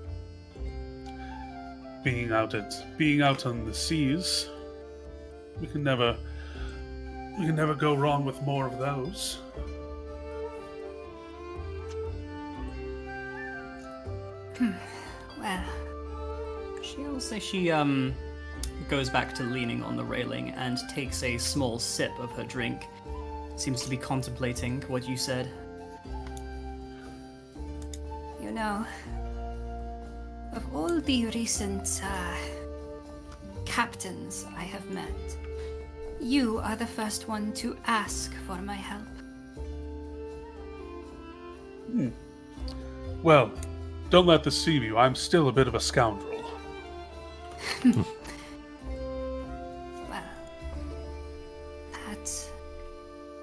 being out on the seas, we can never go wrong with more of those. Well, She goes back to leaning on the railing and takes a small sip of her drink. Seems to be contemplating what you said. you know, of all the recent captains I have met, you are the first one to ask for my help. Well, don't let this deceive you. I'm still a bit of a scoundrel. Well, that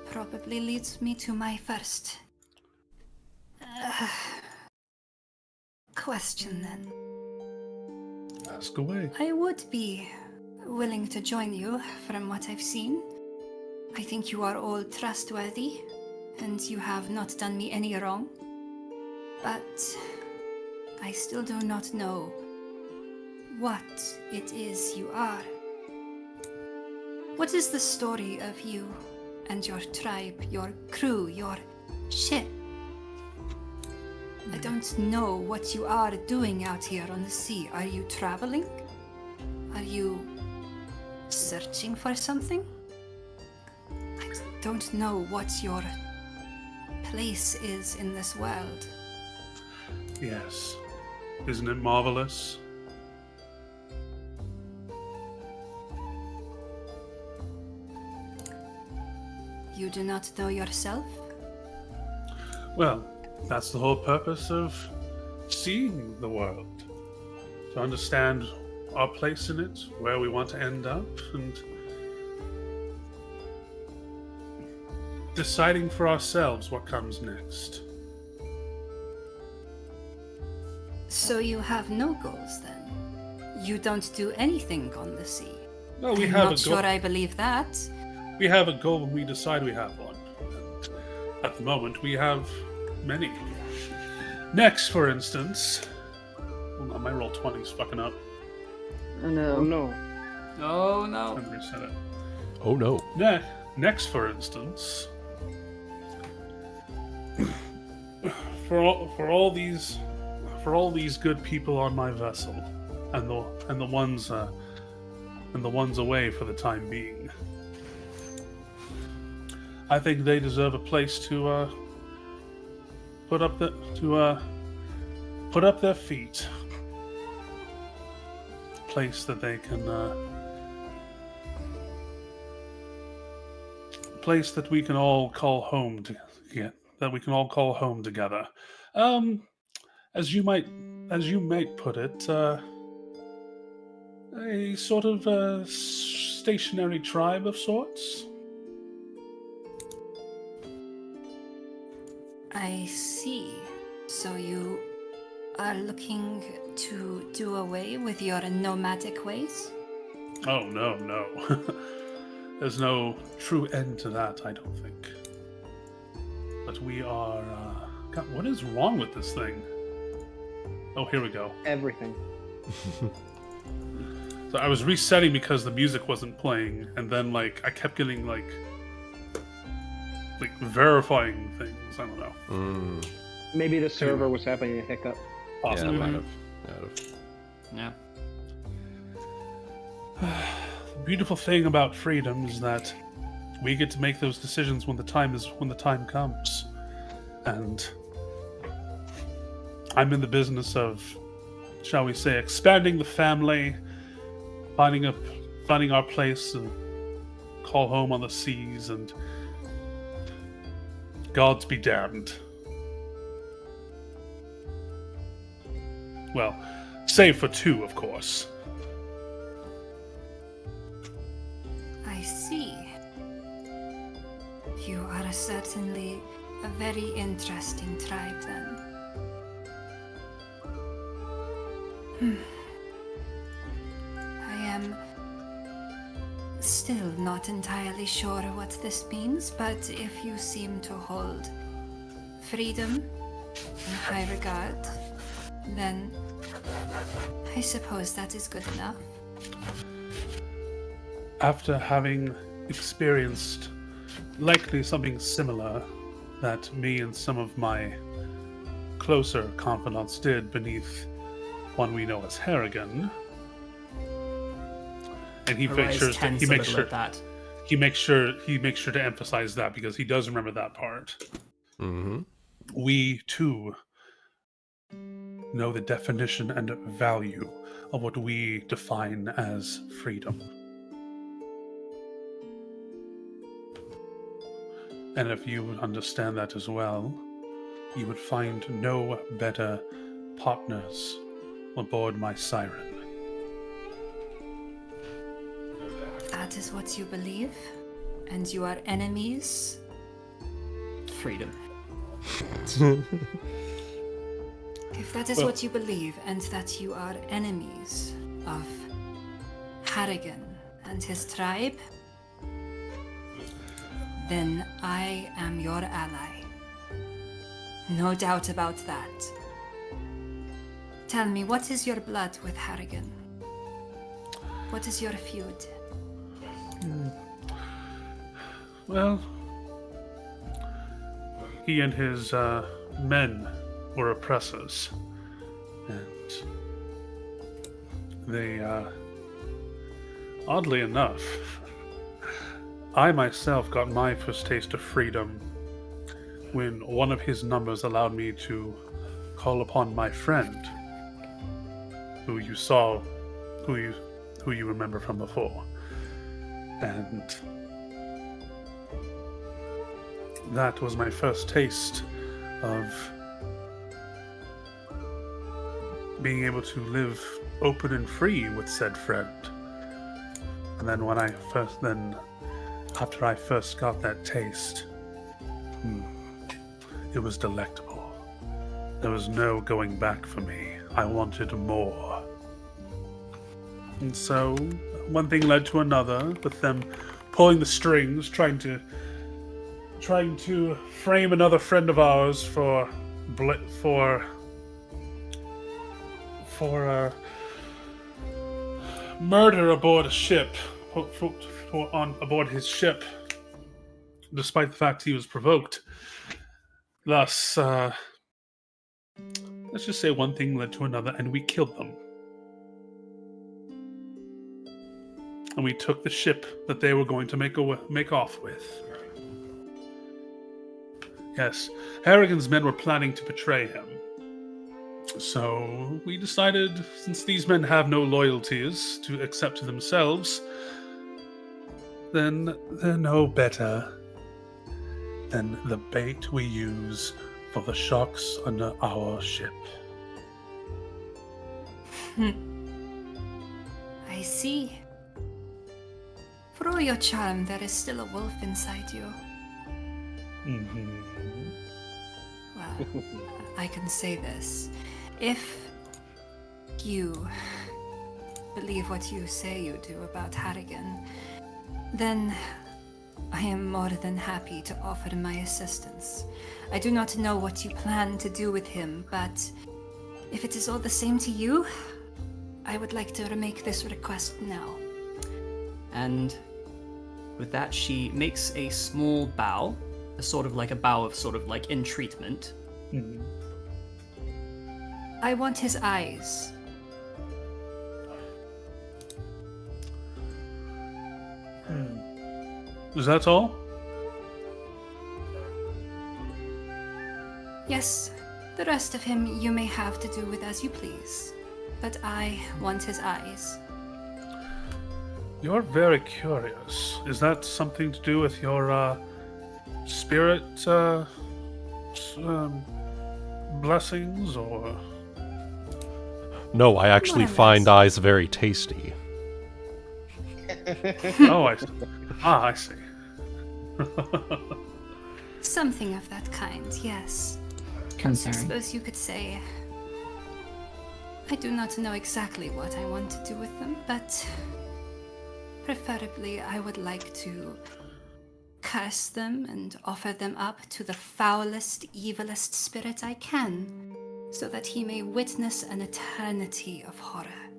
probably leads me to my first question then. Ask away. I would be willing to join you from what I've seen. I think you are all trustworthy, and you have not done me any wrong. But I still do not know what it is you are. What is the story of you and your tribe, your crew, your ship? I don't know what you are doing out here on the sea. Are you traveling? Are you searching for something? I don't know what your place is in this world. Yes. Isn't it marvelous? You do not know yourself? Well, that's the whole purpose of seeing the world. To understand our place in it, where we want to end up, and deciding for ourselves what comes next. So you have no goals then? You don't do anything on the sea? No, we I'm have not a goal. sure I believe that. We have a goal when we decide we have one. And at the moment, we have many. Next, for instance... Hold on, my roll 20 is fucking up. Oh no. Oh no. Oh no. I'm reset it. Oh no. Next, for instance... for all these good people on my vessel, and the ones away for the time being, I think they deserve a place to put up their feet. A place that they can, place that we can all call home together. As you might put it, a sort of stationary tribe of sorts. I see. So you are looking to do away with your nomadic ways? Oh, no. There's no true end to that, I don't think. But we are... God, what is wrong with this thing? Oh, here we go. Everything. So I was resetting because the music wasn't playing, and then, I kept getting, verifying things. I don't know. Maybe the server was having a hiccup. Possibly. Yeah, might have. Yeah. The beautiful thing about freedom is that we get to make those decisions when the time comes. And I'm in the business of, shall we say, expanding the family, finding our place to call home on the seas, and gods be damned. Well, save for two, of course. I see. You are certainly a very interesting tribe then. I am still not entirely sure what this means, but if you seem to hold freedom in high regard, then I suppose that is good enough. After having experienced likely something similar that me and some of my closer confidants did beneath one we know as Harrigan, and he makes sure to emphasize that because he does remember that part. Mm-hmm. We too know the definition and value of what we define as freedom. And if you would understand that as well, you would find no better partners aboard my siren. That is what you believe? And you are enemies? Freedom. If that is what you believe, and that you are enemies of Harrigan and his tribe, then I am your ally. No doubt about that. Tell me, what is your blood with Harrigan? What is your feud? Well, he and his men were oppressors, and they, oddly enough, I myself got my first taste of freedom when one of his numbers allowed me to call upon my friend, who you remember from before. And that was my first taste of being able to live open and free with said friend. And then after I first got that taste, it was delectable. There was no going back for me. I wanted more. And so, one thing led to another, with them pulling the strings, trying to frame another friend of ours for murder aboard a ship, aboard his ship, despite the fact he was provoked. Thus, let's just say one thing led to another, and we killed them. And we took the ship that they were going to make off with. Yes, Harrigan's men were planning to betray him. So we decided, since these men have no loyalties to accept to themselves, then they're no better than the bait we use for the sharks under our ship. I see. For all your charm, there is still a wolf inside you. Well, I can say this. If you believe what you say you do about Harrigan, then I am more than happy to offer my assistance. I do not know what you plan to do with him, but if it is all the same to you, I would like to make this request now. And with that, she makes a small bow, a sort of like a bow of sort of like entreatment. I want his eyes. Is that all? Yes, the rest of him you may have to do with as you please. But I want his eyes. You're very curious. Is that something to do with your spirit blessings, or? No, I actually find eyes very tasty. Oh, I see. I see. Something of that kind, yes. I Concern. suppose you could say. I do not know exactly what I want to do with them, but preferably I would like to curse them and offer them up to the foulest, evilest spirit I can, so that he may witness an eternity of horror.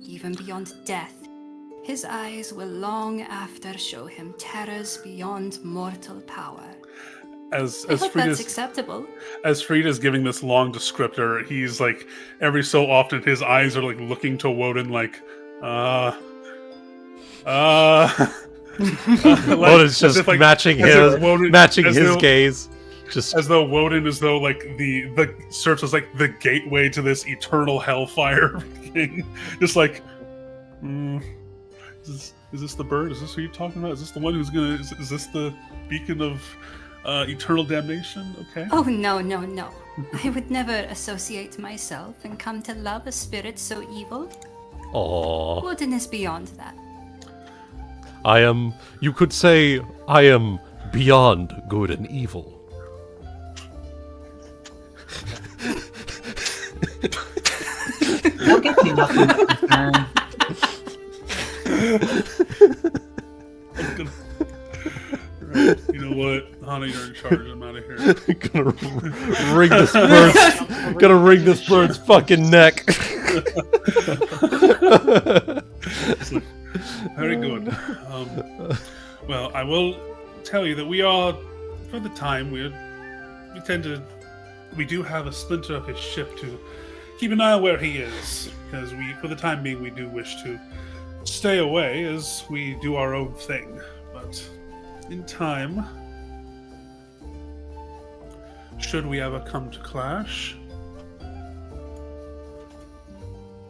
Even beyond death, his eyes will long after show him terrors beyond mortal power. As I hope that's Frieda's acceptable. as Frieda's giving this long descriptor, he's like, every so often his eyes are like looking to Wuten like, Wodin's just like, matching his gaze. Just as though Wuten, as though like the serves as like the gateway to this eternal hellfire thing. Just like, is this the bird? Is this who you're talking about? Is this the one who's gonna? Is this the beacon of eternal damnation? Okay. Oh, no. I would never associate myself and come to love a spirit so evil. aww. Wooden is beyond that. You could say, I am beyond good and evil. We'll get you nothing but concern. Right. You know what? Hana, you're in charge. I'm out of here. Gonna wring this bird's fucking neck. Very good. Well, I will tell you that we are, for the time, we do have a splinter of his ship to keep an eye on where he is, because for the time being, we do wish to stay away as we do our own thing. But in time, should we ever come to clash,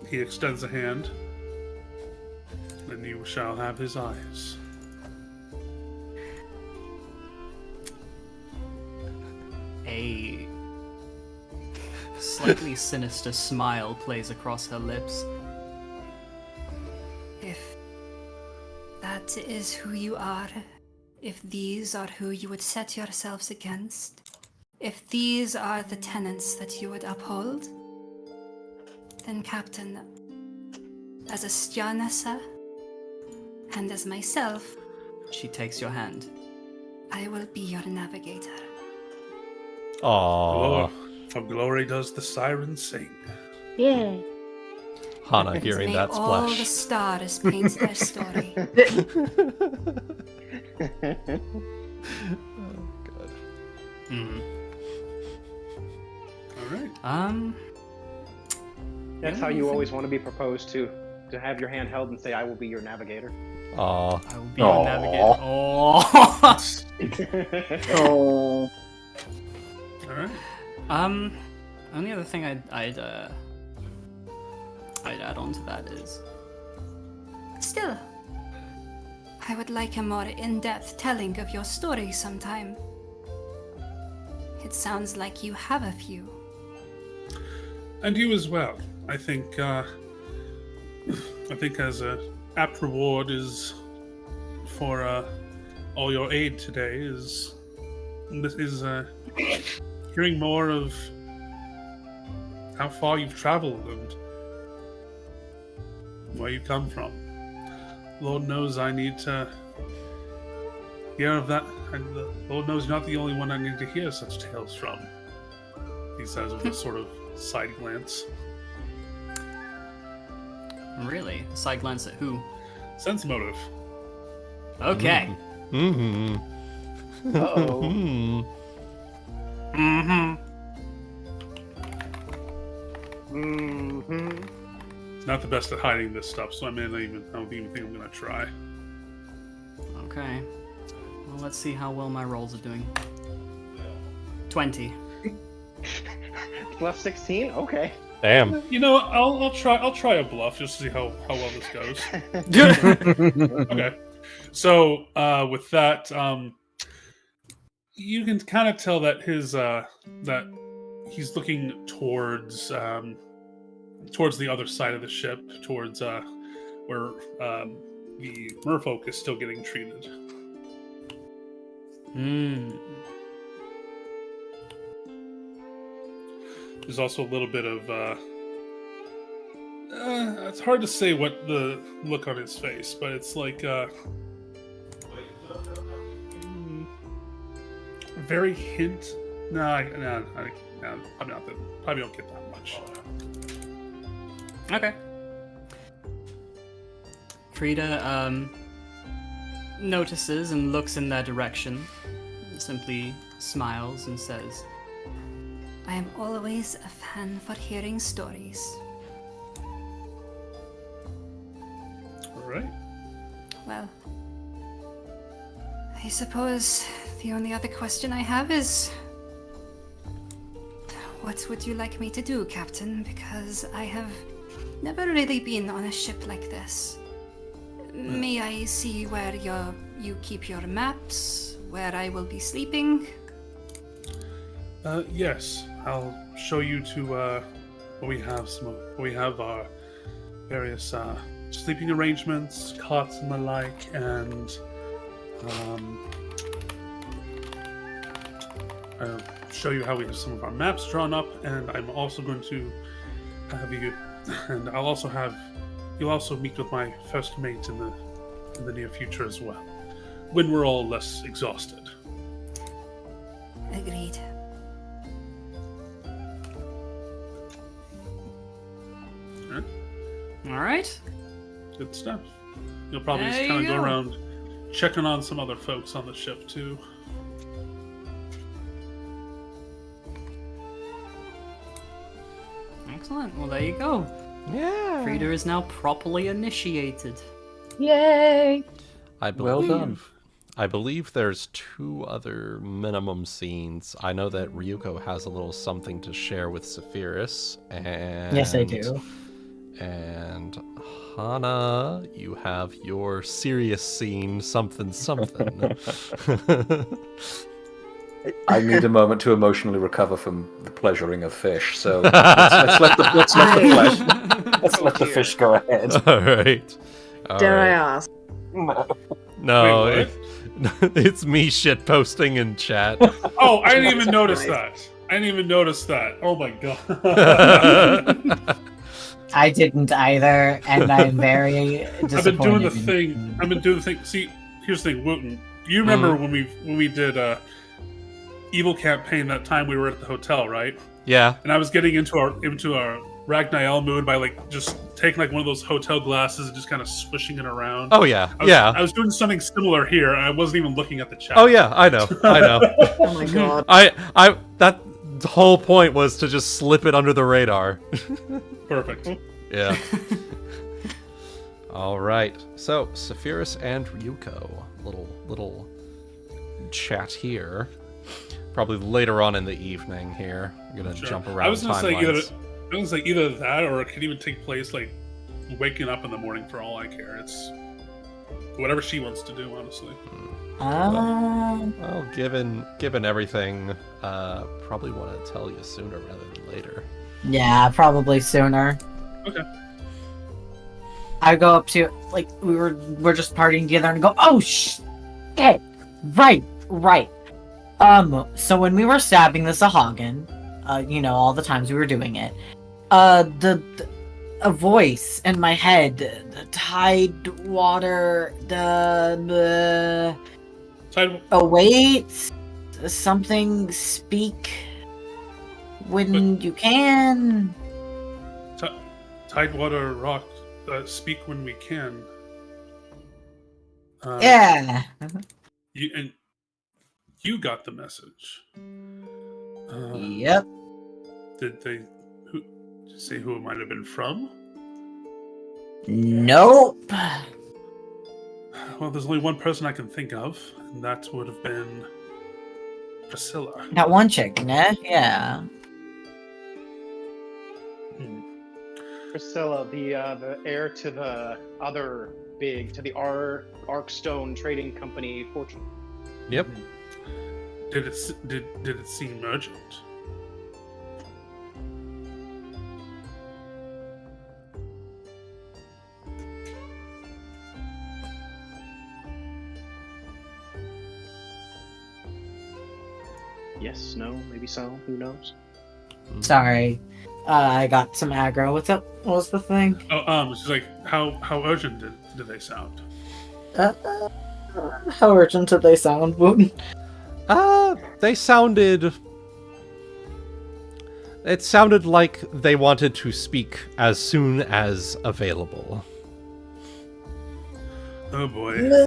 he extends a hand, and you shall have his eyes. A slightly sinister smile plays across her lips. If that is who you are, if these are who you would set yourselves against, if these are the tenets that you would uphold, then Captain, as a Stjarnessa, and as myself, She takes your hand. I will be your navigator. Aww. From glory does the siren sing. Yeah. Hana And hearing may that all the splash. stars paint their story. Good. All right. That's how you always want to be proposed to have your hand held and say, "I will be your navigator." Aw. I will be your navigator. Oh. Oh. All right. Only other thing I'd add on to that is Still, I would like a more in-depth telling of your story sometime. It sounds like you have a few. And you as well. I think as a apt reward is for all your aid today is hearing more of how far you've traveled and where you come from. Lord knows I need to hear of that, and Lord knows you're not the only one I need to hear such tales from. He says with a sort of side glance. really a side glance at who? Sense motive. Okay. Mm-hmm. Uh-oh. Mm-hmm. Mm-hmm. Not the best at hiding this stuff, so I don't even think I'm gonna try. Okay. Well, let's see how well my rolls are doing. 20. Plus 16? Okay. Damn. You know, I'll try a bluff just to see how well this goes. Okay. So with that, you can kind of tell that that he's looking towards the other side of the ship, towards where the Merfolk is still getting treated. There's also a little bit of it's hard to say what the look on his face, but it's like very hint. No, probably don't get that much. Okay. Frieda notices and looks in their direction, simply smiles and says, I am always a fan for hearing stories. All right. Well, I suppose the only other question I have is, what would you like me to do, Captain? Because I have never really been on a ship like this. May I see where you keep your maps, where I will be sleeping? Yes, I'll show you to where we have our various sleeping arrangements, cots and the like, and I'll show you how we have some of our maps drawn up, and I'm also going to have you, and you'll also meet with my first mate in the near future as well, when we're all less exhausted. Agreed. all right. Good stuff. You'll probably just There kind of you go go. around checking on some other folks on the ship too. Excellent. Well, there you go. Yeah. Frieda is now properly initiated. Yay! I Well believe, done. I believe there's 2 other minimum scenes. I know that Ryuuko has a little something to share with Saphyrus, and Yes, I do. And Hana, you have your serious scene, something. I need a moment to emotionally recover from the pleasuring of fish. So let's let the fish go ahead. All right. Dare I ask? No, Wait, it's me shit posting in chat. Oh, I didn't even notice that. Oh my god. I didn't either, and I'm very disappointed. I've been doing the thing. See, here's the thing, Wuten. You remember when we did Evil Campaign that time we were at the hotel, right? Yeah. And I was getting into our Ragnael mood by like just taking like one of those hotel glasses and just kind of swishing it around. Oh yeah. I was doing something similar here, and I wasn't even looking at the chat. Oh yeah, I know. Oh my god. That whole point was to just slip it under the radar. Perfect. Yeah. All right. So, Saphyrus and Ryuuko. Little chat here. Probably later on in the evening here. I'm gonna jump around. I was gonna timelines. say either that, or it could even take place like waking up in the morning. For all I care, it's whatever she wants to do. Honestly. Well, given everything, probably want to tell you sooner rather than later. Yeah, probably sooner. Okay. I go up to like we're just partying together and go, oh shit, right. So when we were stabbing the Sahagin, all the times we were doing it, a voice in my head, the tide water, awaits something. Speak when you can. Tidewater rock. Speak when we can. Yeah. You got the message. Yep. Did they say who it might have been from? Nope. Well, there's only one person I can think of, and that would have been Priscilla. That one chick, né? Yeah. Priscilla, the heir to the other to the Arkstone Trading Company fortune. Yep. Did it seem urgent? Yes, no, maybe so. Who knows? Sorry. I got some aggro. What's up? What was the thing? It's just like how urgent did they sound? How urgent did they sound, Wuten? They sounded... It sounded like they wanted to speak as soon as available. Oh boy.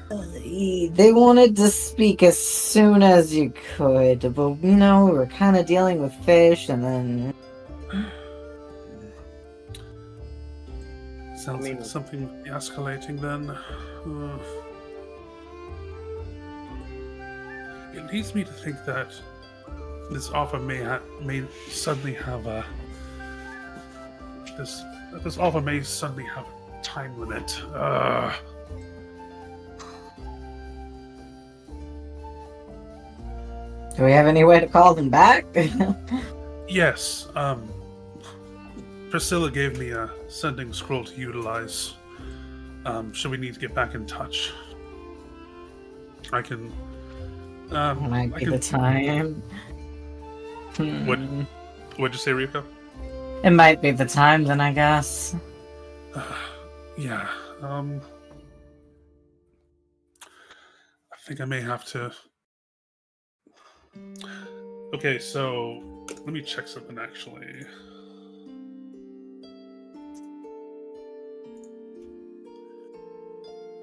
They wanted to speak as soon as you could, but we were kind of dealing with fish, and then... Sounds like something escalating then. It leads me to think that this offer may suddenly have a time limit. Do we have any way to call them back? Yes. Priscilla gave me a sending scroll to utilize. Should we need to get back in touch? I can. Might be the time. What'd you say, Ryuuko? It might be the time, then, I guess. Yeah. I think I may have to. Okay, so let me check something actually.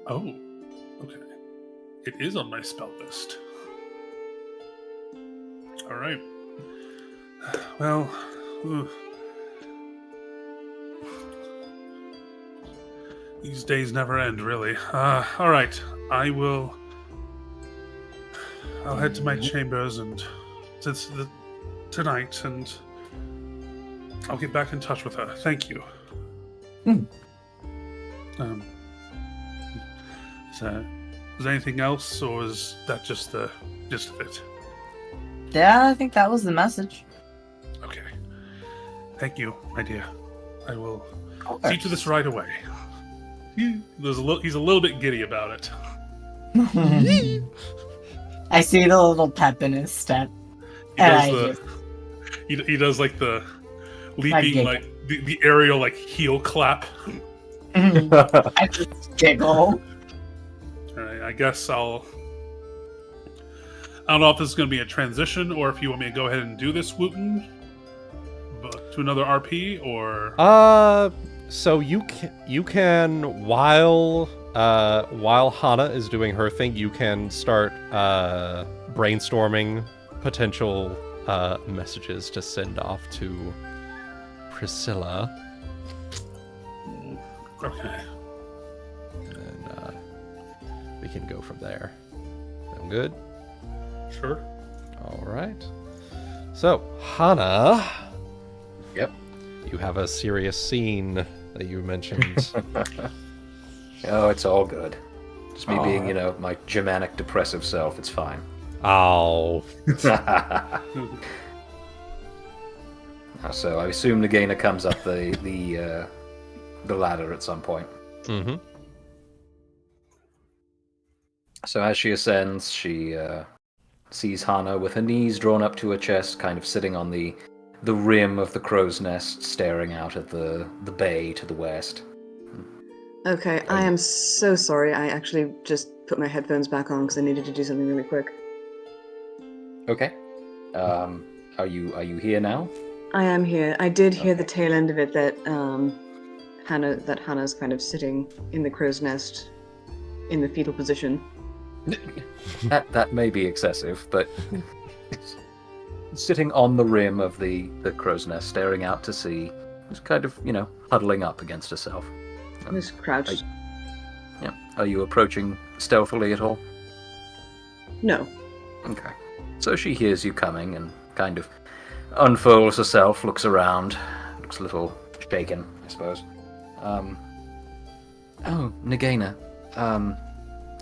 Oh, okay. It is on my spell list. All right. Well, these days never end, really. All right. I'll head to my chambers and tonight, and I'll get back in touch with her. Thank you. Is there anything else, or is that just the gist of it? Yeah, I think that was the message. Okay. Thank you, my dear. I will Of see to this right away. He's a little bit giddy about it. I see the little pep in his step. He does like the leaping, giggle. like the aerial like heel clap. I just giggle. All right, I guess I don't know if this is going to be a transition or if you want me to go ahead and do this, Wuten, but to another RP or. So you can while Hana is doing her thing, you can start brainstorming potential messages to send off to Priscilla. Okay. And then we can go from there. Sound good? Sure. All right. So, Hana. Yep. You have a serious scene that you mentioned. Oh, it's all good. Just me being, my Germanic depressive self. It's fine. Oh. So I assume Nagaina comes up the ladder at some point. Mm-hmm. So as she ascends, she sees Hana with her knees drawn up to her chest, kind of sitting on the rim of the crow's nest, staring out at the bay to the west. Okay, I am so sorry. I actually just put my headphones back on because I needed to do something really quick. Okay. Are you here now? I am here. I did hear the tail end of it that Hana's kind of sitting in the crow's nest in the fetal position. That may be excessive, but sitting on the rim of the crow's nest, staring out to sea, just kind of, huddling up against herself. Just crouched. Yeah. Are you approaching stealthily at all? No. Okay. So she hears you coming and kind of unfolds herself, looks around, looks a little shaken, I suppose. Oh, Nagaina.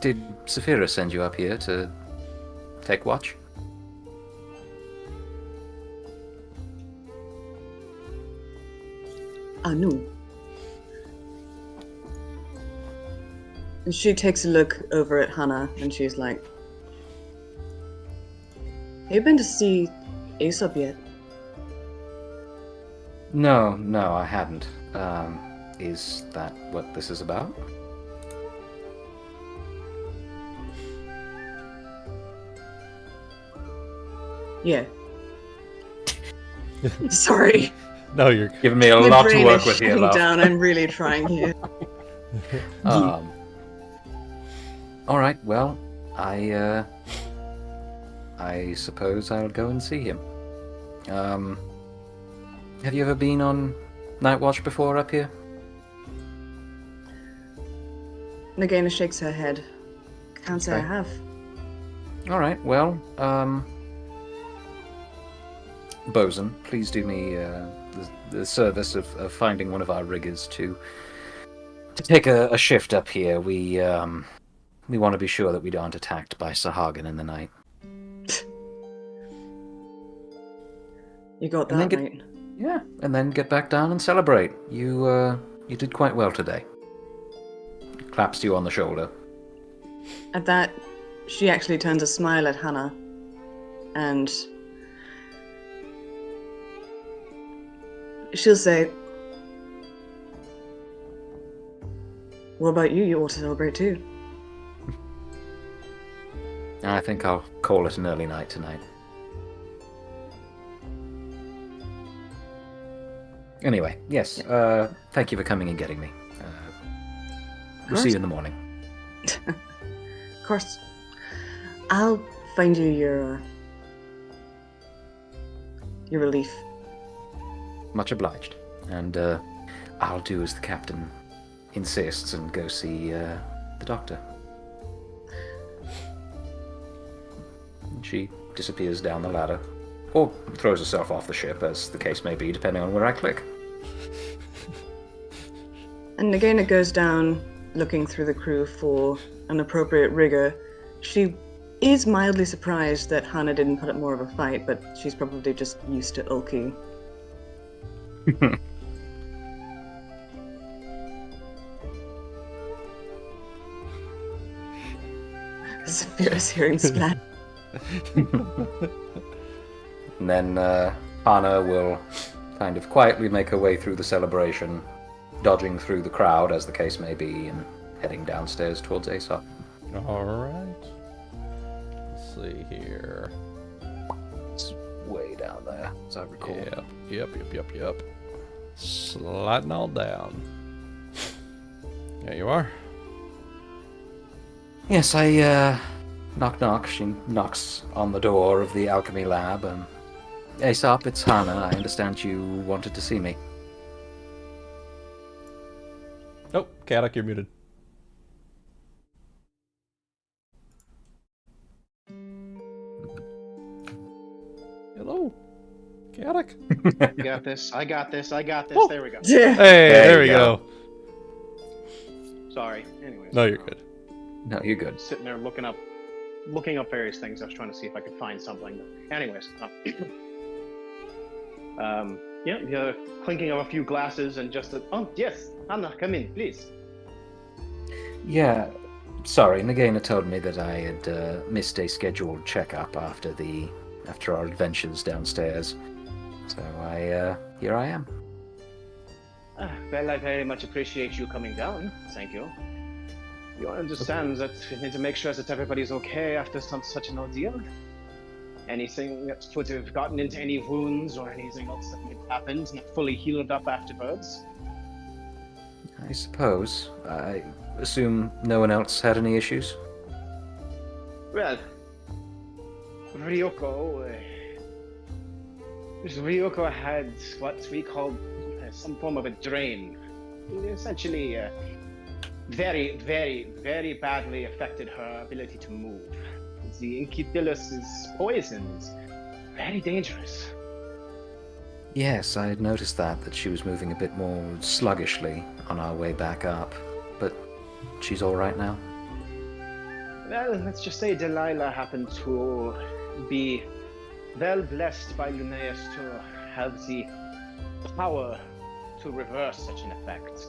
Did Saphyrus send you up here to take watch? No. And she takes a look over at Hana and she's like, have you been to see Aesop yet? No, I hadn't. Is that what this is about? Yeah. Sorry. No, you're giving me a My lot to brain work is with here, shutting love. down. I'm really trying here. All right. Well, I suppose I'll go and see him. Have you ever been on Night Watch before up here? Nagaina shakes her head. Can't say I Okay. have. All right. Well, Bosun, please do me the service of finding one of our riggers to take a shift up here. We want to be sure that we aren't attacked by Sahagan in the night. You got And then that, get- right? Yeah, and then get back down and celebrate. You did quite well today. Claps you on the shoulder. At that, she actually turns a smile at Hana, and she'll say, what about you? You ought to celebrate too. I think I'll call it an early night tonight. Anyway, yes, thank you for coming and getting me. We'll see you in the morning. Of course. I'll find you your relief. Much obliged. And I'll do as the captain insists and go see the doctor. And she disappears down the ladder. Or throws herself off the ship, as the case may be, depending on where I click. And Nagaina goes down, looking through the crew for an appropriate rigger. She is mildly surprised that Hana didn't put up more of a fight, but she's probably just used to Ulki. Saphyrus hearing splat. And then Hana will kind of quietly make her way through the celebration, dodging through the crowd, as the case may be, and heading downstairs towards Aesop. Alright. Let's see here. It's way down there, as I recall. Yep. Sliding all down. There you are. Yes, I, knock. She knocks on the door of the alchemy lab. Aesop, it's Hana. I understand you wanted to see me. Oh, Kadak, you're muted. Hello, Kadak. You got this. I got this. Woo. There we go. Hey, there we go. Sorry. Anyways. No, you're good. No, you're good. Sitting there looking up various things. I was trying to see if I could find something. Anyways. The clinking of a few glasses and just oh, yes. Hana, come in, please. Yeah, sorry, Nagaina told me that I had missed a scheduled checkup after our adventures downstairs. So here I am. Well, I very much appreciate you coming down. Thank you. You understand that we need to make sure that everybody's okay after such an ordeal. Anything that could have gotten into any wounds or anything else that might have happened, not fully healed up afterwards. I suppose. I assume no one else had any issues? Well, Ryuuko had what we call some form of a drain. Essentially, very, very, very badly affected her ability to move. The Incubilus' poison is very dangerous. Yes, I had noticed that she was moving a bit more sluggishly on our way back up. But she's all right now? Well, let's just say Delilah happened to be well blessed by Linnaeus to have the power to reverse such an effect.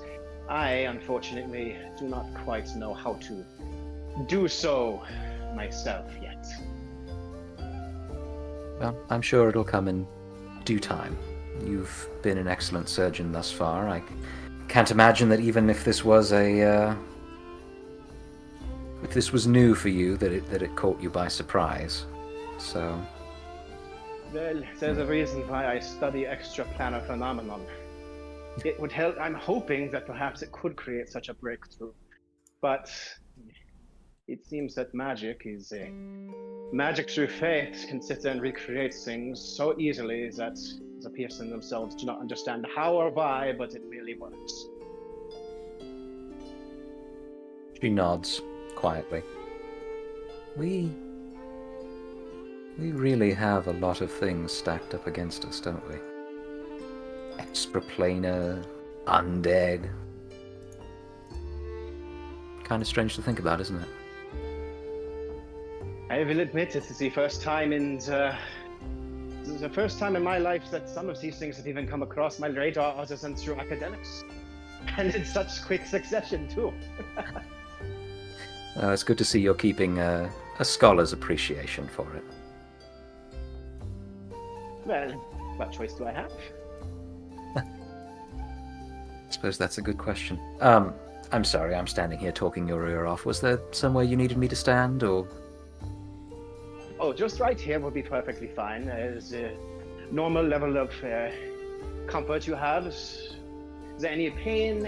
I, unfortunately, do not quite know how to do so myself yet. Well, I'm sure it'll come in due time. You've been an excellent surgeon thus far. I can't imagine that even if this was if this was new for you, that it caught you by surprise. So. Well, there's a reason why I study extraplanar phenomenon. It would help. I'm hoping that perhaps it could create such a breakthrough, but it seems that magic through faith can sit there and recreate things so easily that the person themselves do not understand how or why, but it really works. She nods quietly. We really have a lot of things stacked up against us, don't we? Extraplanar, undead. Kind of strange to think about, isn't it? I will admit it is the first time in my life that some of these things have even come across my radar other than through academics. And in such quick succession, too. It's good to see you're keeping a scholar's appreciation for it. Well, what choice do I have? I suppose that's a good question. I'm sorry, I'm standing here talking your ear off. Was there somewhere you needed me to stand, or...? Oh, just right here would be perfectly fine. There's a normal level of comfort you have. Is there any pain,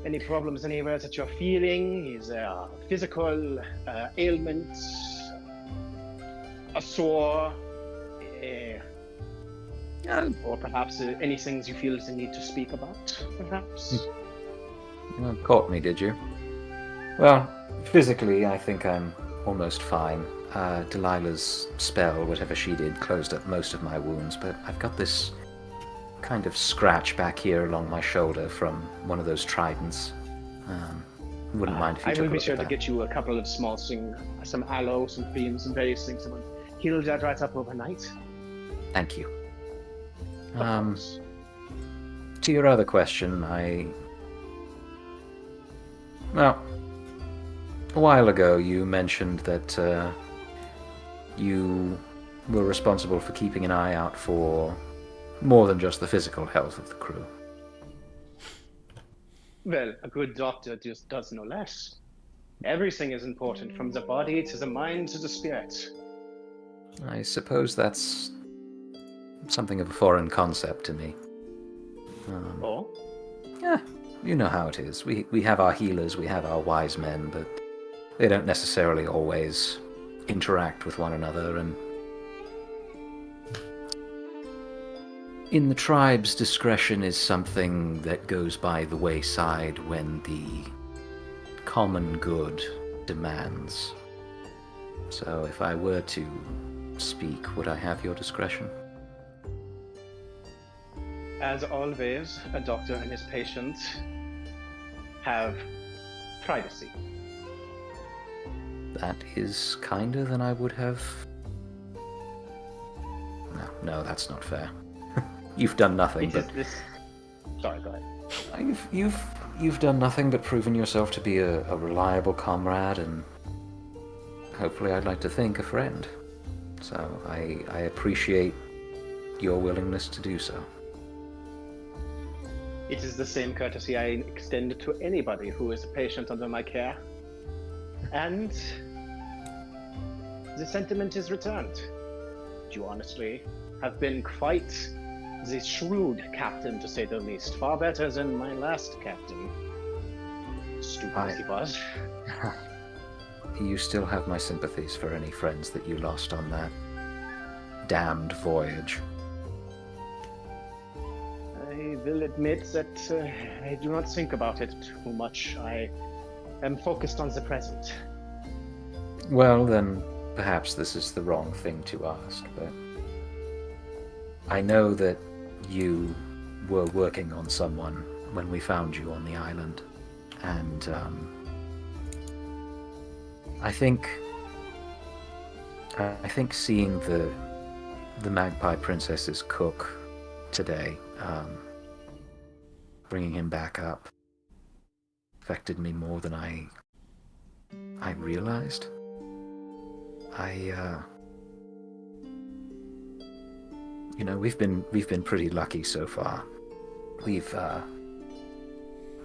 any problems anywhere that you're feeling? Is there a physical ailment, a sore, or perhaps any things you feel the need to speak about, perhaps? You caught me, did you? Well, physically, I think I'm almost fine. Delilah's spell, whatever she did, closed up most of my wounds, but I've got this kind of scratch back here along my shoulder from one of those tridents. wouldn't mind if you I took will a be look sure at to that. get you a couple of small some aloe, some cream, some various things. Someone heal that right up overnight. Thank you. Of course. To your other question, well, a while ago you mentioned that you were responsible for keeping an eye out for more than just the physical health of the crew. Well, a good doctor just does no less. Everything is important, from the body to the mind to the spirit. I suppose that's something of a foreign concept to me. Oh? Yeah, you know how it is. We have our healers, we have our wise men, but they don't necessarily always interact with one another, and in the tribes, discretion is something that goes by the wayside when the common good demands. So if I were to speak, would I have your discretion? As always, a doctor and his patient have privacy. That is kinder than I would have. No, that's not fair. You've done nothing but. Sorry, go ahead. You've done nothing but proven yourself to be a reliable comrade, and hopefully, I'd like to think, a friend. So I appreciate your willingness to do so. It is the same courtesy I extend to anybody who is a patient under my care. And the sentiment is returned. You honestly have been quite the shrewd captain, to say the least. Far better than my last captain. Stupid as he was. You still have my sympathies for any friends that you lost on that damned voyage. I will admit that I do not think about it too much. I am focused on the present. Well, then, perhaps this is the wrong thing to ask, but I know that you were working on someone when we found you on the island, and I think seeing the Magpie Princess's cook today, bringing him back up, affected me more than I realized. We've been pretty lucky so far. We've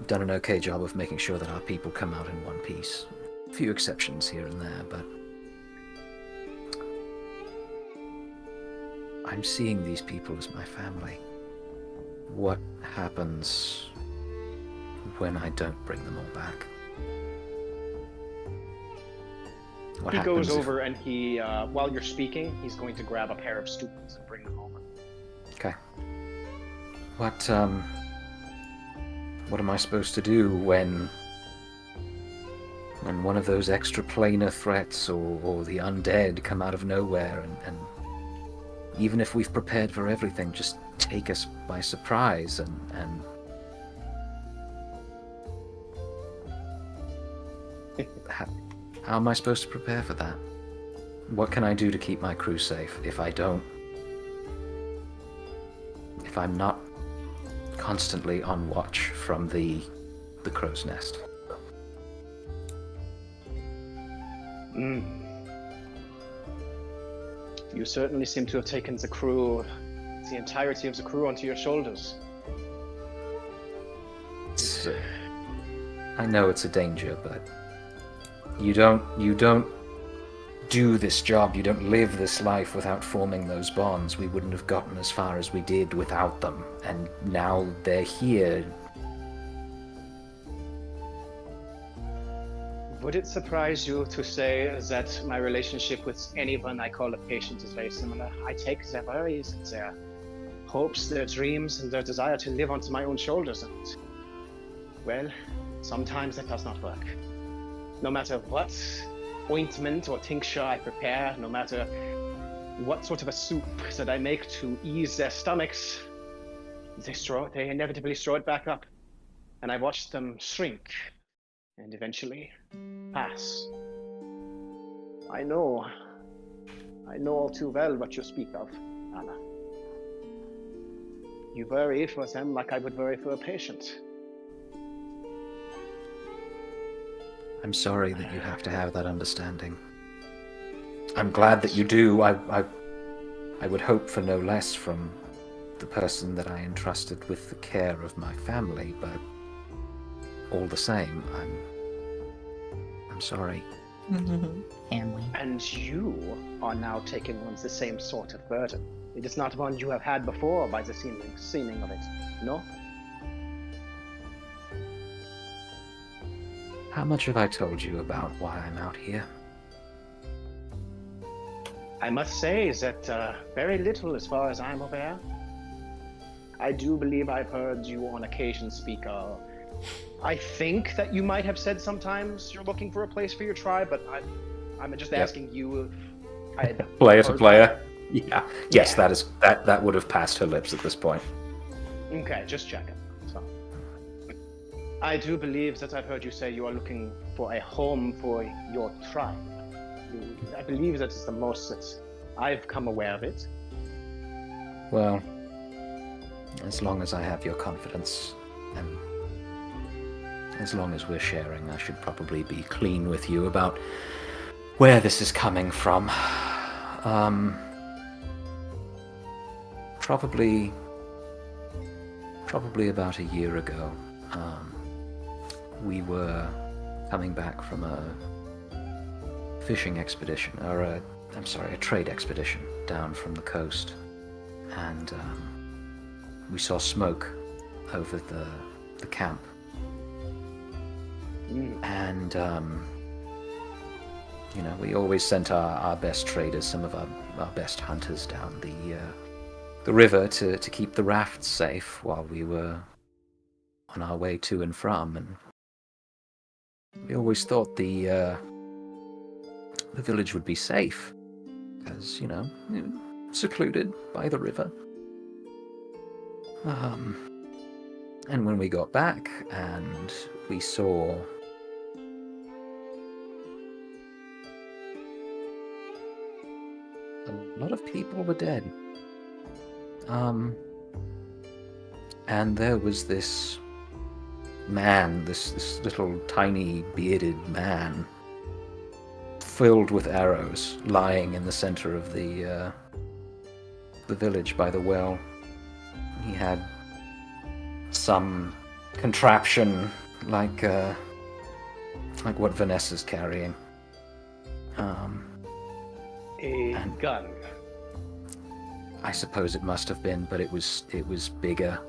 done an okay job of making sure that our people come out in one piece. A few exceptions here and there, but I'm seeing these people as my family. What happens when I don't bring them all back? He goes over and he, while you're speaking, he's going to grab a pair of stools and bring them over. Okay. What am I supposed to do when one of those extra-planar threats or the undead come out of nowhere and even if we've prepared for everything, just take us by surprise and how am I supposed to prepare for that? What can I do to keep my crew safe if I'm not constantly on watch from the crow's nest? You certainly seem to have taken the entirety of the crew onto your shoulders. I know it's a danger, but you don't do this job, you don't live this life without forming those bonds. We wouldn't have gotten as far as we did without them, and now they're here. Would it surprise you to say that my relationship with anyone I call a patient is very similar? I take their worries and their hopes, their dreams, and their desire to live onto my own shoulders, and, well, sometimes it does not work. No matter what ointment or tincture I prepare, no matter what sort of a soup that I make to ease their stomachs, they inevitably throw it back up, and I watch them shrink and eventually pass. I know all too well what you speak of, Hana. You worry for them like I would worry for a patient. I'm sorry that you have to have that understanding. I'm glad that you do. I would hope for no less from the person that I entrusted with the care of my family, but all the same, I'm sorry. Family. And you are now taking on the same sort of burden. It is not one you have had before by the seeming of it, no? How much have I told you about why I'm out here? I must say that very little as far as I'm aware. I do believe I've heard you on occasion speak of... I think that you might have said sometimes you're looking for a place for your tribe, but I'm just asking you if I had Player to heard player? that. Yeah. Yes, Yeah. that would have passed her lips at this point. Okay, just checking. So, I do believe that I've heard you say you are looking for a home for your tribe. I believe that is the most that I've come aware of it. Well, as long as I have your confidence, and as long as we're sharing, I should probably be clean with you about where this is coming from. Probably about a year ago, we were coming back from a fishing expedition, or a trade expedition down from the coast, and we saw smoke over the camp. And we always sent our best traders, some of our best hunters down the river to keep the rafts safe while we were on our way to and from. And we always thought the village would be safe, because secluded by the river. And when we got back and we saw a lot of people were dead. And there was this man, this little tiny bearded man, filled with arrows, lying in the center of the village by the well. He had some contraption like what Vanessa's carrying. A gun. I suppose it must have been, but it was bigger.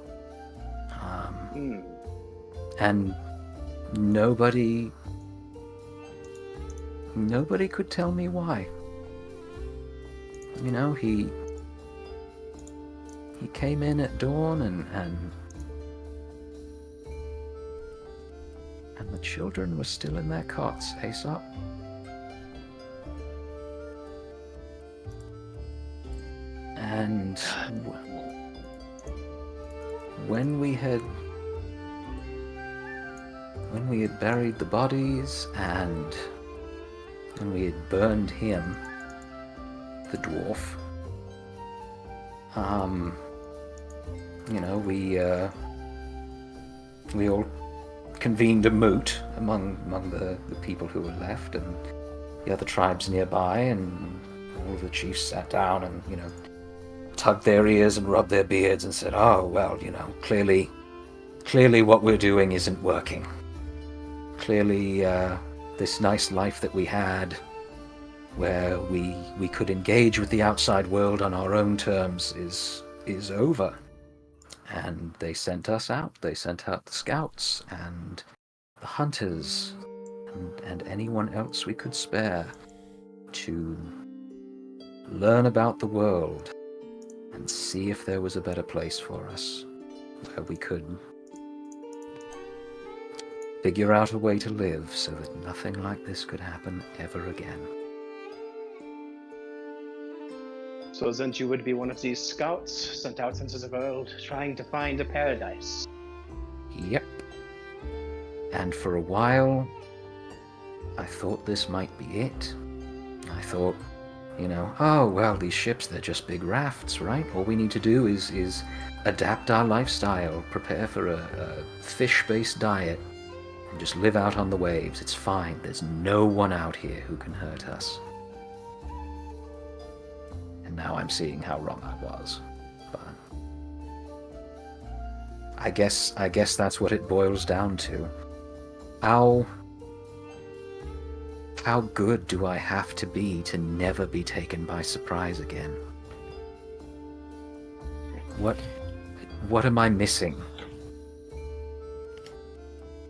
And nobody could tell me why. He came in at dawn and the children were still in their cots, Aesop. And when we had buried the bodies and when we had burned him, the dwarf, we all convened a moot among the people who were left and the other tribes nearby, and all of the chiefs sat down and tugged their ears and rubbed their beards and said, "Oh well, clearly what we're doing isn't working. Clearly this nice life that we had, where we could engage with the outside world on our own terms, is over." And they sent us out. They sent out the scouts and the hunters and anyone else we could spare to learn about the world and see if there was a better place for us, where we could figure out a way to live so that nothing like this could happen ever again. So then you would be one of these scouts sent out into the world trying to find a paradise. Yep. And for a while, I thought this might be it. I thought, oh, well, these ships, they're just big rafts, right? All we need to do is adapt our lifestyle, prepare for a fish-based diet, and just live out on the waves. It's fine. There's no one out here who can hurt us. And now I'm seeing how wrong I was. But I guess that's what it boils down to. How good do I have to be to never be taken by surprise again? What am I missing?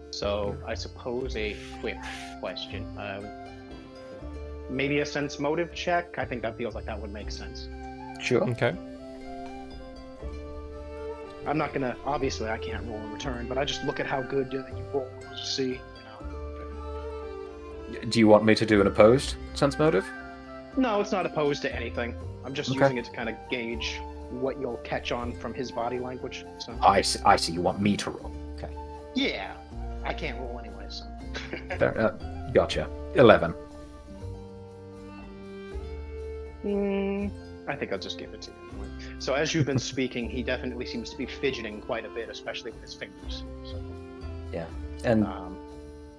So, I suppose a quick question. Maybe a sense motive check? I think that feels like that would make sense. Sure. Okay. I'm not gonna, obviously I can't roll in return, but I just look at how good you roll to see, Do you want me to do an opposed sense motive? No, it's not opposed to anything. I'm just Okay. using it to kind of gauge what you'll catch on from his body language. So. I see. You want me to roll. Okay. Yeah, I can't roll anyway, so. Fair, gotcha. 11. I think I'll just give it to you anyway. So as you've been speaking, he definitely seems to be fidgeting quite a bit, especially with his fingers. So, Yeah. And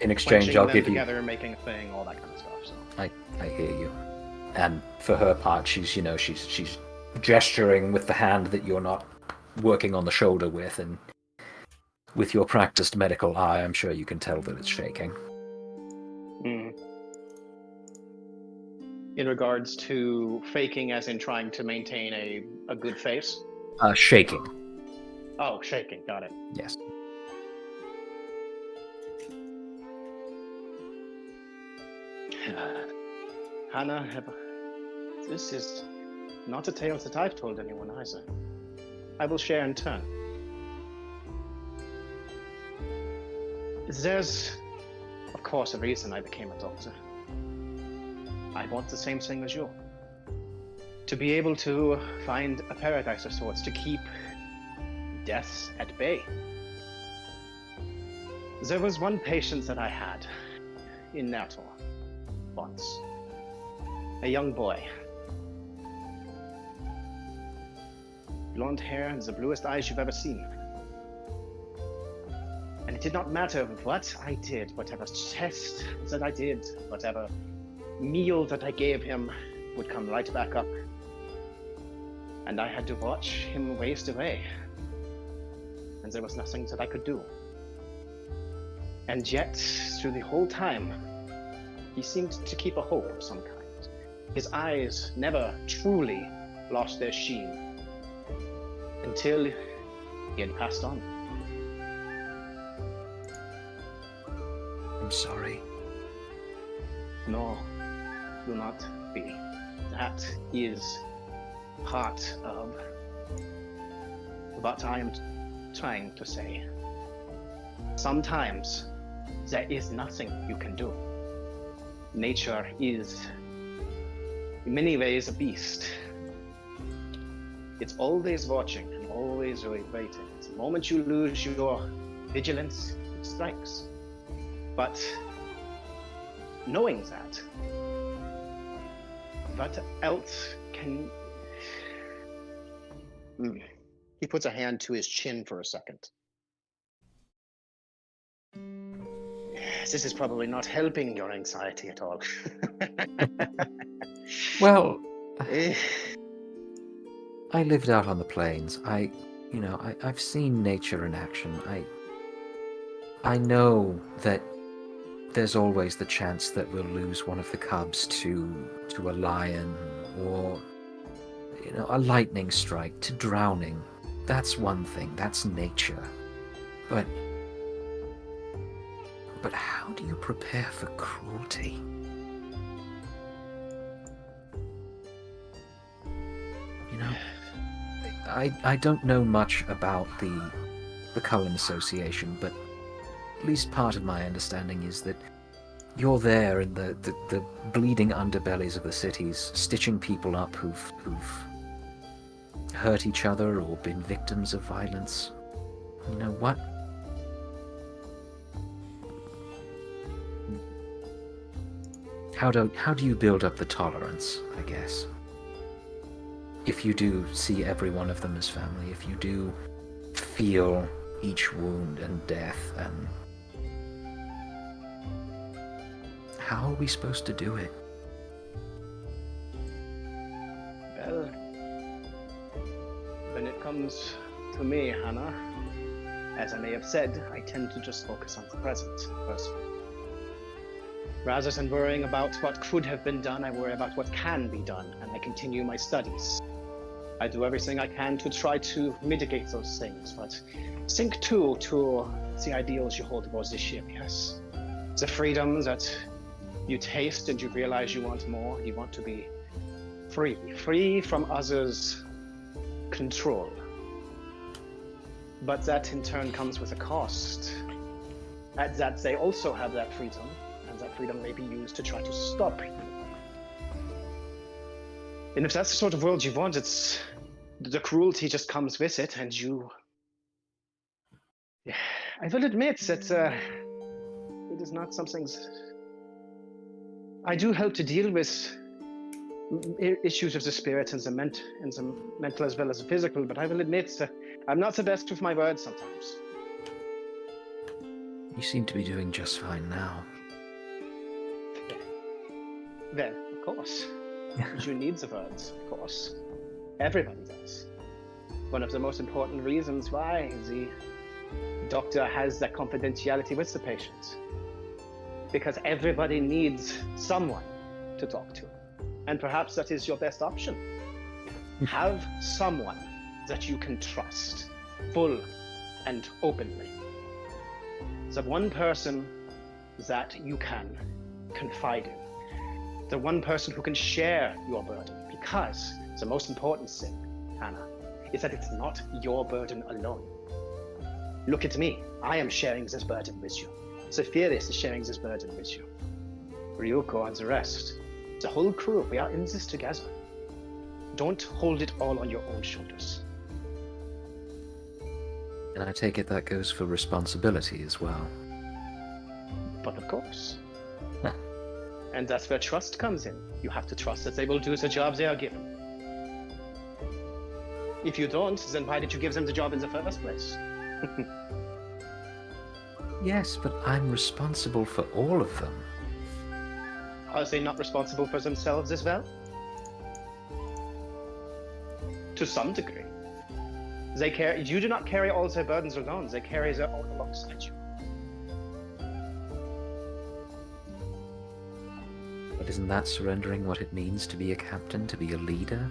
in exchange, clenching I'll them give together, making a thing, all that kind of stuff. So. I hear you. And for her part, she's gesturing with the hand that you're not working on the shoulder with, and with your practiced medical eye, I'm sure you can tell that it's shaking. In regards to faking, as in trying to maintain a good face? Shaking. Oh, shaking, got it. Yes. Hana, this is not a tale that I've told anyone either. I will share in turn. There's, of course, a reason I became a doctor. I want the same thing as you. To be able to find a paradise of sorts, to keep death at bay. There was one patient that I had in Narr'tor once. A young boy. Blonde hair and the bluest eyes you've ever seen. And it did not matter what I did, whatever test that I did, whatever meal that I gave him would come right back up. And I had to watch him waste away. And there was nothing that I could do. And yet, through the whole time, he seemed to keep a hope of some kind. His eyes never truly lost their sheen until he had passed on. I'm sorry. No, do not be. That is part of what I am trying to say. Sometimes there is nothing you can do. Nature is, in many ways, a beast. It's always watching and always waiting. The moment you lose your vigilance, it strikes. But knowing that, what else can... He puts a hand to his chin for a second. This is probably not helping your anxiety at all. Well, I lived out on the plains. I've seen nature in action. I know that there's always the chance that we'll lose one of the cubs to a lion, or a lightning strike, to drowning. That's one thing. That's nature. But how do you prepare for cruelty? I don't know much about the Cullen Association, but at least part of my understanding is that you're there in the bleeding underbellies of the cities, stitching people up who've hurt each other or been victims of violence. You know what? How do you build up the tolerance, I guess? If you do see every one of them as family, if you do feel each wound and death, and how are we supposed to do it? Well, when it comes to me, Hana, as I may have said, I tend to just focus on the present, personally. Rather than worrying about what could have been done, I worry about what can be done, and I continue my studies. I do everything I can to try to mitigate those things, but think too to the ideals you hold about this ship, yes. The freedom that you taste and you realize you want more, you want to be free from others' control. But that in turn comes with a cost. At that they also have that freedom, and that freedom may be used to try to stop you. And if that's the sort of world you want, it's the cruelty just comes with it, and you... I will admit that it is not something... I do help to deal with issues of the spirit and the mental as well as the physical, but I will admit that I'm not the best with my words sometimes. You seem to be doing just fine now. Well, of course. You need the words, of course. Everybody does. One of the most important reasons why the doctor has that confidentiality with the patient. Because everybody needs someone to talk to. And perhaps that is your best option. Have someone that you can trust, full and openly. The one person that you can confide in. The one person who can share your burden. Because the most important thing, Hana, is that it's not your burden alone. Look at me. I am sharing this burden with you. Saphyrus is sharing this burden with you. Ryuuko and the rest. The whole crew, we are in this together. Don't hold it all on your own shoulders. And I take it that goes for responsibility as well. But of course. And that's where trust comes in. You have to trust that they will do the job they are given. If you don't, then why did you give them the job in the first place? Yes, but I'm responsible for all of them. Are they not responsible for themselves as well? To some degree. You do not carry all their burdens alone. They carry their own alongside you. But isn't that surrendering what it means to be a captain, to be a leader?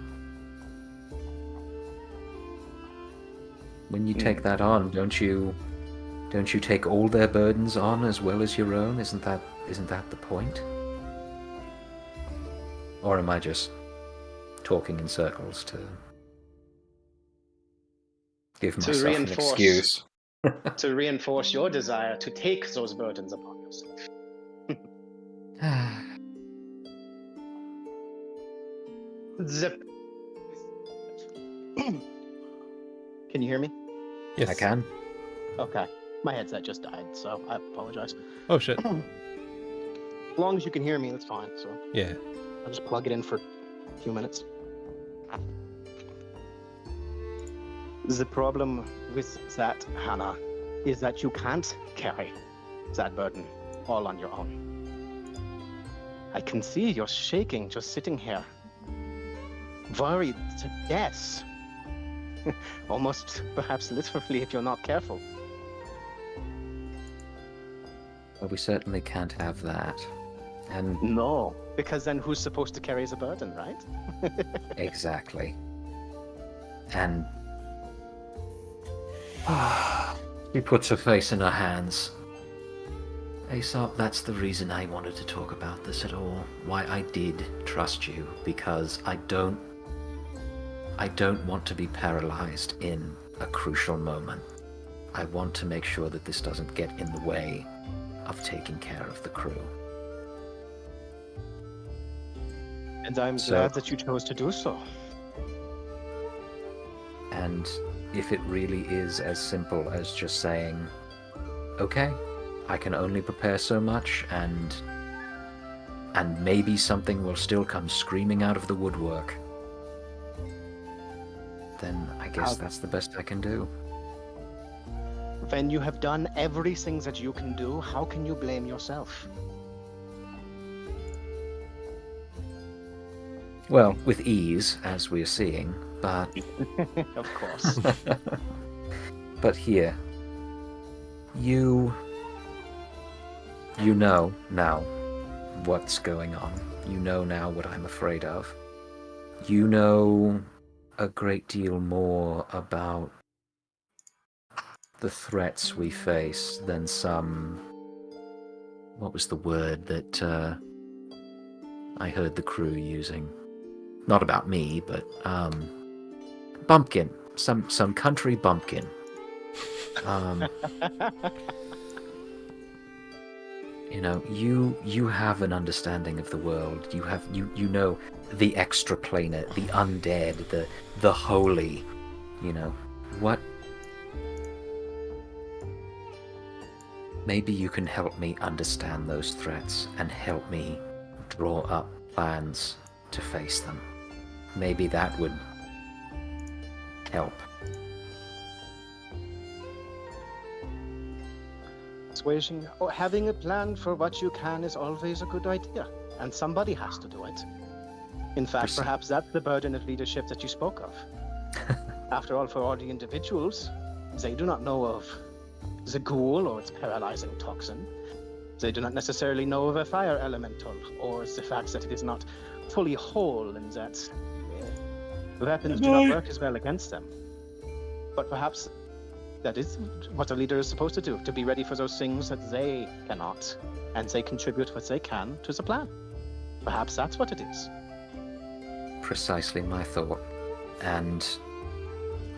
When you take that on, don't you take all their burdens on as well as your own? Isn't that the point? Or am I just talking in circles to give myself an excuse? To reinforce your desire to take those burdens upon yourself. Zip. Can you hear me? Yes. I can. Okay. My headset just died, so I apologize. Oh, shit. As long as you can hear me, that's fine. So Yeah. I'll just plug it in for a few minutes. The problem with that, Hana, is that you can't carry that burden all on your own. I can see you're shaking just sitting here. Worried to death. Almost, perhaps literally, if you're not careful. Well, we certainly can't have that. And No, because then who's supposed to carry the burden, right? exactly. And she puts her face in her hands. Aesop, that's the reason I wanted to talk about this at all. Why I did trust you, because I don't want to be paralyzed in a crucial moment. I want to make sure that this doesn't get in the way of taking care of the crew. And I'm glad that you chose to do so. And if it really is as simple as just saying, okay, I can only prepare so much, and and maybe something will still come screaming out of the woodwork. Then I guess that's the best I can do. When you have done everything that you can do, how can you blame yourself? Well, with ease, as we're seeing, but... Of course. But here, you know now what's going on. You know now what I'm afraid of. You know a great deal more about the threats we face than some... What was the word that I heard the crew using? Not about me, but bumpkin. Some country bumpkin. You know, you have an understanding of the world. You know the extraplanar, the undead, the holy. You know what? Maybe you can help me understand those threats and help me draw up plans to face them. Maybe that would help. Persuasion or having a plan for what you can is always a good idea, and somebody has to do it. In fact, perhaps that's the burden of leadership that you spoke of. After all, for all the individuals, they do not know of the ghoul or its paralyzing toxin. They do not necessarily know of a fire elemental, or the fact that it is not fully whole and that weapons do not work as well against them. But perhaps that is what a leader is supposed to do, to be ready for those things that they cannot, and they contribute what they can to the plan. Perhaps that's what it is. Precisely my thought. And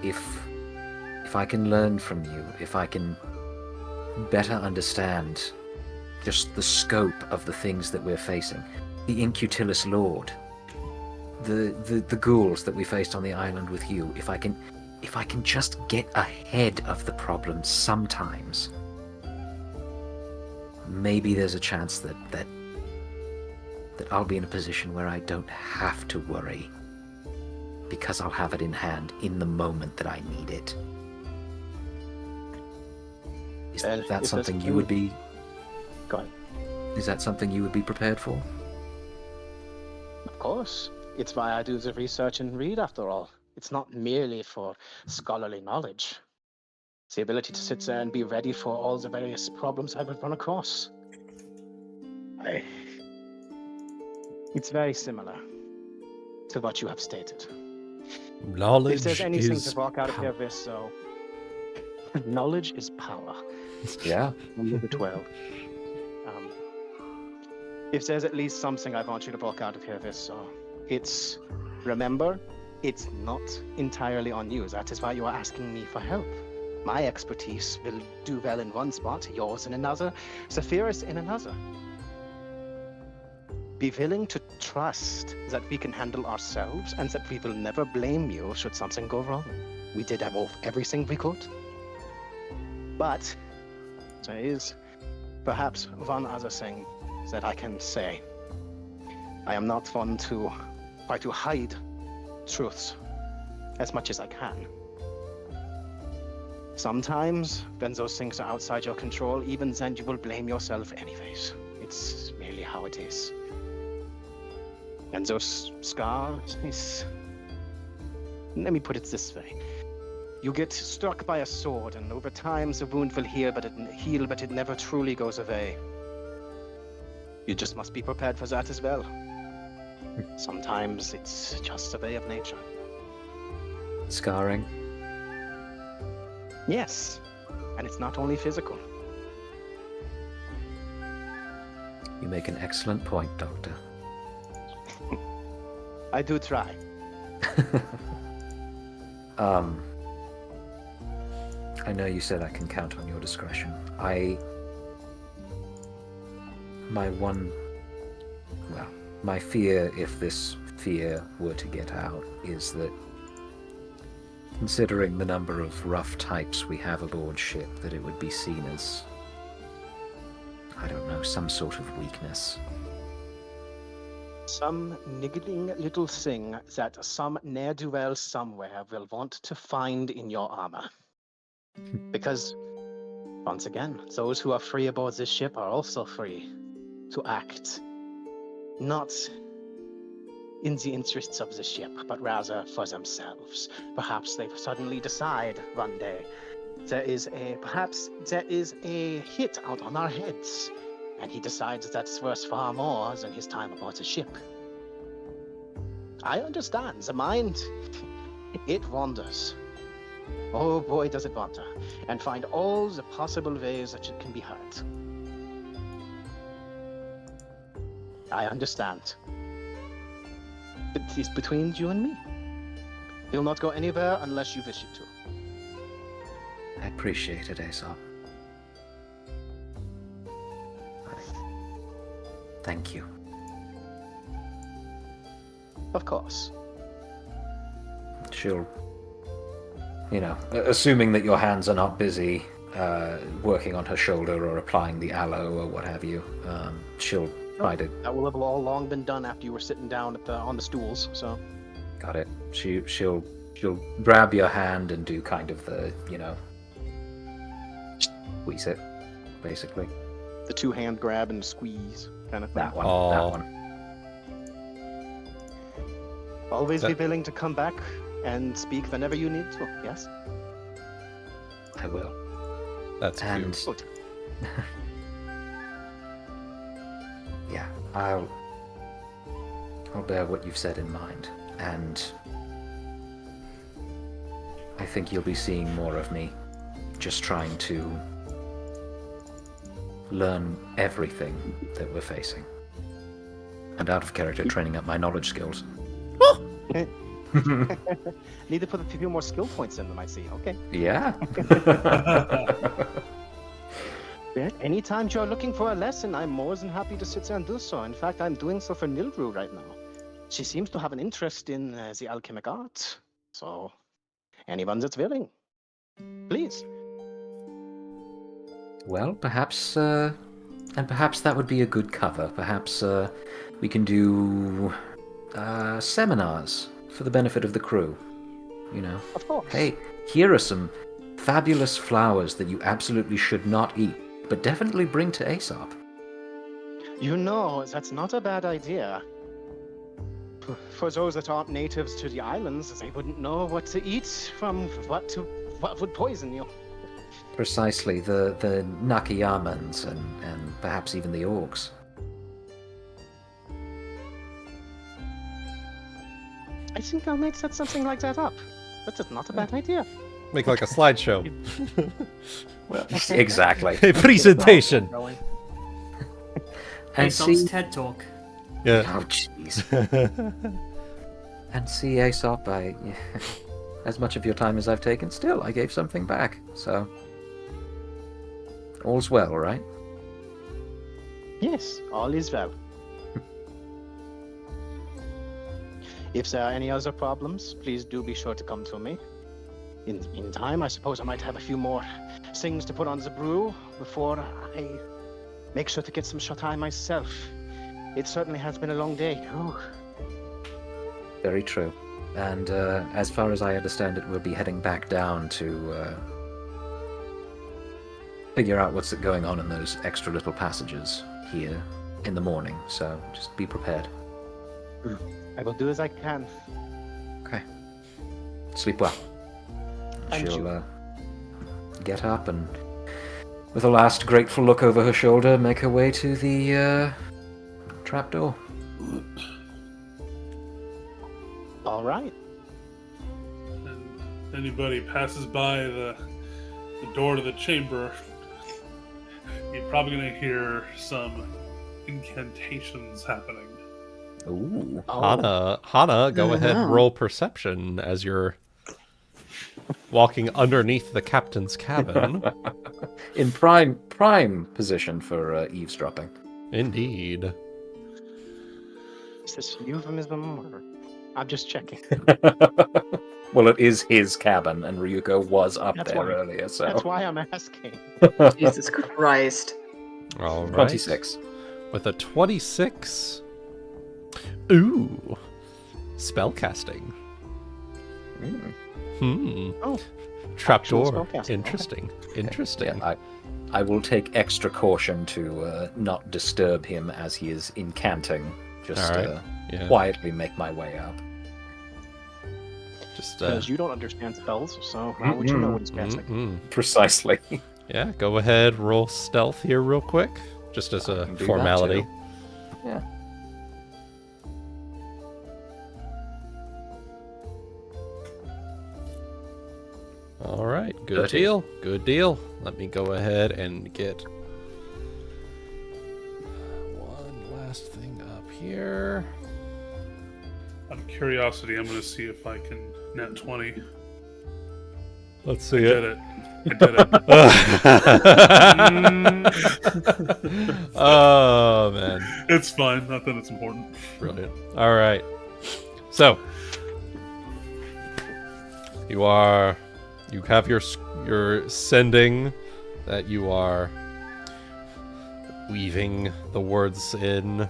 if I can learn from you, if I can better understand just the scope of the things that we're facing, the Incutilus Lord, the ghouls that we faced on the island with you, if I can just get ahead of the problem sometimes, maybe there's a chance that I'll be in a position where I don't have to worry, because I'll have it in hand in the moment that I need it. Is that something you would be... Go ahead. Is that something you would be prepared for? Of course. It's why I do the research and read, after all. It's not merely for scholarly knowledge. It's the ability to sit there and be ready for all the various problems I would run across. It's very similar to what you have stated. Knowledge if there's anything is to walk out of power. here with, so knowledge is power. Yeah. Number 12. If there's at least something I want you to walk out of here with, so it's remember, it's not entirely on you. That is why you are asking me for help. My expertise will do well in one spot, yours in another, Saphyrus in another. Be willing to trust that we can handle ourselves and that we will never blame you should something go wrong. We did everything we could. But there is perhaps one other thing that I can say. I am not one to try to hide truths as much as I can. Sometimes, when those things are outside your control, even then you will blame yourself anyways. It's merely how it is. And those scars, let me put it this way. You get struck by a sword, and over time the wound will heal, but it never truly goes away. You just must be prepared for that as well. Sometimes it's just a way of nature. Scarring? Yes, and it's not only physical. You make an excellent point, Doctor. I do try. I know you said I can count on your discretion. My fear, if this fear were to get out, is that considering the number of rough types we have aboard ship, that it would be seen as, I don't know, some sort of weakness. Some niggling little thing that some ne'er-do-well somewhere will want to find in your armor. Because, once again, those who are free aboard this ship are also free to act. Not in the interests of the ship, but rather for themselves. Perhaps they suddenly decide one day perhaps there is a hit out on our heads, and he decides that's worth far more than his time aboard the ship. I understand. The mind, it wanders. Oh boy, does it wander, and find all the possible ways that it can be hurt. I understand. It is between you and me. You'll not go anywhere unless you wish it to. I appreciate it, Aesop. Thank you. Of course. She'll, assuming that your hands are not busy working on her shoulder or applying the aloe or what have you, she'll try to... That will have all long been done after you were sitting down on the stools, so... Got it. She'll grab your hand and do kind of the, squeeze it, basically. The two-hand grab and squeeze kind of thing. That one. Aww. That one. Always be willing to come back and speak whenever you need to, yes? I will. That's And cute. yeah, I'll bear what you've said in mind, and I think you'll be seeing more of me, just trying to learn everything that we're facing, and out of character, training up my knowledge skills. Need to put a few more skill points in them, I see. Okay. Yeah. Anytime you're looking for a lesson, I'm more than happy to sit there and do so. In fact, I'm doing so for Nilru right now. She seems to have an interest in the alchemic art. So, anyone that's willing, please. Well, perhaps that would be a good cover. Perhaps we can do seminars for the benefit of the crew. Of course. Hey, here are some fabulous flowers that you absolutely should not eat, but definitely bring to Aesop. That's not a bad idea. For those that aren't natives to the islands, they wouldn't know what to eat from what would poison you. Precisely, the Nakayamans and perhaps even the orcs. I think I'll make something like that up. That's not a bad idea. Make like a slideshow. Well, exactly. A presentation. And Aesop's see, TED Talk. Yeah. oh jeez. And see, Aesop, as much of your time as I've taken, still I gave something back. So all's well, right? Yes, all is well. If there are any other problems, please do be sure to come to me. In time, I suppose I might have a few more things to put on the brew before I make sure to get some shut-eye myself. It certainly has been a long day. Ooh. Very true. And as far as I understand it, we'll be heading back down to figure out what's going on in those extra little passages here in the morning. So just be prepared. I will do as I can. Okay. Sleep well. And She'll get up and, with a last grateful look over her shoulder, make her way to the trapdoor. All right. And anybody passes by the door to the chamber, you're probably going to hear some incantations happening. Ooh. Hana, go ahead, roll perception as you're walking underneath the captain's cabin. In prime position for eavesdropping. Indeed. Is this euphemism or... I'm just checking. Well, it is his cabin, and Ryuuko was up That's there why- earlier, so... That's why I'm asking. Jesus Christ. All right. 26. With a 26, Ooh. Spellcasting. Oh. Trapdoor. spellcasting. Interesting. Interesting. Yeah, I will take extra caution to not disturb him as he is incanting. Just All right. Yeah. quietly make my way up. Just Because you don't understand spells, so how would you know what he's casting? Precisely. Yeah, go ahead, roll stealth here real quick, just as a can do that formality. too. Yeah. All right, good 30. deal. Good deal. Let me go ahead and get one last thing up here. Out of curiosity, I'm going to see if I can net 20. Let's see Did it. it. I did it. Oh man, It's fine. Not that it's important. brilliant. All right, so you have your sending that you are weaving the words in,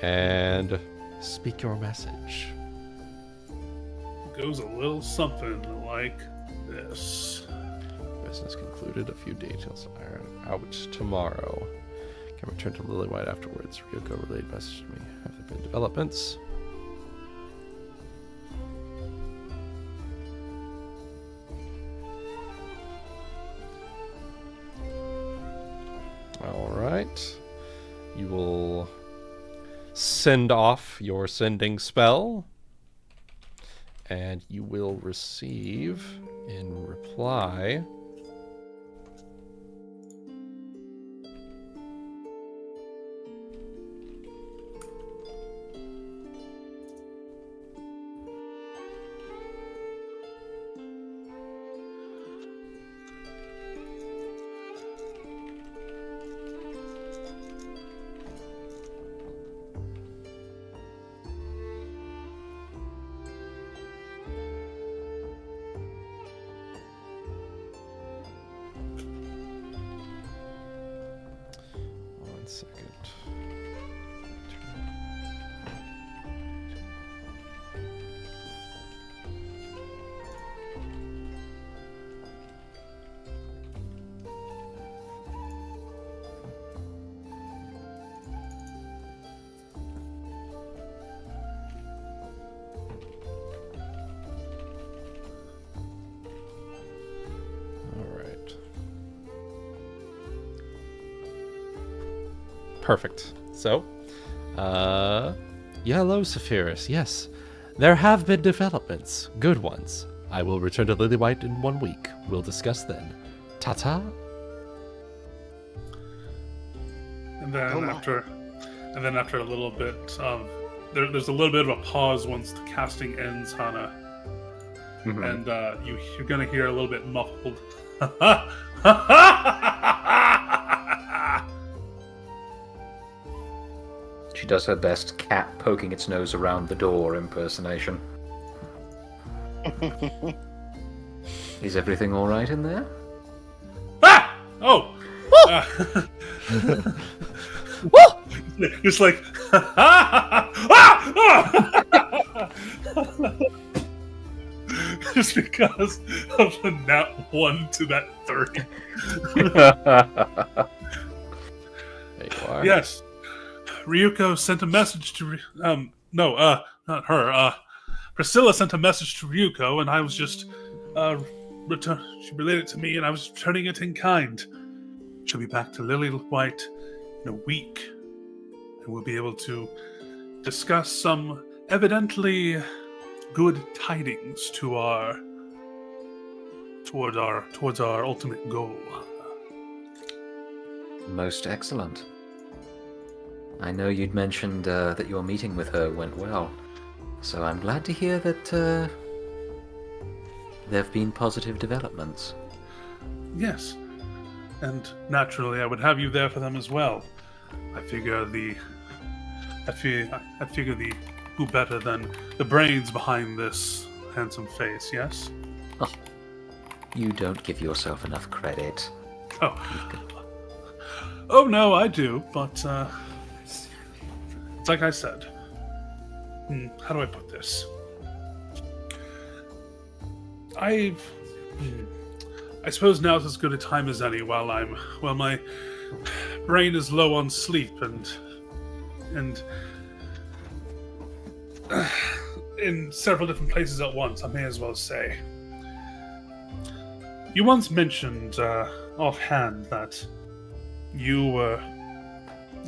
and speak your message. It goes a little something like this. Business concluded. A few details iron out tomorrow. Can return to Lilywhite afterwards. Ryuuko relayed message to me. Have there been developments? All right. You will send off your sending spell, and you will receive in reply one second. All right. Perfect. So, hello, Saphyrus. Yes, there have been developments, good ones. I will return to Lilywhite in 1 week. We'll discuss then. Ta-ta. And then Oh my. after a little bit of there's a little bit of a pause once the casting ends, Hana, and you're gonna hear a little bit muffled. She does her best cat poking its nose around the door impersonation. Is everything all right in there? Ah! Oh! It's like, just because of the nat 1 to that 30. There you are. Yes. Ryuuko sent a message to not her. Priscilla sent a message to Ryuuko, and I was just she relayed it to me, and I was returning it in kind. She'll be back to Lilywhite in a week, and we'll be able to discuss some evidently good tidings towards our ultimate goal. Most excellent. I know you'd mentioned that your meeting with her went well, so I'm glad to hear that there have been positive developments. Yes, and naturally, I would have you there for them as well. I figure who better than the brains behind this handsome face? Yes. Oh, you don't give yourself enough credit. Oh no, I do, but it's like I said, how do I put this? I suppose now is as good a time as any while my brain is low on sleep and in several different places at once, I may as well say. You once mentioned offhand that you were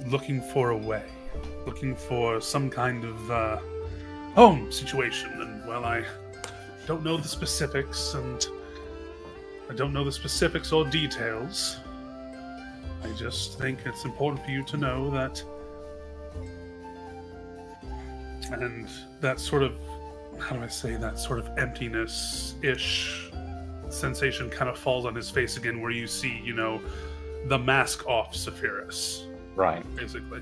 looking for a way, looking for some kind of home situation, and well, I don't know the specifics, or details. I just think it's important for you to know that, and that sort of, how do I say, that sort of emptiness-ish sensation kind of falls on his face again, where you see, the mask off Saphyrus. Right. Basically.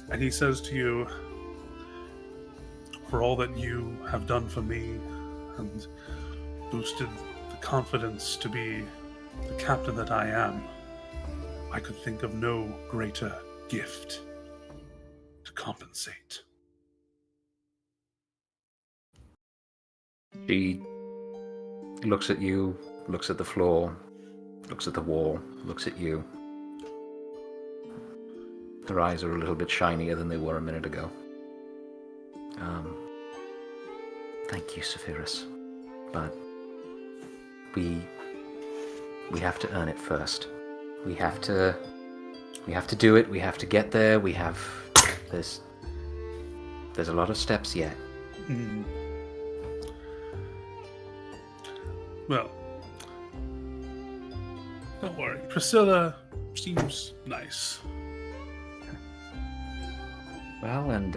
And he says to you, for all that you have done for me and boosted the confidence to be the captain that I am, I could think of no greater gift to compensate. She looks at you, looks at the floor, looks at the wall, looks at you. Her eyes are a little bit shinier than they were a minute ago. Thank you, Saphyrus. But we have to earn it first. We have to do it. We have to get there. There's a lot of steps yet. Mm. Well, don't worry. Priscilla seems nice. Well, and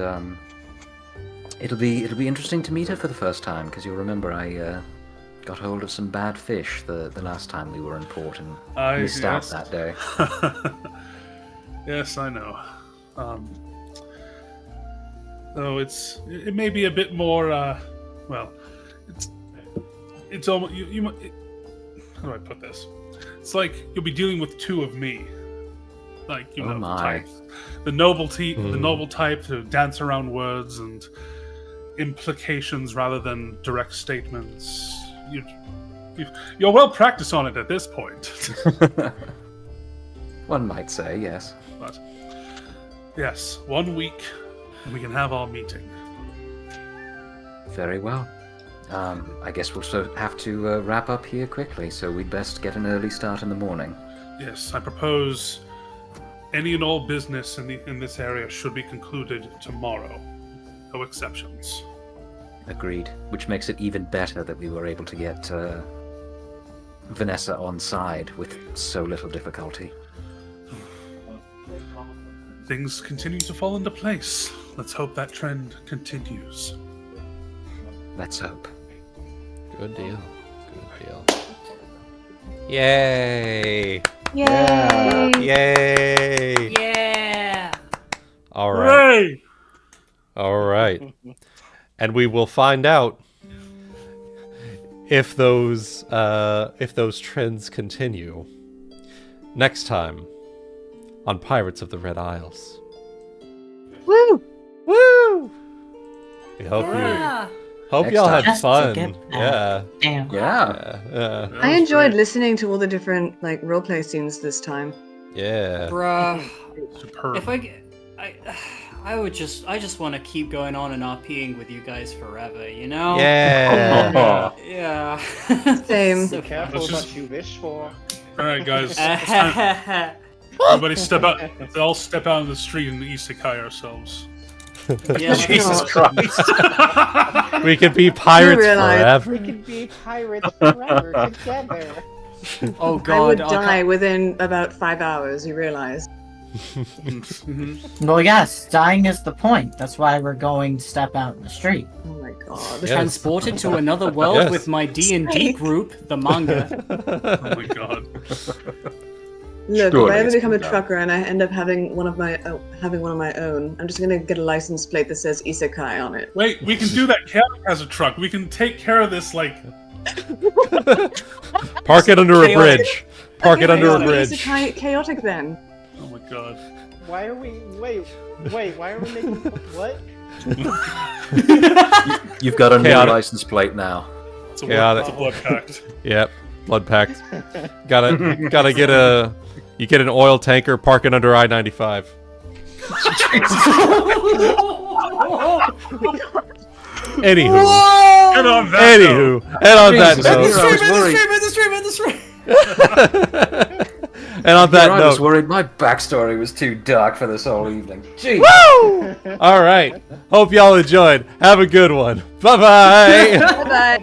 it'll be interesting to meet her for the first time, because you'll remember I got hold of some bad fish the last time we were in port and missed out that day. Yes, I know. Though it may be a bit more. It's almost how do I put this? It's like you'll be dealing with two of me, like Oh my. type. The noble type to dance around words and implications rather than direct statements. You're well practiced on it at this point. One might say, yes. But yes, 1 week and we can have our meeting. Very well. I guess we'll have to wrap up here quickly, so we'd best get an early start in the morning. Yes, I propose any and all business in this area should be concluded tomorrow. No exceptions. Agreed. Which makes it even better that we were able to get Vanessa on side with so little difficulty. Things continue to fall into place. Let's hope that trend continues. Let's hope. Good deal. Good deal. Yay! Yay! Yay! Yeah. All right. Hooray! All right. And we will find out if those trends continue next time on Pirates of the Red Isles. Woo! Woo! We hope Yeah. Hope Next y'all time. had Just to fun. get Yeah. Damn. Yeah. Yeah. That I was enjoyed great. listening to all the different roleplay scenes this time. Yeah. Bruh. Superb. If I just want to keep going on and RPing with you guys forever, you know? Yeah. Yeah. Same. So Be careful Let's what just- you wish for. All right, guys. It's time. fun. Everybody step out. Let's all step out in the street and isekai ourselves. Yeah, Jesus Oh. Christ. We could be pirates realize- forever. We can be pirates forever together. Oh I god. would I'll die within about 5 hours, you realize. Well, yes, dying is the point. That's why we're going to step out in the street. Oh my god. Yes. Transported to another world Yes. with my D&D group, the manga. Oh my god. Look, Surely if I ever it's become a been done. trucker and I end up having one of my own, I'm just gonna get a license plate that says Isekai on it. Wait, we can do that. Chaotic has a truck. We can take care of this. Park it under a Chaotic. bridge. Park it Okay, under a let's bridge. make it chaotic then. Oh my god. Why are we? Wait. Why are we making? What? You've got a new Chaotic. license plate now. It's a, Chaotic. it's a blood pact. Yep, blood pact. Gotta get a. You get an oil tanker, park it under I-95. Anywho. And on that note, And on that Jesus, note. And on that I was note. worried my backstory was too dark for this whole evening. Jeez. Woo! All right. Hope y'all enjoyed. Have a good one. Bye-bye. Bye.